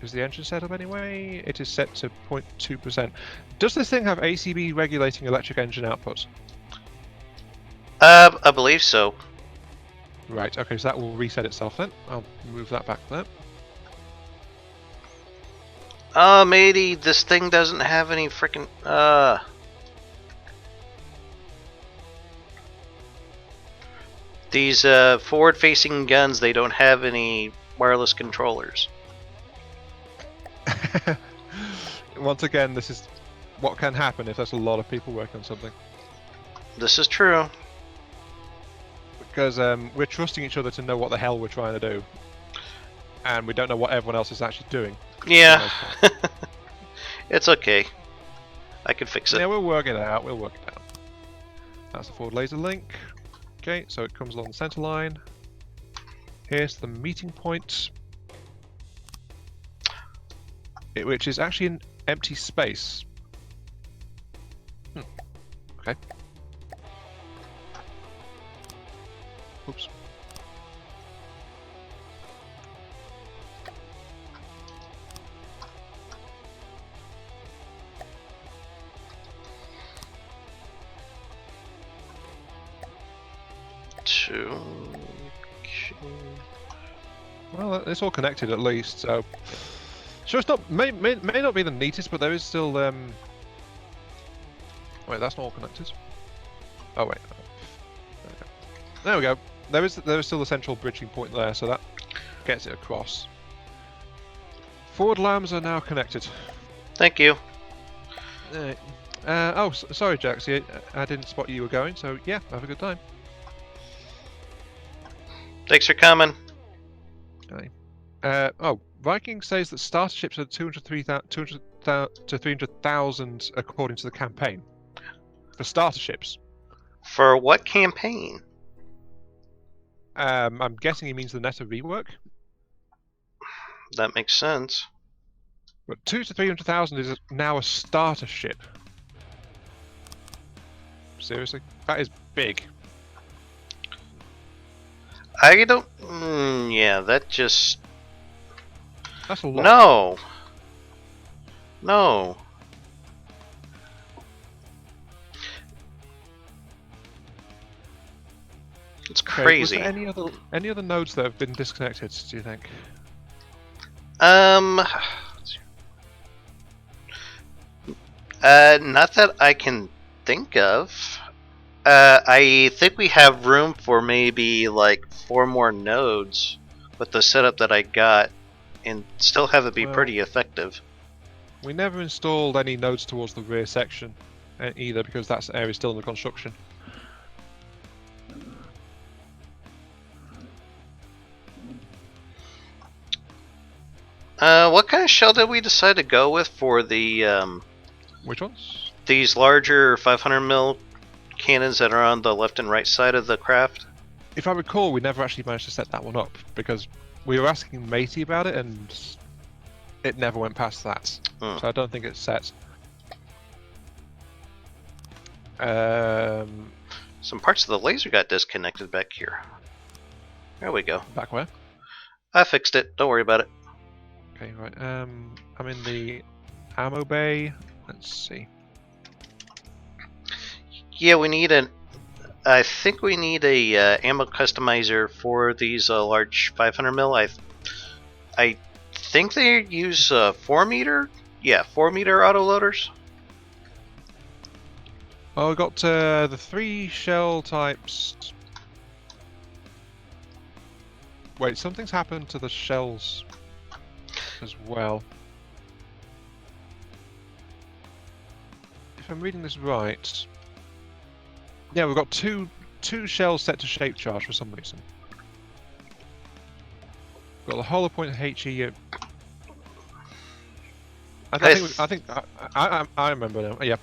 Is the engine set up anyway? It is set to 0.2%. Does this thing have ACB regulating electric engine output? I believe so. Right, okay, so that will reset itself then. I'll move that back there. Oh, matey, this thing doesn't have any freaking. These forward-facing guns, they don't have any wireless controllers. Once again, this is what can happen if there's a lot of people working on something. This is true. Because we're trusting each other to know what the hell we're trying to do. And we don't know what everyone else is actually doing. Yeah. It's okay. I can fix it. Yeah, we'll work it out. We'll work it out. That's the forward laser link. Okay, so it comes along the center line. Here's the meeting point, which is actually an empty space. Okay. Oops. Well, it's all connected at least, so sure. It's not may not be the neatest, but there is still Wait, that's not all connected. Oh wait, there we go. There is still a central bridging point there, so that gets it across. Forward lambs are now connected. Thank you. Sorry, Jax. I didn't spot you were going, so yeah, have a good time. Thanks for coming. Okay. Viking says that starter ships are 200 to 300,000 according to the campaign. For starter ships. For what campaign? I'm guessing he means the Netta rework. That makes sense. But 200 to 300,000 is now a starter ship. Seriously? That is big. I don't... yeah, that just... That's a lot. No! No. It's crazy. Was there any other nodes that have been disconnected, do you think? Not that I can think of. I think we have room for maybe like 4 more nodes with the setup that I got, and still have it be pretty effective. We never installed any nodes towards the rear section either, because that area is still under construction. What kind of shell did we decide to go with for the Which ones? these larger 500mm cannons that are on the left and right side of the craft? If I recall, we never actually managed to set that one up because we were asking Matey about it and it never went past that. So I don't think it's set. Some parts of the laser got disconnected back here. There we go. Back where? I fixed it. Don't worry about it. Okay, right. I'm in the ammo bay. Let's see. Yeah, we need an... I think we need a ammo customizer for these large 500mm. I think they use 4-meter? Yeah, 4-meter autoloaders. Oh, we got the 3 shell types. Wait, something's happened to the shells as well. If I'm reading this right, yeah, we've got two shells set to shape charge for some reason. We've got the hollow point HE. I remember now. Yeah.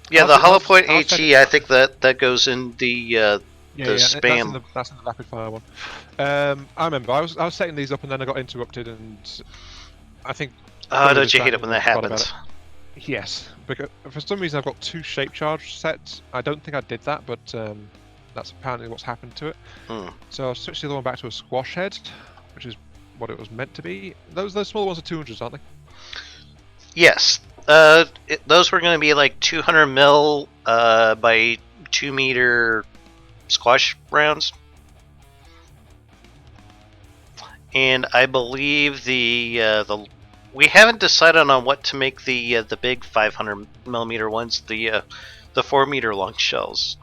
Yeah, the hollow point HE. I think that goes in the spam. That's in the rapid fire one. I remember. I was setting these up and then I got interrupted, and I think. Oh, don't you hate it when that happens? Yes, because for some reason I've got 2 shape charge sets. I don't think I did that, but that's apparently what's happened to it. So I've switched the other one back to a squash head, which is what it was meant to be. Those smaller ones are 200s, aren't they? Yes. Those were going to be like 200mm by 2-meter squash rounds. And I believe the we haven't decided on what to make the big 500mm ones, the 4-meter long shells.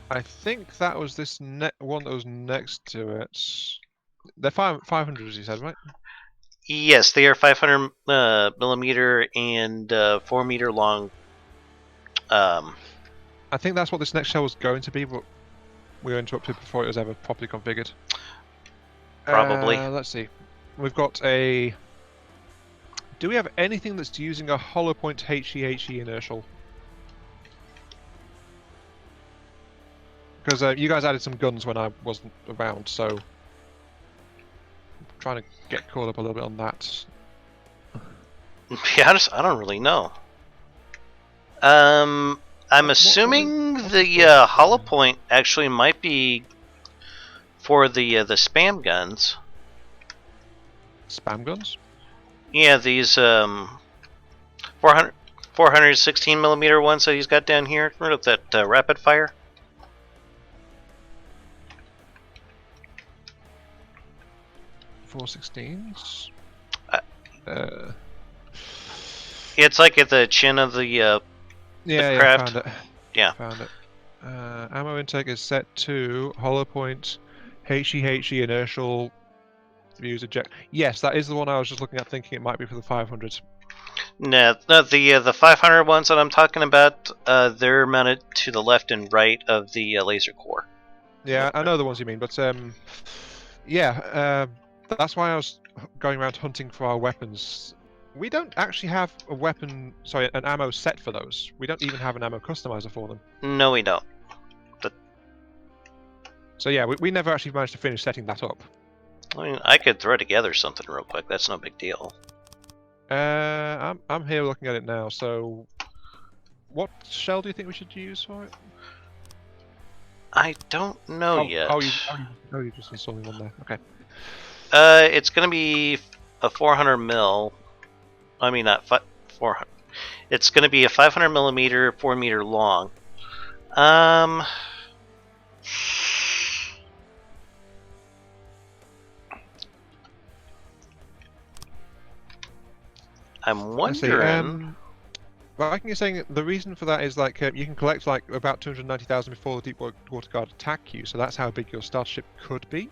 I think that was this one that was next to it. They're 500s, you said, right? Yes, they are 500mm and 4-meter long. I think that's what this next shell was going to be, but we were interrupted before it was ever properly configured. Probably. Let's see. We've got a... Do we have anything that's using a hollow point HE inertial? Because you guys added some guns when I wasn't around, so I'm trying to get caught up a little bit on that. To be honest, I don't really know. I'm assuming the hollow point actually might be for the spam guns. Spam guns? Yeah, these 416 millimeter ones that he's got down here. Remember that rapid fire? .416s. It's like at the chin of the Yeah, craft. found it. Yeah. Found it. Ammo intake is set to hollow point, HE inertial views eject. Yes, that is the one I was just looking at, thinking it might be for the 500s. No, the 500 ones that I'm talking about, they're mounted to the left and right of the laser core. Yeah, I know the ones you mean, but yeah, that's why I was going around hunting for our weapons. We don't actually have a weapon, sorry, an ammo set for those. We don't even have an ammo customizer for them. No, we don't. So yeah, we never actually managed to finish setting that up. I mean, I could throw together something real quick. That's no big deal. I'm here looking at it now. So, what shell do you think we should use for it? I don't know yet. You just installing one there. Okay. It's gonna be a 400 mil. I mean, not 400. It's gonna be a 500 millimeter, 4 meter long. I'm wondering. Well, I think you're saying the reason for that is like you can collect like about 290,000 before the deep water guard attack you, so that's how big your starship could be.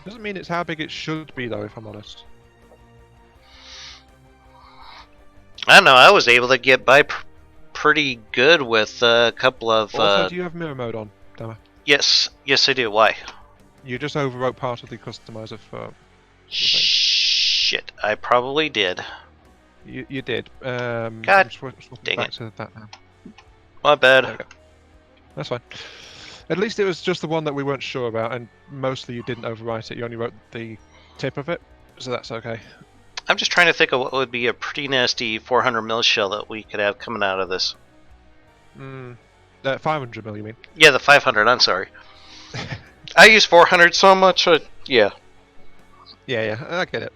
Doesn't mean it's how big it should be, though, if I'm honest. I don't know. I was able to get by pretty good with a couple of. Also, do you have mirror mode on, Dama? Yes, I do. Why? You just overwrote part of the customizer for. Shit, I probably did. You did. God dang back it. to that now. My bad. There we go. That's fine. At least it was just the one that we weren't sure about, and mostly you didn't overwrite it. You only wrote the tip of it, so that's okay. I'm just trying to think of what would be a pretty nasty 400 mil shell that we could have coming out of this. 500 mil, you mean? Yeah, the 500. I'm sorry. I use 400 so much. Yeah. Yeah, I get it.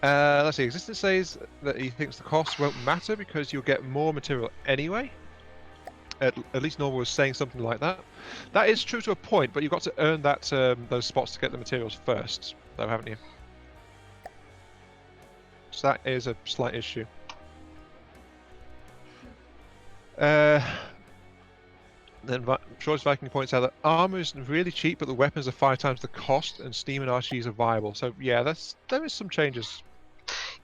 Let's see. Existence says that he thinks the cost won't matter because you'll get more material anyway. At least Norma was saying something like that. That is true to a point, but you've got to earn that those spots to get the materials first, though, haven't you? So that is a slight issue. Then Shortest Viking points out that armor is really cheap, but the weapons are 5 times the cost, and steam and RGs are viable. So yeah, there is some changes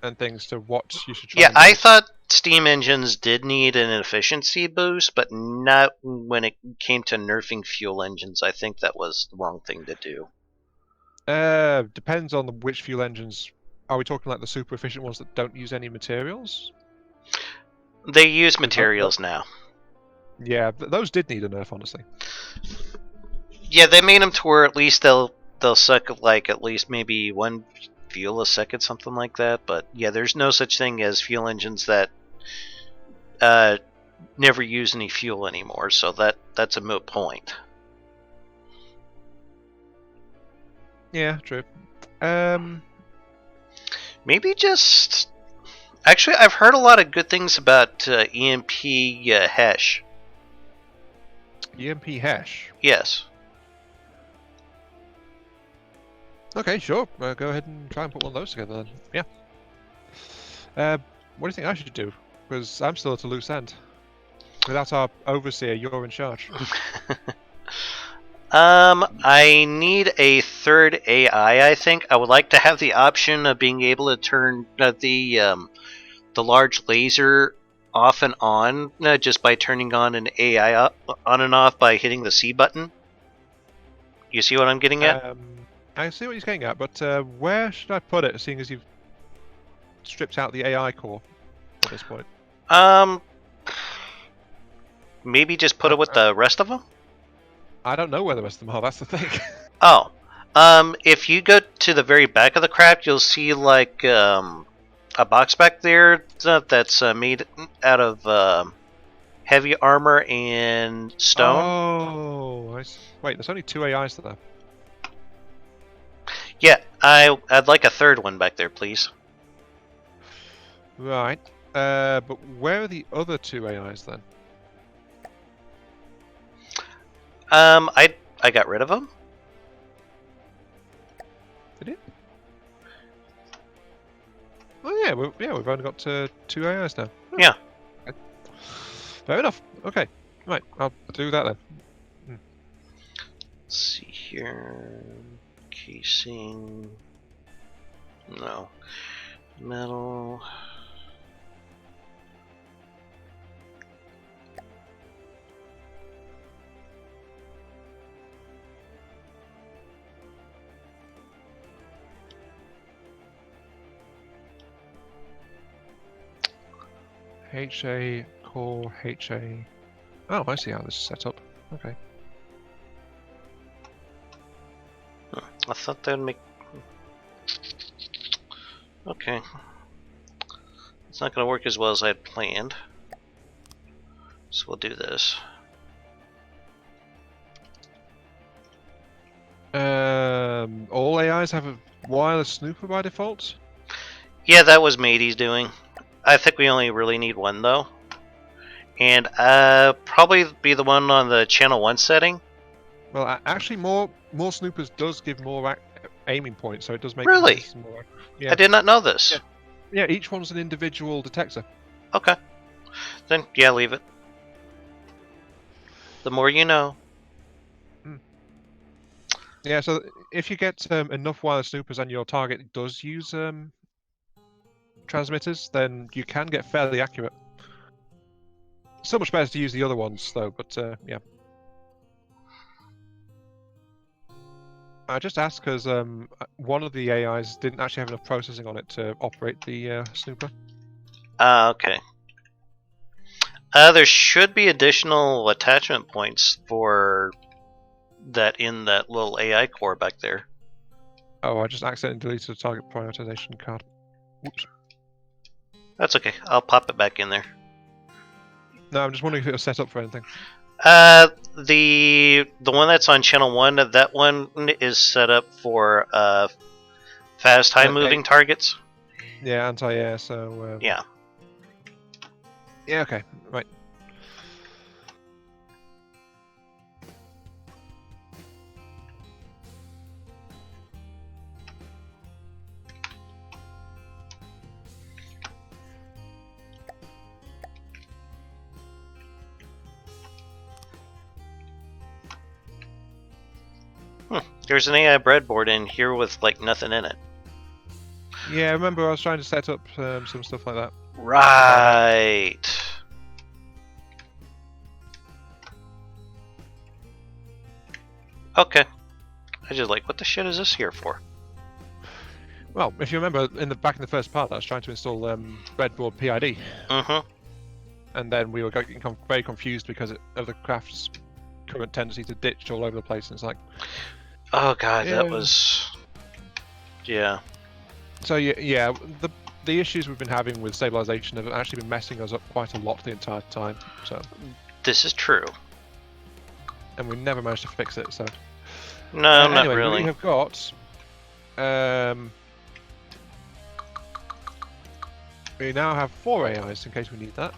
and things to what you should try. Yeah, I thought steam engines did need an efficiency boost, but not when it came to nerfing fuel engines. I think that was the wrong thing to do. Depends on which fuel engines. Are we talking like the super efficient ones that don't use any materials? They use materials now. Yeah, those did need a nerf, honestly. Yeah, they made them to where at least they'll suck like at least maybe 1 fuel a second, something like that. But yeah, there's no such thing as fuel engines that never use any fuel anymore. So that's a moot point. Yeah, true. Maybe just. Actually, I've heard a lot of good things about EMP hash. EMP hash? Yes. Okay, sure. Go ahead and try and put one of those together then. Yeah. What do you think I should do? Because I'm still at a loose end. Without our overseer, you're in charge. I need a third AI, I think. I would like to have the option of being able to turn the large laser off and on just by turning on an AI on and off by hitting the C button. You see what I'm getting at? I see what he's getting at, but where should I put it, seeing as you've stripped out the AI core at this point? Maybe just put it with the rest of them? I don't know where the rest of them are. That's the thing. Oh, if you go to the very back of the craft, you'll see like a box back there that's made out of heavy armor and stone. Oh, wait. There's only 2 AIs there. Yeah, I'd like a third one back there, please. Right. But where are the other 2 AIs then? I got rid of them. Did you? Oh yeah, we've only got 2 AIs now. Oh, Yeah. okay. Fair enough. Okay. Right, I'll do that then. Let's see here. Casing. No. Metal. HA, core, HA. Oh, I see how this is set up. Okay. I thought that would make. Okay. It's not going to work as well as I had planned. So we'll do this. All AIs have a wireless snooper by default? Yeah, that was Matey's doing. I think we only really need one though. And probably be the one on the channel 1 setting. Well, actually, more snoopers does give more aiming points, so it does make Really? it more. Yeah. I did not know this. Yeah, each one's an individual detector. Okay. Then, yeah, leave it. The more you know. Yeah, so if you get enough wireless snoopers and your target does use transmitters, then you can get fairly accurate. So much better to use the other ones, though, but yeah. I just asked because one of the AIs didn't actually have enough processing on it to operate the snooper. Okay. There should be additional attachment points for that in that little AI core back there. Oh, I just accidentally deleted the target prioritization card. Whoops. That's okay. I'll pop it back in there. No, I'm just wondering if it was set up for anything. The one that's on channel 1, that one is set up for fast, high-moving targets. Yeah, anti-air. So yeah. Yeah. Okay. Right. There's an AI breadboard in here with like nothing in it. Yeah, I remember I was trying to set up some stuff like that. Right. Okay. I just like, what the shit is this here for? Well, if you remember, back in the first part, I was trying to install breadboard PID. Mm-hmm. And then we were getting very confused because of the craft's current tendency to ditch all over the place. And it's like, oh god, that was, yeah. So yeah, the issues we've been having with stabilization have actually been messing us up quite a lot the entire time. So this is true. And we never managed to fix it. So no, anyway, not really. We have got. We now have 4 AIs in case we need that.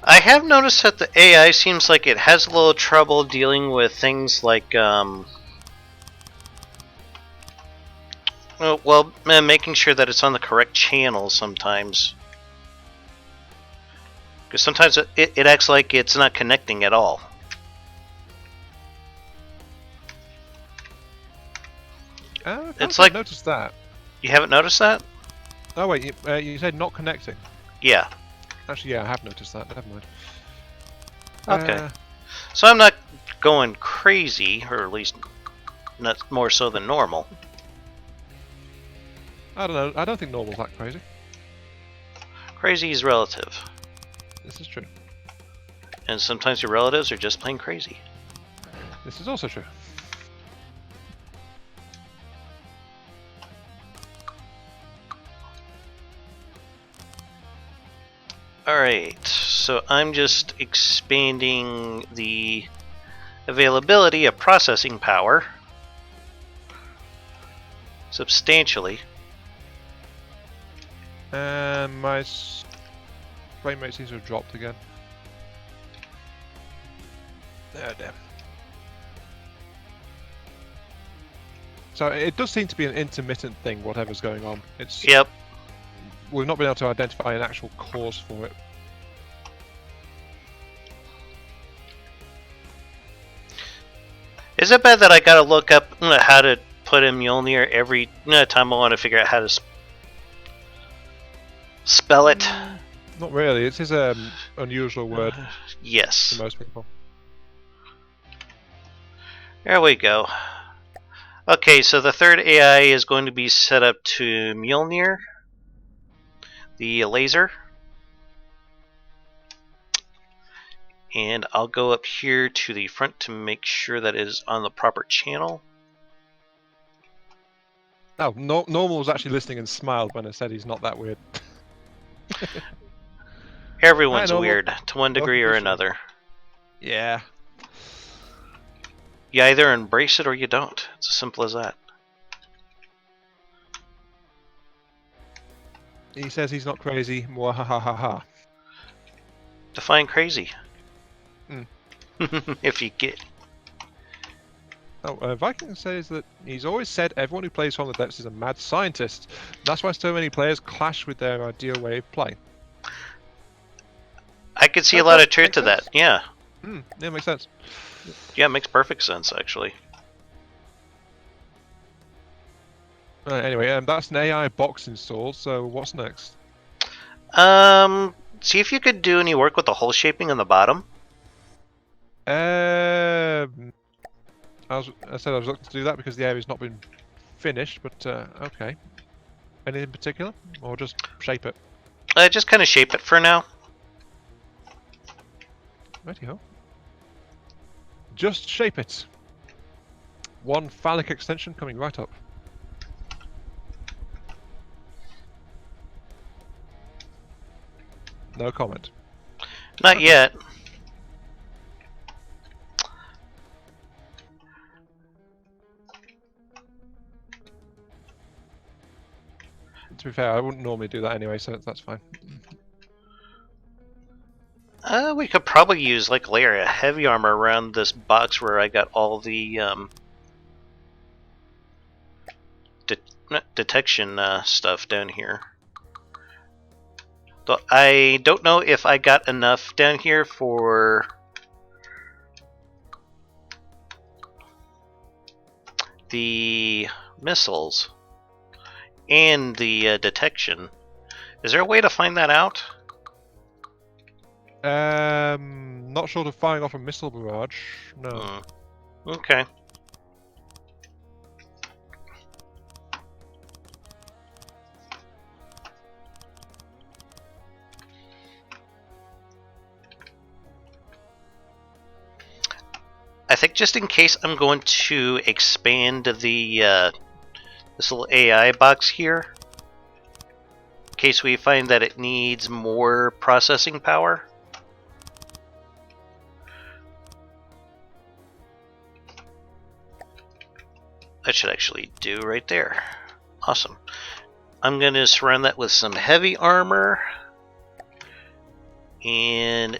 I have noticed that the AI seems like it has a little trouble dealing with things like, making sure that it's on the correct channel sometimes. Because sometimes it acts like it's not connecting at all. It's like, noticed that. You haven't noticed that? Oh wait, you said not connecting. Yeah. Actually, yeah, I have noticed that. Never mind. Okay. So I'm not going crazy, or at least not more so than normal. I don't know. I don't think normal's that crazy. Crazy is relative. This is true. And sometimes your relatives are just plain crazy. This is also true. Alright, so I'm just expanding the availability of processing power substantially. And my frame rate seems to have dropped again. Oh, damn. So it does seem to be an intermittent thing, whatever's going on. It's Yep. We've not been able to identify an actual cause for it. Is it bad that I gotta look up how to put in Mjolnir every time I want to figure out how to spell it? Not really. It is an unusual word Yes. for most people. There we go. Okay, so the third AI is going to be set up to Mjolnir, the laser. And I'll go up here to the front to make sure that it is on the proper channel. Oh, Normal was actually listening and smiled when I said he's not that weird. Everyone's Hi, Normal. weird to one degree or another. Yeah. You either embrace it or you don't. It's as simple as that. He says he's not crazy. Mwahahaha. Define crazy. Mm. If you get. Oh, Viking says that he's always said everyone who plays From the Depths is a mad scientist. That's why so many players clash with their ideal way of playing. I could see a lot of truth to that. Yeah. Yeah, makes sense. Yeah, it makes perfect sense, actually. Anyway, that's an AI box installed, so what's next? See if you could do any work with the hole shaping on the bottom. I said I was looking to do that because the area's not been finished, but okay. Anything in particular? Or just shape it? Just kind of shape it for now. Righty-ho. Just shape it. One phallic extension coming right up. No comment. Not yet. To be fair, I wouldn't normally do that anyway, so that's fine. We could probably use like a layer of heavy armor around this box where I got all the detection stuff down here. Though I don't know if I got enough down here for the missiles and the detection. Is there a way to find that out? Not short of firing off a missile barrage. No. Okay. I think just in case I'm going to expand the this little AI box here, in case we find that it needs more processing power. That should actually do right there. Awesome. I'm going to surround that with some heavy armor. And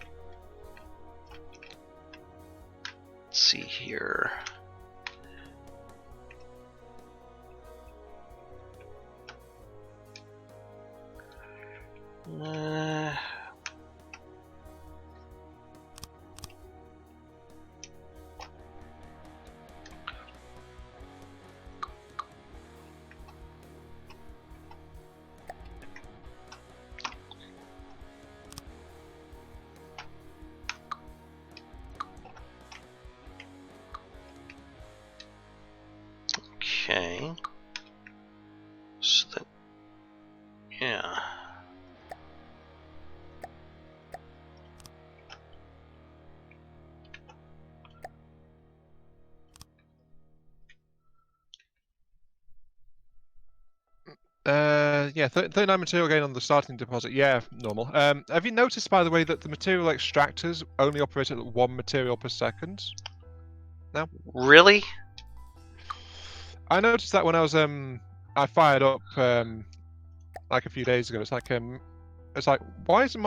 let's see here. Okay. So that, yeah. Yeah, 39 material gain on the starting deposit. Yeah, normal. Have you noticed, by the way, that the material extractors only operate at 1 material per second? Really? I noticed that when I was I fired up like a few days ago. It's like why isn't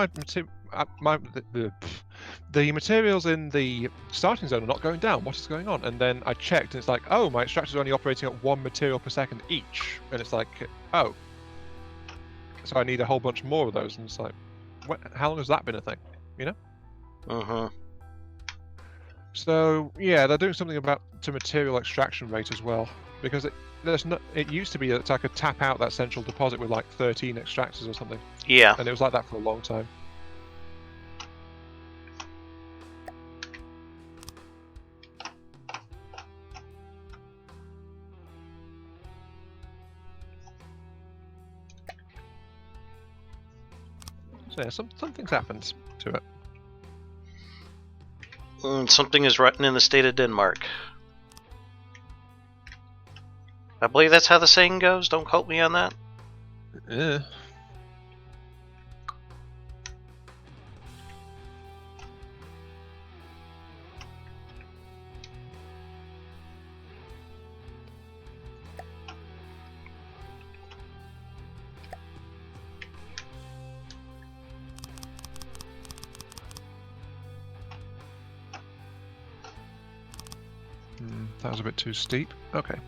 the materials in the starting zone are not going down? What is going on? And then I checked, and it's like, oh, my extractors are only operating at 1 material per second each, and it's like, oh, so I need a whole bunch more of those, and it's like, how long has that been a thing? You know? Mm-hmm. So yeah, they're doing something to material extraction rate as well, because it used to be that I could tap out that central deposit with like 13 extractors or something. Yeah. And it was like that for a long time. So yeah, something's happened to it. Something is rotten in the state of Denmark. I believe that's how the saying goes. Don't quote me on that. Yeah. That was a bit too steep. Okay.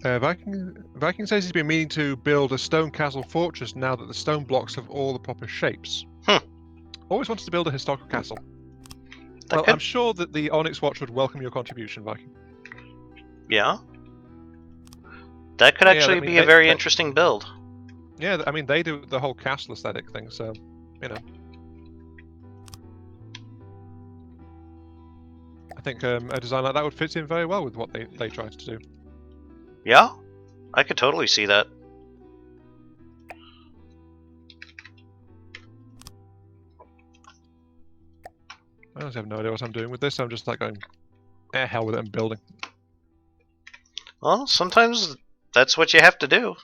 Viking says he's been meaning to build a stone castle fortress now that the stone blocks have all the proper shapes. Always wanted to build a historical castle. Well, I'm sure that the Onyx Watch would welcome your contribution, Viking. Yeah. That could actually be a very interesting build. Yeah, I mean, they do the whole castle aesthetic thing, so, you know. I think a design like that would fit in very well with what they tried to do. Yeah, I could totally see that. I honestly have no idea what I'm doing with this. I'm just like going, hell with it, I'm building. Well, sometimes that's what you have to do.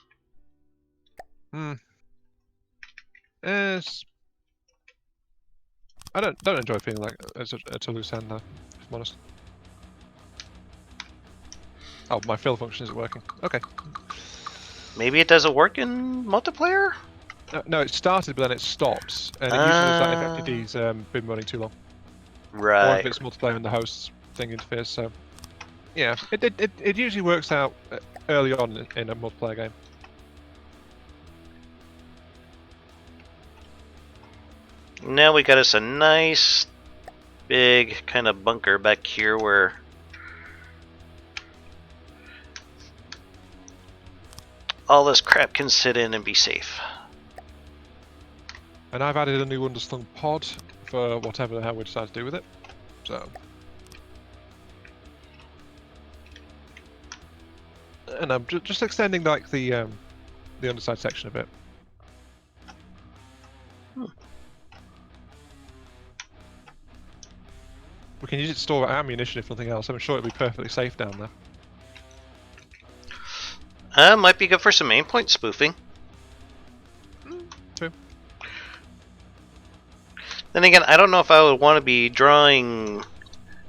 Yes. I don't enjoy feeling like it's a loose end though, if I'm honest. Oh, my fill function isn't working. Okay. Maybe it doesn't work in multiplayer? No, it started, but then it stopped. And it usually does that if FTD's been running too long. Right. Or if it's multiplayer and the host thing interferes, so... Yeah, it usually works out early on in a multiplayer game. Now we got us a nice, big kind of bunker back here where... all this crap can sit in and be safe. And I've added a new underslung pod for whatever the hell we decide to do with it. So... And I'm just extending like the underside section a bit. We can use it to store ammunition if nothing else. I'm sure it'll be perfectly safe down there. Might be good for some aim point spoofing. True. Then again, I don't know if I would want to be drawing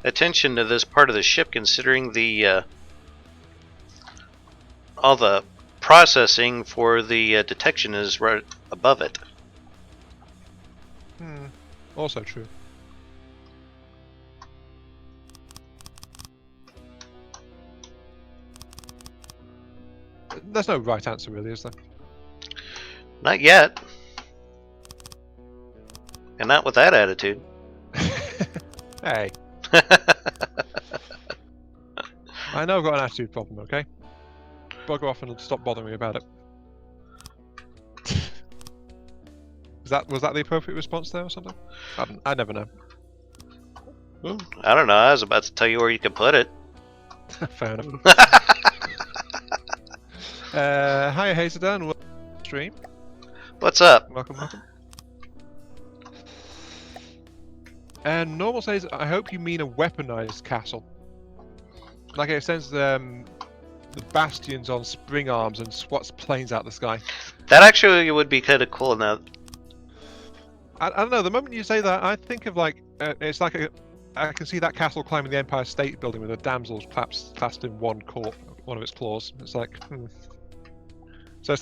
attention to this part of the ship, considering the all the processing for the detection is right above it. Also true. There's no right answer, really, is there? Not yet. And not with that attitude. Hey. I know I've got an attitude problem, okay? Bugger off and stop bothering me about it. Was that the appropriate response there or something? I never know. I don't know. I was about to tell you where you could put it. Fair enough. Hi, Hazeldan. Welcome to the stream. What's up? Welcome. And Normal says, I hope you mean a weaponized castle. Like it sends the bastions on spring arms and swats planes out the sky. That actually would be kind of cool. Now, I don't know. The moment you say that, I think of like it's like I can see that castle climbing the Empire State Building with a damsel's clasped in one of its claws. It's like, So it's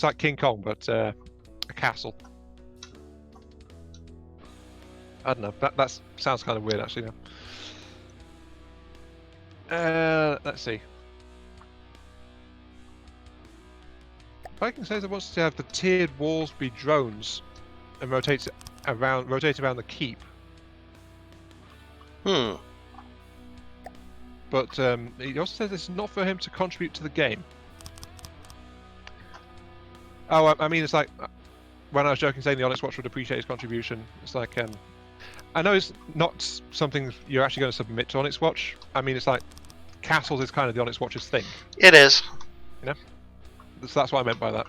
like King Kong, but a castle. I don't know. That sounds kind of weird, actually. Now. Let's see. Viking says it wants to have the tiered walls be drones and rotate around the keep. But he also says it's not for him to contribute to the game. Oh, I mean, it's like when I was joking saying the Onyx Watch would appreciate his contribution. It's like I know it's not something you're actually going to submit to Onyx Watch. I mean, it's like castles is kind of the Onyx Watch's thing. it is. You know, so that's what I meant by that.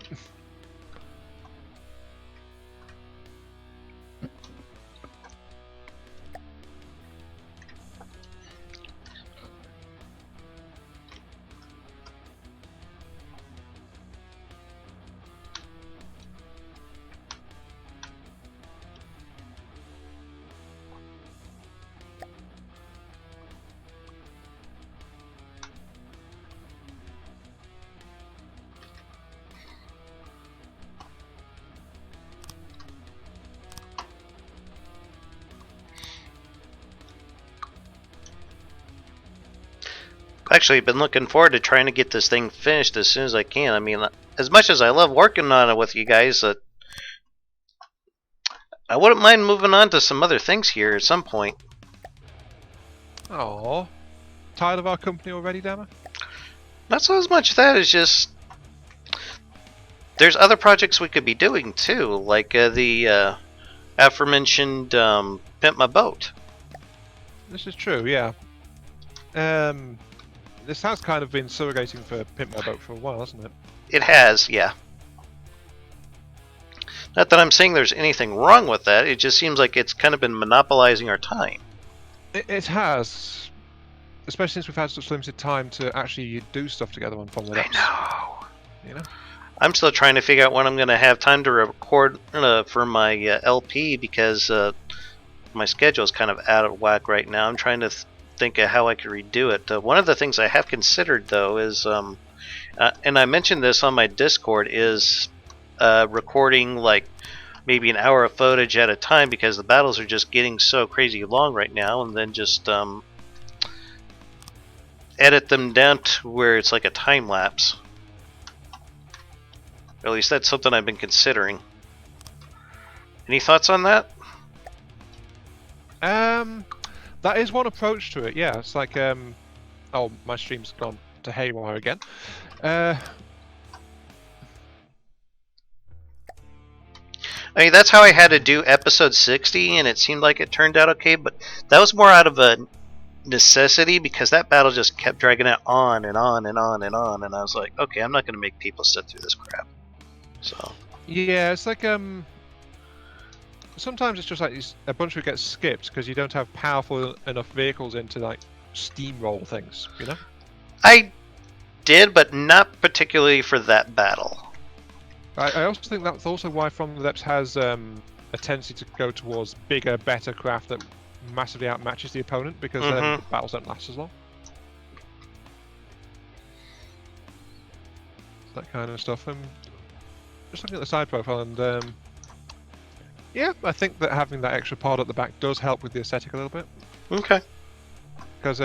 Actually, been looking forward to trying to get this thing finished as soon as I can. I mean, as much as I love working on it with you guys, I wouldn't mind moving on to some other things here at some point. Oh, tired of our company already, Dama? Not so as much that, it's just there's other projects we could be doing too, like the aforementioned Pimp My Boat. This is true, yeah. This has kind of been surrogating for Pimp My Boat for a while, hasn't it? It has, yeah. Not that I'm saying there's anything wrong with that, it just seems like it's kind of been monopolizing our time. It has. Especially since we've had such limited time to actually do stuff together on Fun With Ups. I know. You know? I'm still trying to figure out when I'm going to have time to record for my LP because my schedule is kind of out of whack right now. I'm trying to think of how I could redo it. One of the things I have considered, though, is, and I mentioned this on my Discord, is recording like maybe an hour of footage at a time because the battles are just getting so crazy long right now, and then just edit them down to where it's like a time lapse. At least that's something I've been considering. Any thoughts on that? That is one approach to it, yeah. It's like, oh, my stream's gone to haywire again. I mean, that's how I had to do episode 60, and it seemed like it turned out okay, but that was more out of a necessity because that battle just kept dragging it on and on and on and on, and I was like, okay, I'm not going to make people sit through this crap. So yeah, it's like sometimes it's just like a bunch of it gets skipped because you don't have powerful enough vehicles in to like steamroll things, you know? I did, but not particularly for that battle. I also think that's also why From the Depths has a tendency to go towards bigger, better craft that massively outmatches the opponent because then the battles don't last as long. That kind of stuff. Just looking at the side profile, and yeah, I think that having that extra pod at the back does help with the aesthetic a little bit. Okay. Because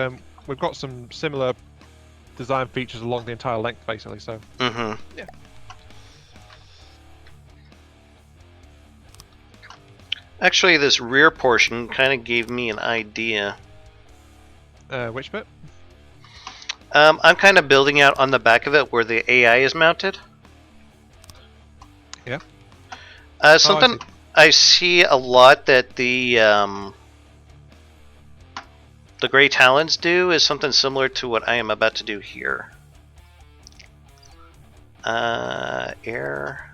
we've got some similar design features along the entire length, basically. So yeah. Actually, this rear portion kind of gave me an idea. Which bit? I'm kind of building out on the back of it where the AI is mounted. Something see. I see a lot that the Grey Talons do is something similar to what I am about to do here. Air.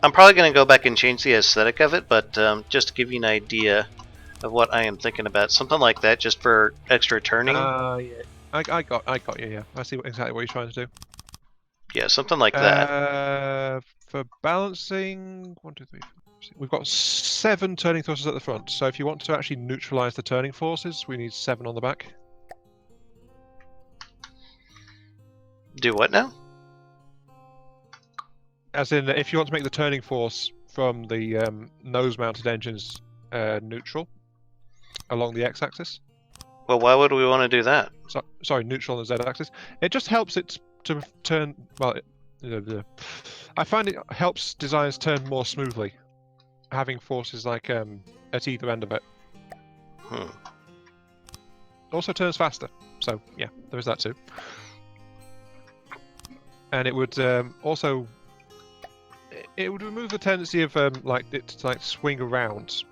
I'm probably going to go back and change the aesthetic of it, but just to give you an idea of what I am thinking about, something like that, just for extra turning. Yeah. I got you. Yeah, I see exactly what you're trying to do. Yeah, something like that. For balancing, 1, 2, 3, 4, 6. We've got 7 turning thrusters at the front. So if you want to actually neutralize the turning forces, we need 7 on the back. Do what now? As in, if you want to make the turning force from the nose-mounted engines neutral along the x-axis. Well, why would we want to do that? Sorry, neutral on the z-axis. It just helps it to turn. Well, I find it helps designs turn more smoothly, having forces like at either end of it. Also turns faster, so yeah, there is that too. And it would also it would remove the tendency of like it to like swing around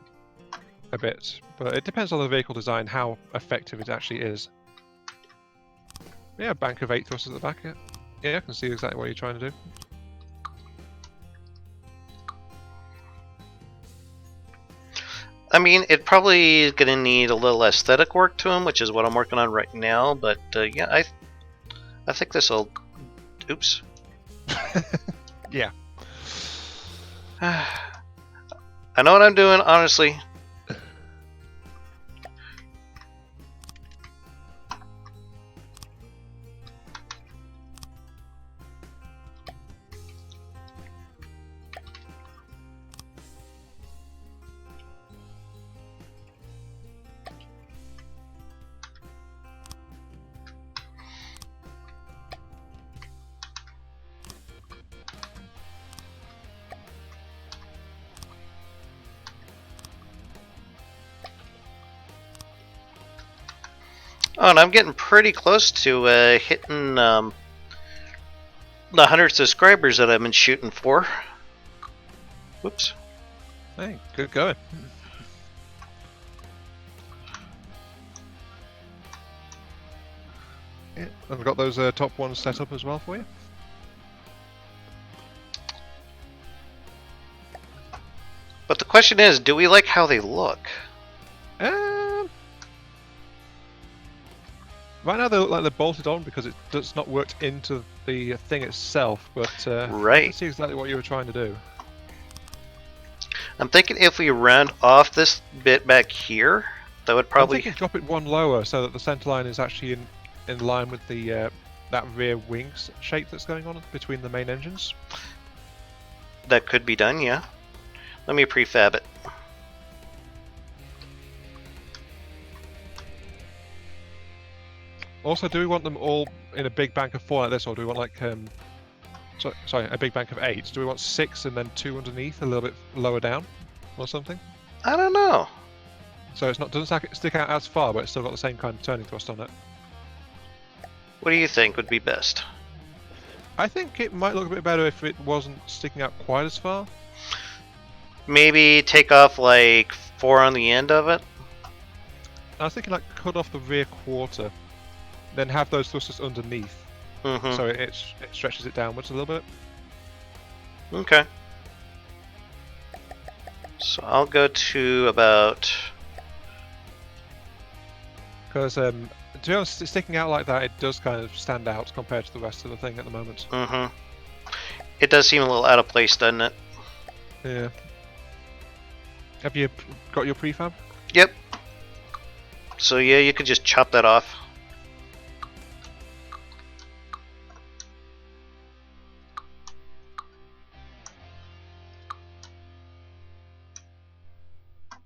a bit, but it depends on the vehicle design how effective it actually is. Yeah, bank of 8 thrusters at the back. Yeah, I can see exactly what you're trying to do. I mean, it probably is going to need a little aesthetic work to them, which is what I'm working on right now. But yeah, I think this will. Oops. Yeah. I know what I'm doing, honestly. Oh, and I'm getting pretty close to hitting the 100 subscribers that I've been shooting for. Whoops. Hey, good going. Yeah, I've got those top ones set up as well for you. But the question is, do we like how they look? Right now they look like they're bolted on because it's not worked into the thing itself, but right. I see exactly what you were trying to do. I'm thinking if we round off this bit back here, that would probably... I'm thinking drop it one lower so that the center line is actually in line with the that rear wings shape that's going on between the main engines. That could be done, yeah. Let me prefab it. Also, do we want them all in a big bank of 4 like this, or do we want like sorry, a big bank of 8? Do we want 6 and then 2 underneath, a little bit lower down, or something? I don't know. So it's not doesn't stick out as far, but it's still got the same kind of turning thrust on it. What do you think would be best? I think it might look a bit better if it wasn't sticking out quite as far. Maybe take off like 4 on the end of it? I was thinking like cut off the rear quarter, then have those thrusters underneath, so it stretches it downwards a little bit. Okay. So I'll go to about... Because to be honest, sticking out like that, it does kind of stand out compared to the rest of the thing at the moment. It does seem a little out of place, doesn't it? Yeah. Have you got your prefab? Yep. So yeah, you could just chop that off.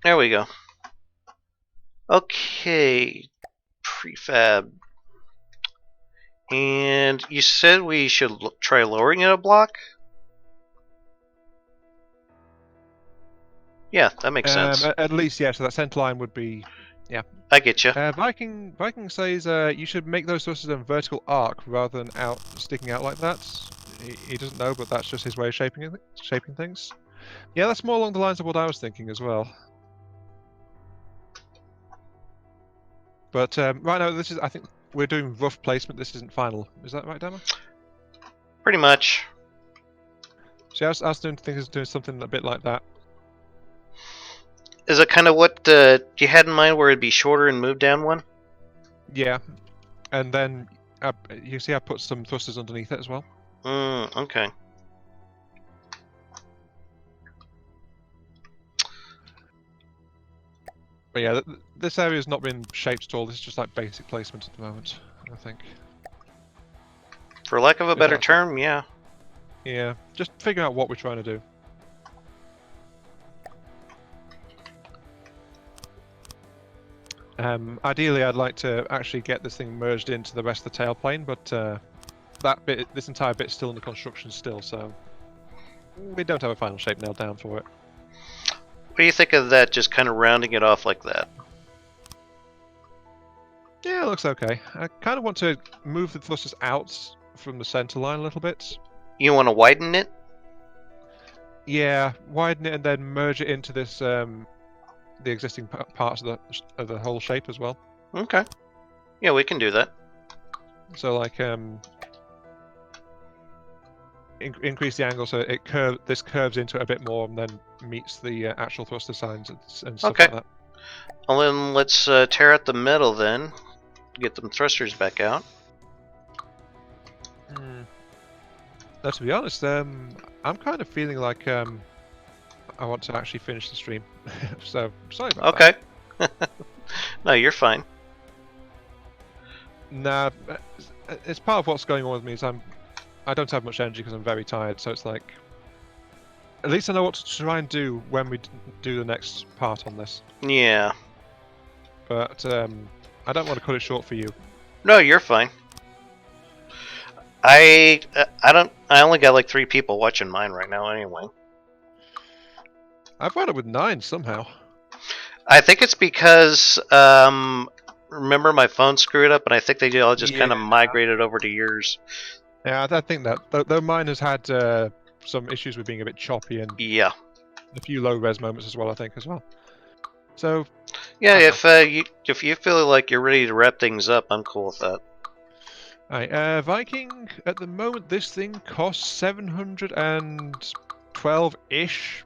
There we go. Okay, prefab. And you said we should try lowering it a block? Yeah, that makes sense. At least, yeah, so that center line would be... Yeah. I get you. Viking says you should make those thrusters in a vertical arc rather than sticking out like that. he doesn't know, but that's just his way of shaping things. Yeah, that's more along the lines of what I was thinking as well. But right now, I think we're doing rough placement. This isn't final. Is that right, Dama? Pretty much. See, I was thinking of doing something a bit like that. Is it kind of what you had in mind, where it'd be shorter and move down one? Yeah, and then you see I put some thrusters underneath it as well. Okay. But yeah, this area has not been shaped at all. This is just like basic placement at the moment, I think. For lack of a better term, yeah. Yeah, just figuring out what we're trying to do. Ideally, I'd like to actually get this thing merged into the rest of the tailplane, but this entire bit's still under construction still, so we don't have a final shape nailed down for it. What do you think of that, just kind of rounding it off like that? Yeah, it looks okay. I kind of want to move the thrusters out from the center line a little bit. You want to widen it? Yeah, widen it and then merge it into this the existing parts of the whole shape as well. Okay. Yeah, we can do that. So like increase the angle so this curves into it a bit more and then meets the actual thruster signs and stuff like that. Well, then let's tear out the middle then. Get them thrusters back out. Now, to be honest, I'm kind of feeling like I want to actually finish the stream. So sorry about that. Okay. No, you're fine. Nah, it's part of what's going on with me is I don't have much energy because I'm very tired. So it's like, at least I know what to try and do when we do the next part on this. Yeah. But I don't want to cut it short for you. No, you're fine. I only got like 3 people watching mine right now anyway. I've wound up with 9 somehow. I think it's because remember my phone screwed up, and I think they all just kind of migrated over to yours. Yeah, I think that though mine has had some issues with being a bit choppy and yeah, a few low res moments as well. I think as well. So yeah, if you feel like you're ready to wrap things up, I'm cool with that. Alright, Viking. At the moment, this thing costs 712-ish.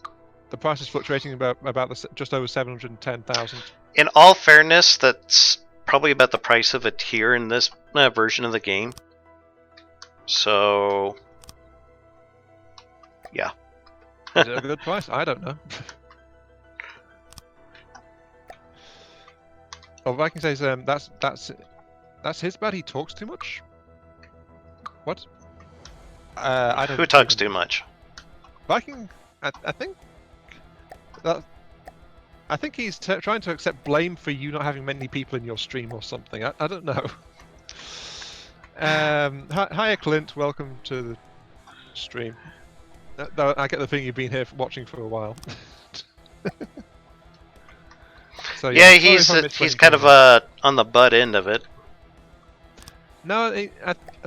The price is fluctuating about just over 710,000. In all fairness, that's probably about the price of a tier in this version of the game. So, yeah. Is it a good price? I don't know. Oh, Viking says that's his bad. He talks too much. What? I don't. Who talks too much? Viking, I think. I think he's trying to accept blame for you not having many people in your stream or something. I don't know. Hiya, Clint. Welcome to the stream. I get the thing you've been here watching for a while. So yeah, he's kind of on the butt end of it. No, I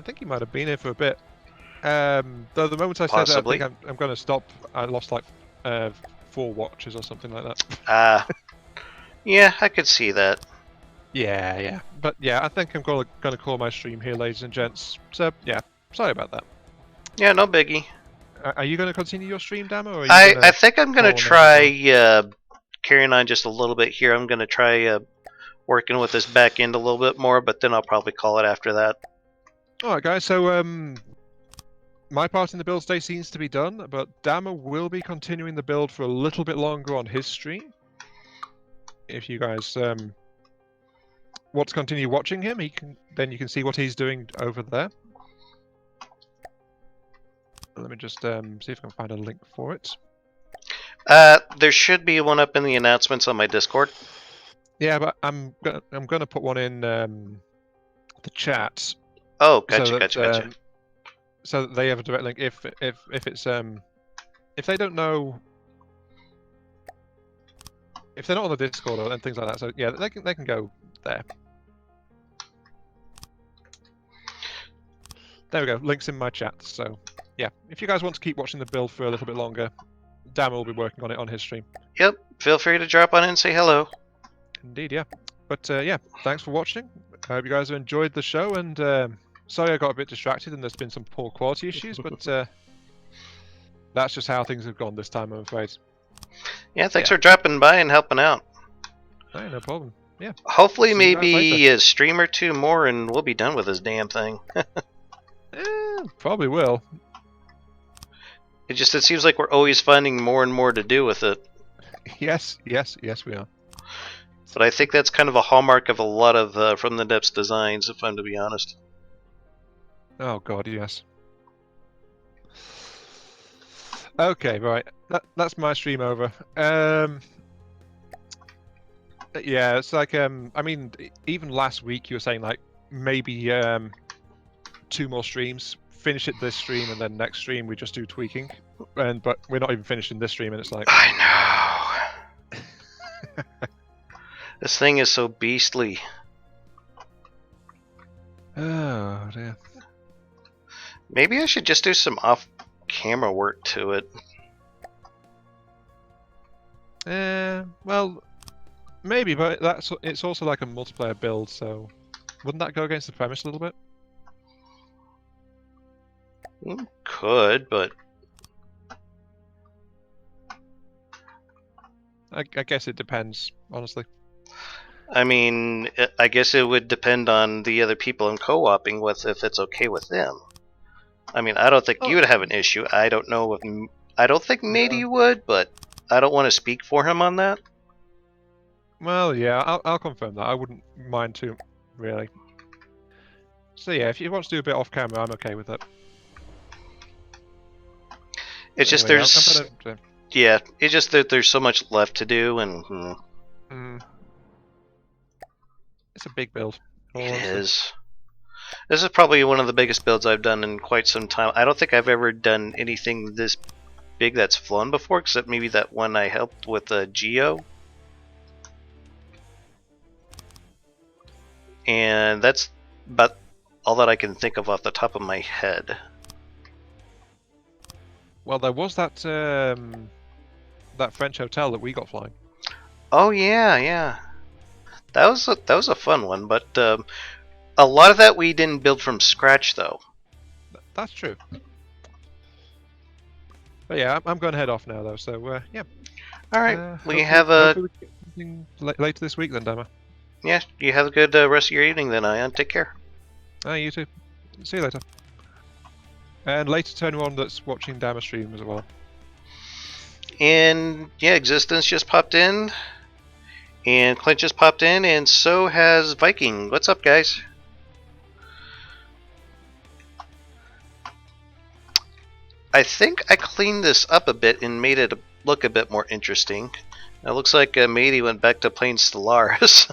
think he might have been here for a bit. Though the moment I said that, I think I'm going to stop. I lost like 4 watches or something like that. Yeah, I could see that. Yeah. But yeah, I think I'm going to call my stream here, ladies and gents. So yeah, sorry about that. Yeah, no biggie. Are you going to continue your stream, Dama? Or I think I'm going to try carrying on just a little bit here. I'm going to try working with this back end a little bit more, but then I'll probably call it after that. Alright guys, so my part in the build stage seems to be done, but Dama will be continuing the build for a little bit longer on his stream. If you guys want to continue watching him, then you can see what he's doing over there. Let me just see if I can find a link for it. There should be one up in the announcements on my Discord. Yeah, but I'm gonna put one in the chat. Oh, gotcha. So that they have a direct link. If it's if they don't know, if they're not on the Discord and things like that, so yeah, they can go there. There we go. Links in my chat. So yeah, if you guys want to keep watching the build for a little bit longer, Dama will be working on it on his stream. Yep, feel free to drop on in and say hello. Indeed, yeah. But yeah, thanks for watching. I hope you guys have enjoyed the show, and sorry I got a bit distracted and there's been some poor quality issues, but that's just how things have gone this time, I'm afraid. Yeah, thanks for dropping by and helping out. Hey, no problem. Yeah. Hopefully, See you guys maybe later. a stream or two more, and we'll be done with this damn thing. Probably will. It seems like we're always finding more and more to do with it. Yes, we are. But I think that's kind of a hallmark of a lot of From the Depths designs, if I'm to be honest. Oh god, yes. Okay, right. That's my stream over. Yeah, it's like I mean, even last week you were saying like maybe 2 more streams. Finish it this stream, and then next stream we just do tweaking. But we're not even finishing this stream, and it's like I know. This thing is so beastly. oh dear. Maybe I should just do some off-camera work to it. Well, maybe, but it's also like a multiplayer build, so wouldn't that go against the premise a little bit? Could, but I guess it depends, honestly. I mean, I guess it would depend on the other people I'm co-oping with if it's okay with them. I mean, I don't think you would have an issue. I don't know if I don't think Matey would, but I don't want to speak for him on that. Well, yeah, I'll confirm that. I wouldn't mind too, really. So yeah, if you want to do a bit off camera, I'm okay with it. It's just Anyway, there's yeah, it's just that there's so much left to do, and it's a big build. it is. This is probably one of the biggest builds I've done in quite some time. I don't think I've ever done anything this big that's flown before, except maybe that one I helped with Geo. And that's about all that I can think of off the top of my head. Well, there was that that French hotel that we got flying. Oh yeah. That was a fun one, but a lot of that we didn't build from scratch, though. That's true. But yeah, I'm going to head off now, though. So yeah. All right, we have a later this week then, Dama. Yeah, you have a good rest of your evening then, Ayion. Take care. You too. See you later. And later to anyone that's watching Dama stream as well. And yeah, Existence just popped in, and Clint just popped in, and so has Viking. What's up, guys? I think I cleaned this up a bit and made it look a bit more interesting. It looks like Matey went back to playing Stellaris.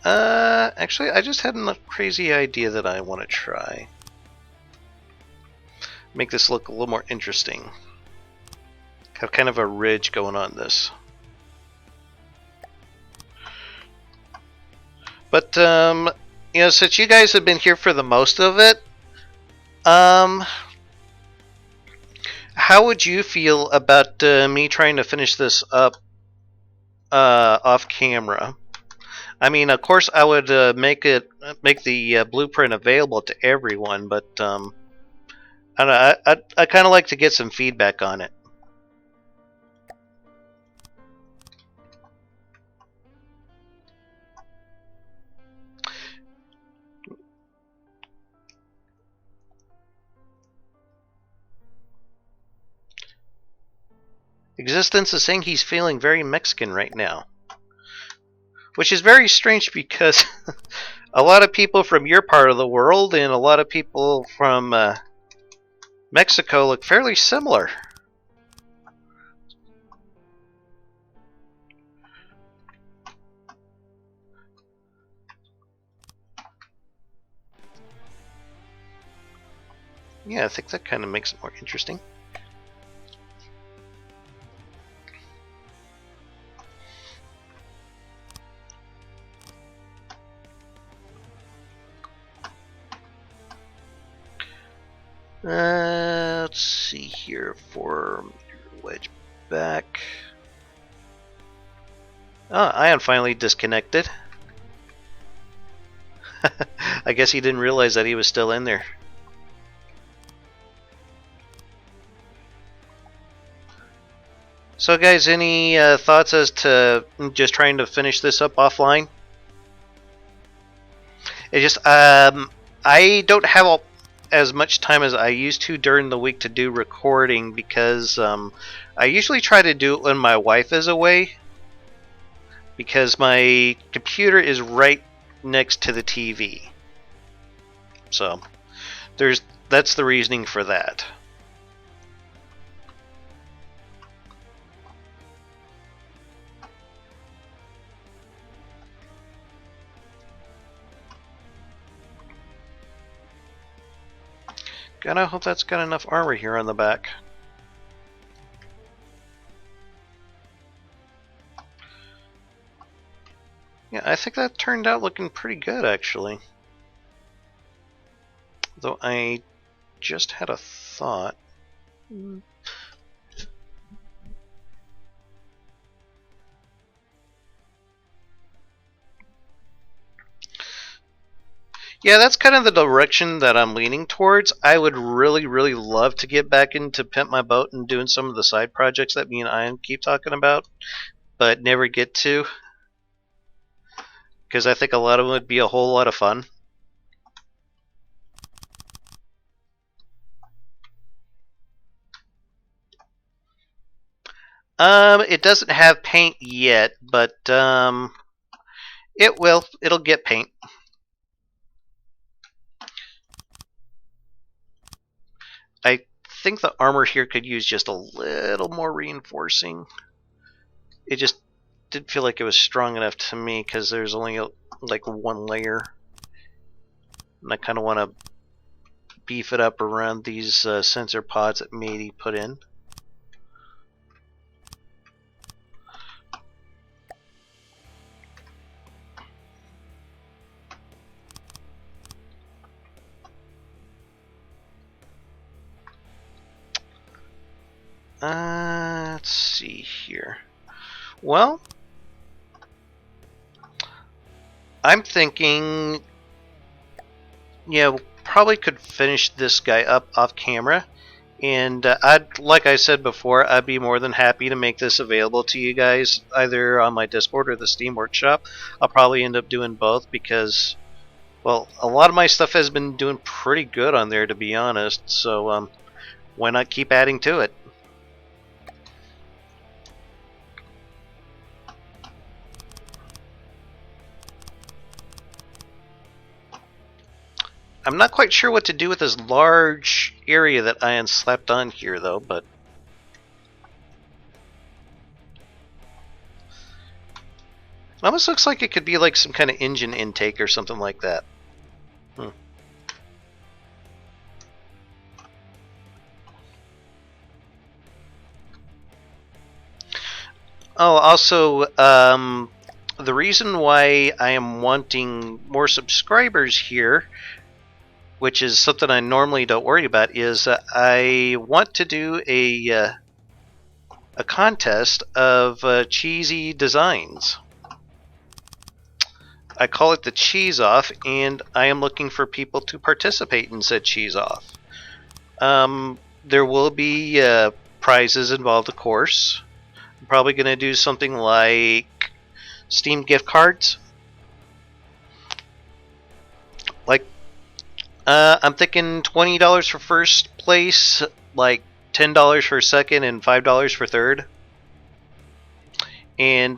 Actually, I just had a crazy idea that I want to try. Make this look a little more interesting. Have kind of a ridge going on this. But, you know, since you guys have been here for the most of it, how would you feel about me trying to finish this up off camera? I mean, of course, I would make the blueprint available to everyone, but I don't know. I kind of like to get some feedback on it. Existence is saying he's feeling very Mexican right now. Which is very strange because a lot of people from your part of the world and a lot of people from Mexico look fairly similar. Yeah, I think that kind of makes it more interesting. Let's see here for wedge back. Oh, Ayion finally disconnected. I guess he didn't realize that he was still in there. So guys, any thoughts as to just trying to finish this up offline? It just, I don't have as much time as I used to during the week to do recording because I usually try to do it when my wife is away because my computer is right next to the TV. So that's the reasoning for that. Gotta hope that's got enough armor here on the back. Yeah, I think that turned out looking pretty good, actually. Though I just had a thought. Yeah, that's kind of the direction that I'm leaning towards. I would really, really love to get back into Pimp My Boat and doing some of the side projects that me and Ayion keep talking about, but never get to. Because I think a lot of them would be a whole lot of fun. It doesn't have paint yet, but it will. It'll get paint. I think the armor here could use just a little more reinforcing. It just didn't feel like it was strong enough to me because there's only like one layer. And I kind of want to beef it up around these sensor pods that Matey put in. Let's see here. Well, I'm thinking, yeah, probably could finish this guy up off camera. And like I said before, I'd be more than happy to make this available to you guys, either on my Discord or the Steam Workshop. I'll probably end up doing both because, well, a lot of my stuff has been doing pretty good on there, to be honest. So why not keep adding to it? I'm not quite sure what to do with this large area that Ayion slapped on here, though, but it almost looks like it could be like some kind of engine intake or something like that. Oh, also, the reason why I am wanting more subscribers here, which is something I normally don't worry about, is I want to do a contest of cheesy designs. I call it the Cheese Off, and I am looking for people to participate in said Cheese Off. There will be prizes involved, of course. I'm probably going to do something like Steam gift cards. Like, I'm thinking $20 for first place, like $10 for second, and $5 for third. And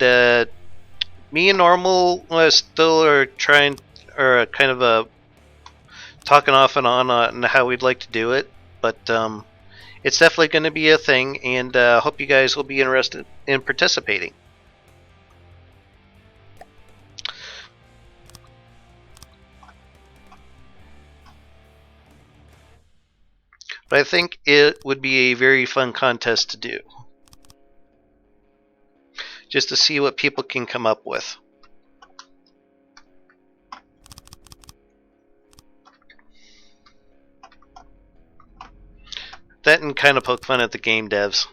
me and Normal still are trying, or kind of talking off and on how we'd like to do it, but it's definitely going to be a thing, and I hope you guys will be interested in participating. But I think it would be a very fun contest to do, just to see what people can come up with. That and kind of poke fun at the game devs.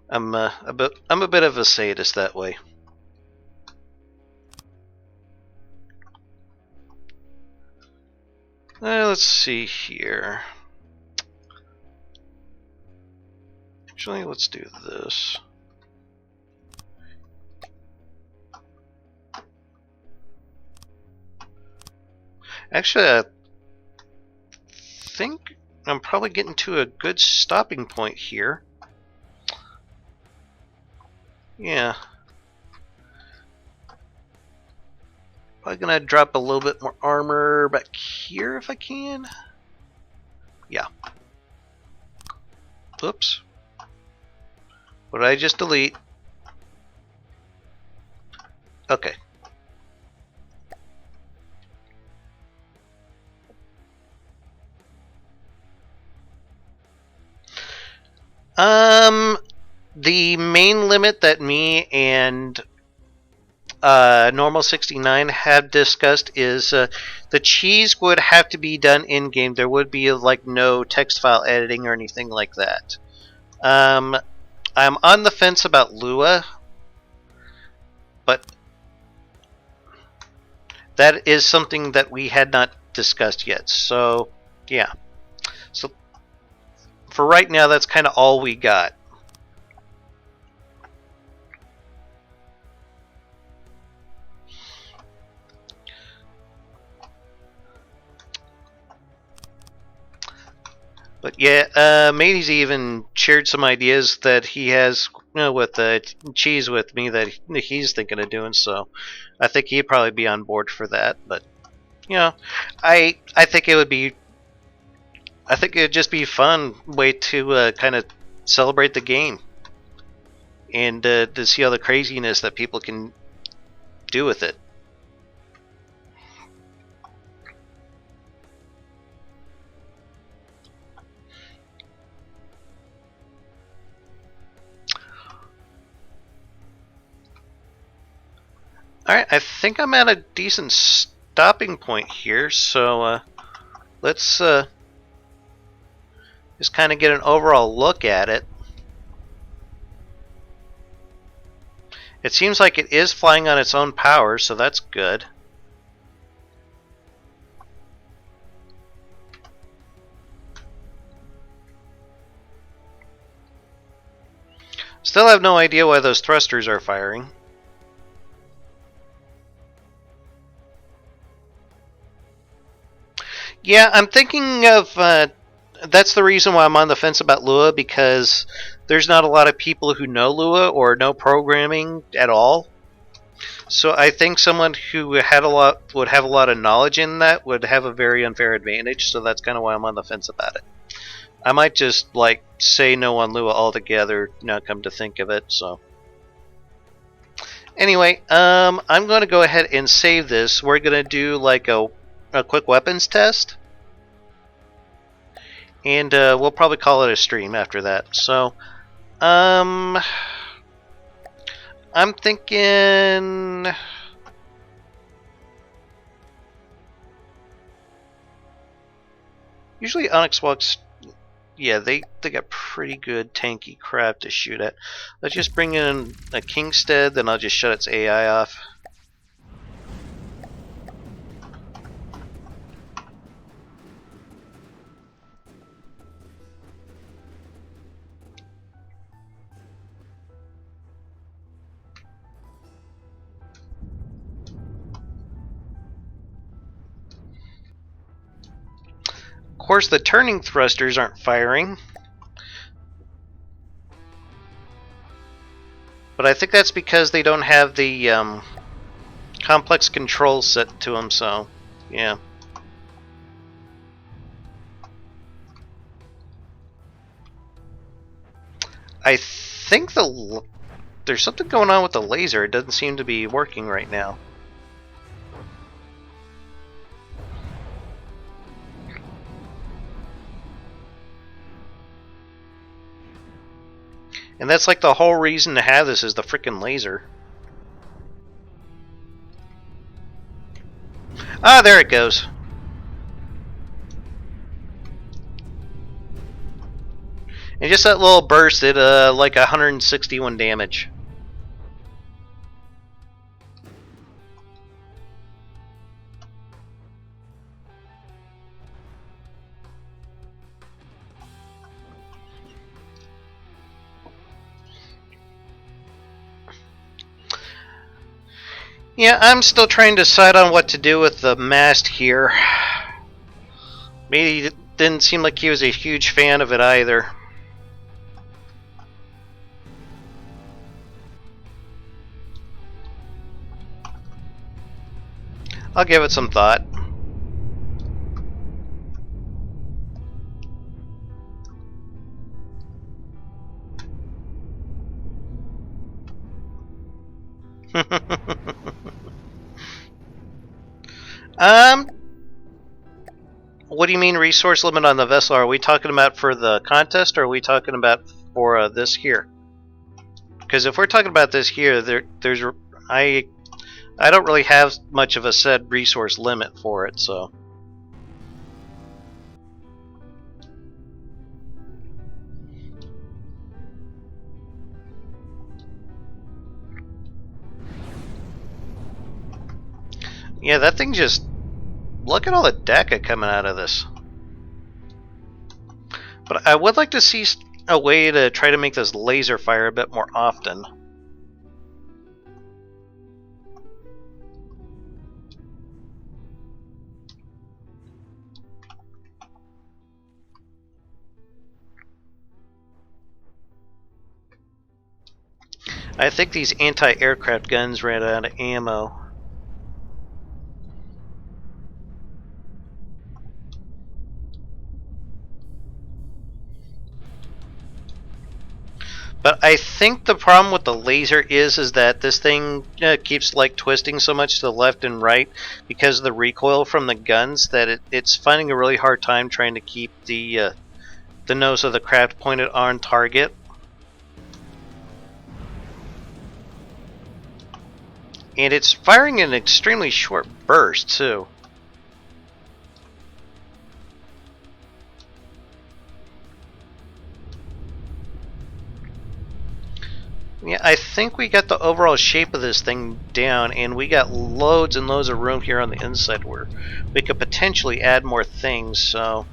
I'm a bit of a sadist that way. Let's see here. Actually, let's do this. Actually, I think I'm probably getting to a good stopping point here. Yeah. Probably gonna drop a little bit more armor back here if I can. Yeah. Oops. What did I just delete? Okay. The main limit that me and Normal 69 have discussed is the cheese would have to be done in game. There would be like no text file editing or anything like that. I'm on the fence about Lua, but that is something that we had not discussed yet. So yeah. So for right now, that's kind of all we got. But yeah, Matey's even shared some ideas that he has, with cheese with me that he's thinking of doing. So I think he'd probably be on board for that. But I think it would be, I think it'd just be a fun way to kind of celebrate the game and to see all the craziness that people can do with it. Alright, I think I'm at a decent stopping point here, so let's just kind of get an overall look at it. It seems like it is flying on its own power, so that's good. Still have no idea why those thrusters are firing. Yeah, I'm thinking of that's the reason why I'm on the fence about Lua, because there's not a lot of people who know Lua or know programming at all. So I think someone who would have a lot of knowledge in that would have a very unfair advantage. So that's kind of why I'm on the fence about it. I might just like say no on Lua altogether. Come to think of it, so. Anyway, I'm going to go ahead and save this. We're going to do like a quick weapons test, and we'll probably call it a stream after that. So, I'm thinking. Usually Onyx Walks, yeah, they got pretty good tanky crap to shoot at. Let's just bring in a Kingstead, then I'll just shut its AI off. Of course, the turning thrusters aren't firing. But I think that's because they don't have the complex controls set to them, so yeah. I think there's something going on with the laser. It doesn't seem to be working right now. And that's like the whole reason to have this is the frickin' laser. Ah, there it goes. And just that little burst did like 161 damage. Yeah, I'm still trying to decide on what to do with the mast here. Maybe it didn't seem like he was a huge fan of it either. I'll give it some thought. What do you mean resource limit on the vessel? Are we talking about for the contest, or are we talking about for this here? Because if we're talking about this here, there's I don't really have much of a set resource limit for it, so. Yeah, that thing just... Look at all the deca coming out of this. But I would like to see a way to try to make this laser fire a bit more often. I think these anti-aircraft guns ran out of ammo. But I think the problem with the laser is that this thing keeps like twisting so much to the left and right because of the recoil from the guns that it's finding a really hard time trying to keep the nose of the craft pointed on target. And it's firing in an extremely short burst too. Yeah, I think we got the overall shape of this thing down, and we got loads and loads of room here on the inside where we could potentially add more things, so...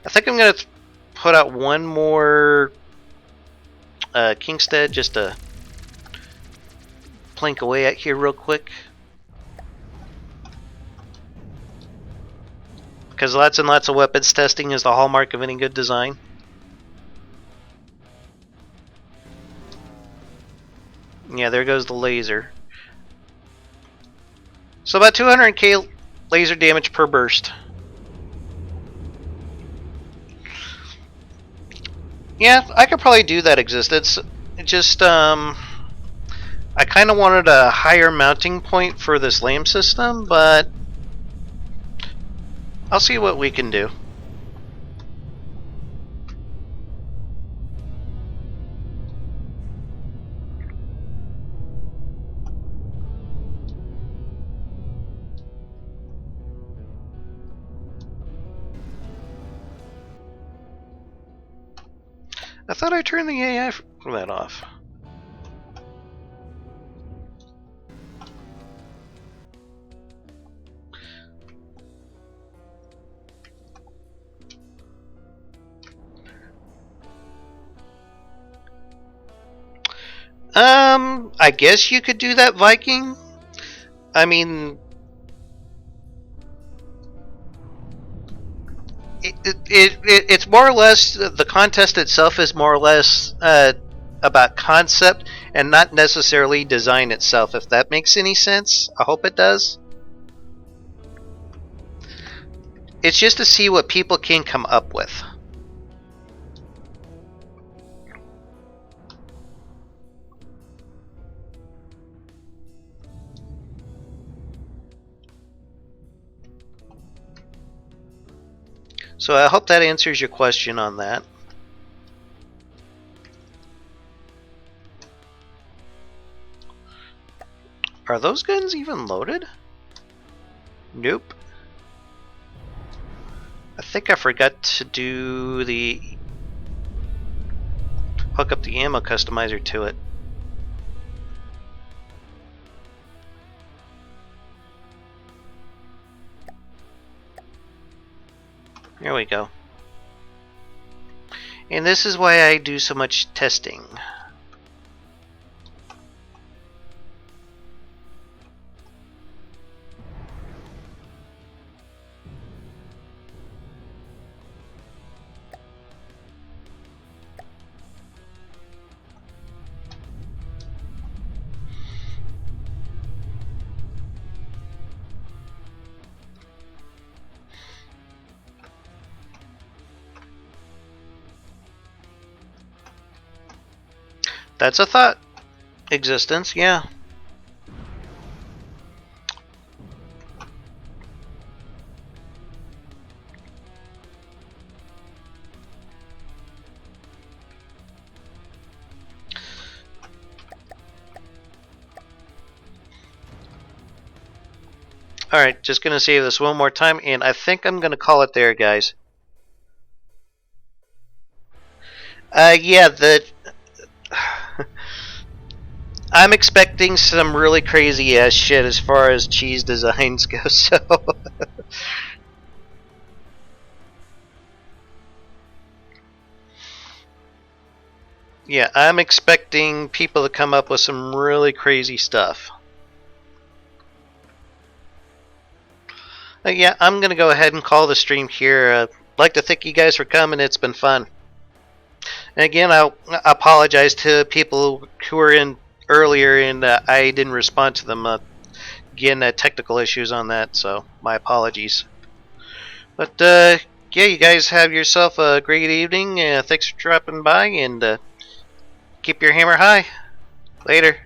I think I'm going to put out one more Kingstead just to plank away at here real quick. Because lots and lots of weapons testing is the hallmark of any good design. Yeah, there goes the laser. So about 200k laser damage per burst. Yeah, I could probably do that existence. It just, I kind of wanted a higher mounting point for this LAM system, but I'll see what we can do. I thought I turned the AI for that off. I guess you could do that, Viking. I mean, it's more or less, the contest itself is more or less about concept and not necessarily design itself, if that makes any sense. I hope it does. It's just to see what people can come up with. So I hope that answers your question on that. Are those guns even loaded? Nope. I think I forgot to do the hook up the ammo customizer to it. There we go. And this is why I do so much testing. That's a thought. Existence, yeah. Alright, just gonna save this one more time, and I think I'm gonna call it there, guys. Yeah, I'm expecting some really crazy ass shit as far as cheese designs go, so yeah, I'm expecting people to come up with some really crazy stuff. Yeah, I'm gonna go ahead and call the stream here. I'd like to thank you guys for coming. It's been fun. And again, I apologize to people who were in earlier and I didn't respond to them. Again, technical issues on that, so my apologies. But yeah, you guys have yourself a great evening. Thanks for dropping by, and keep your hammer high. Later.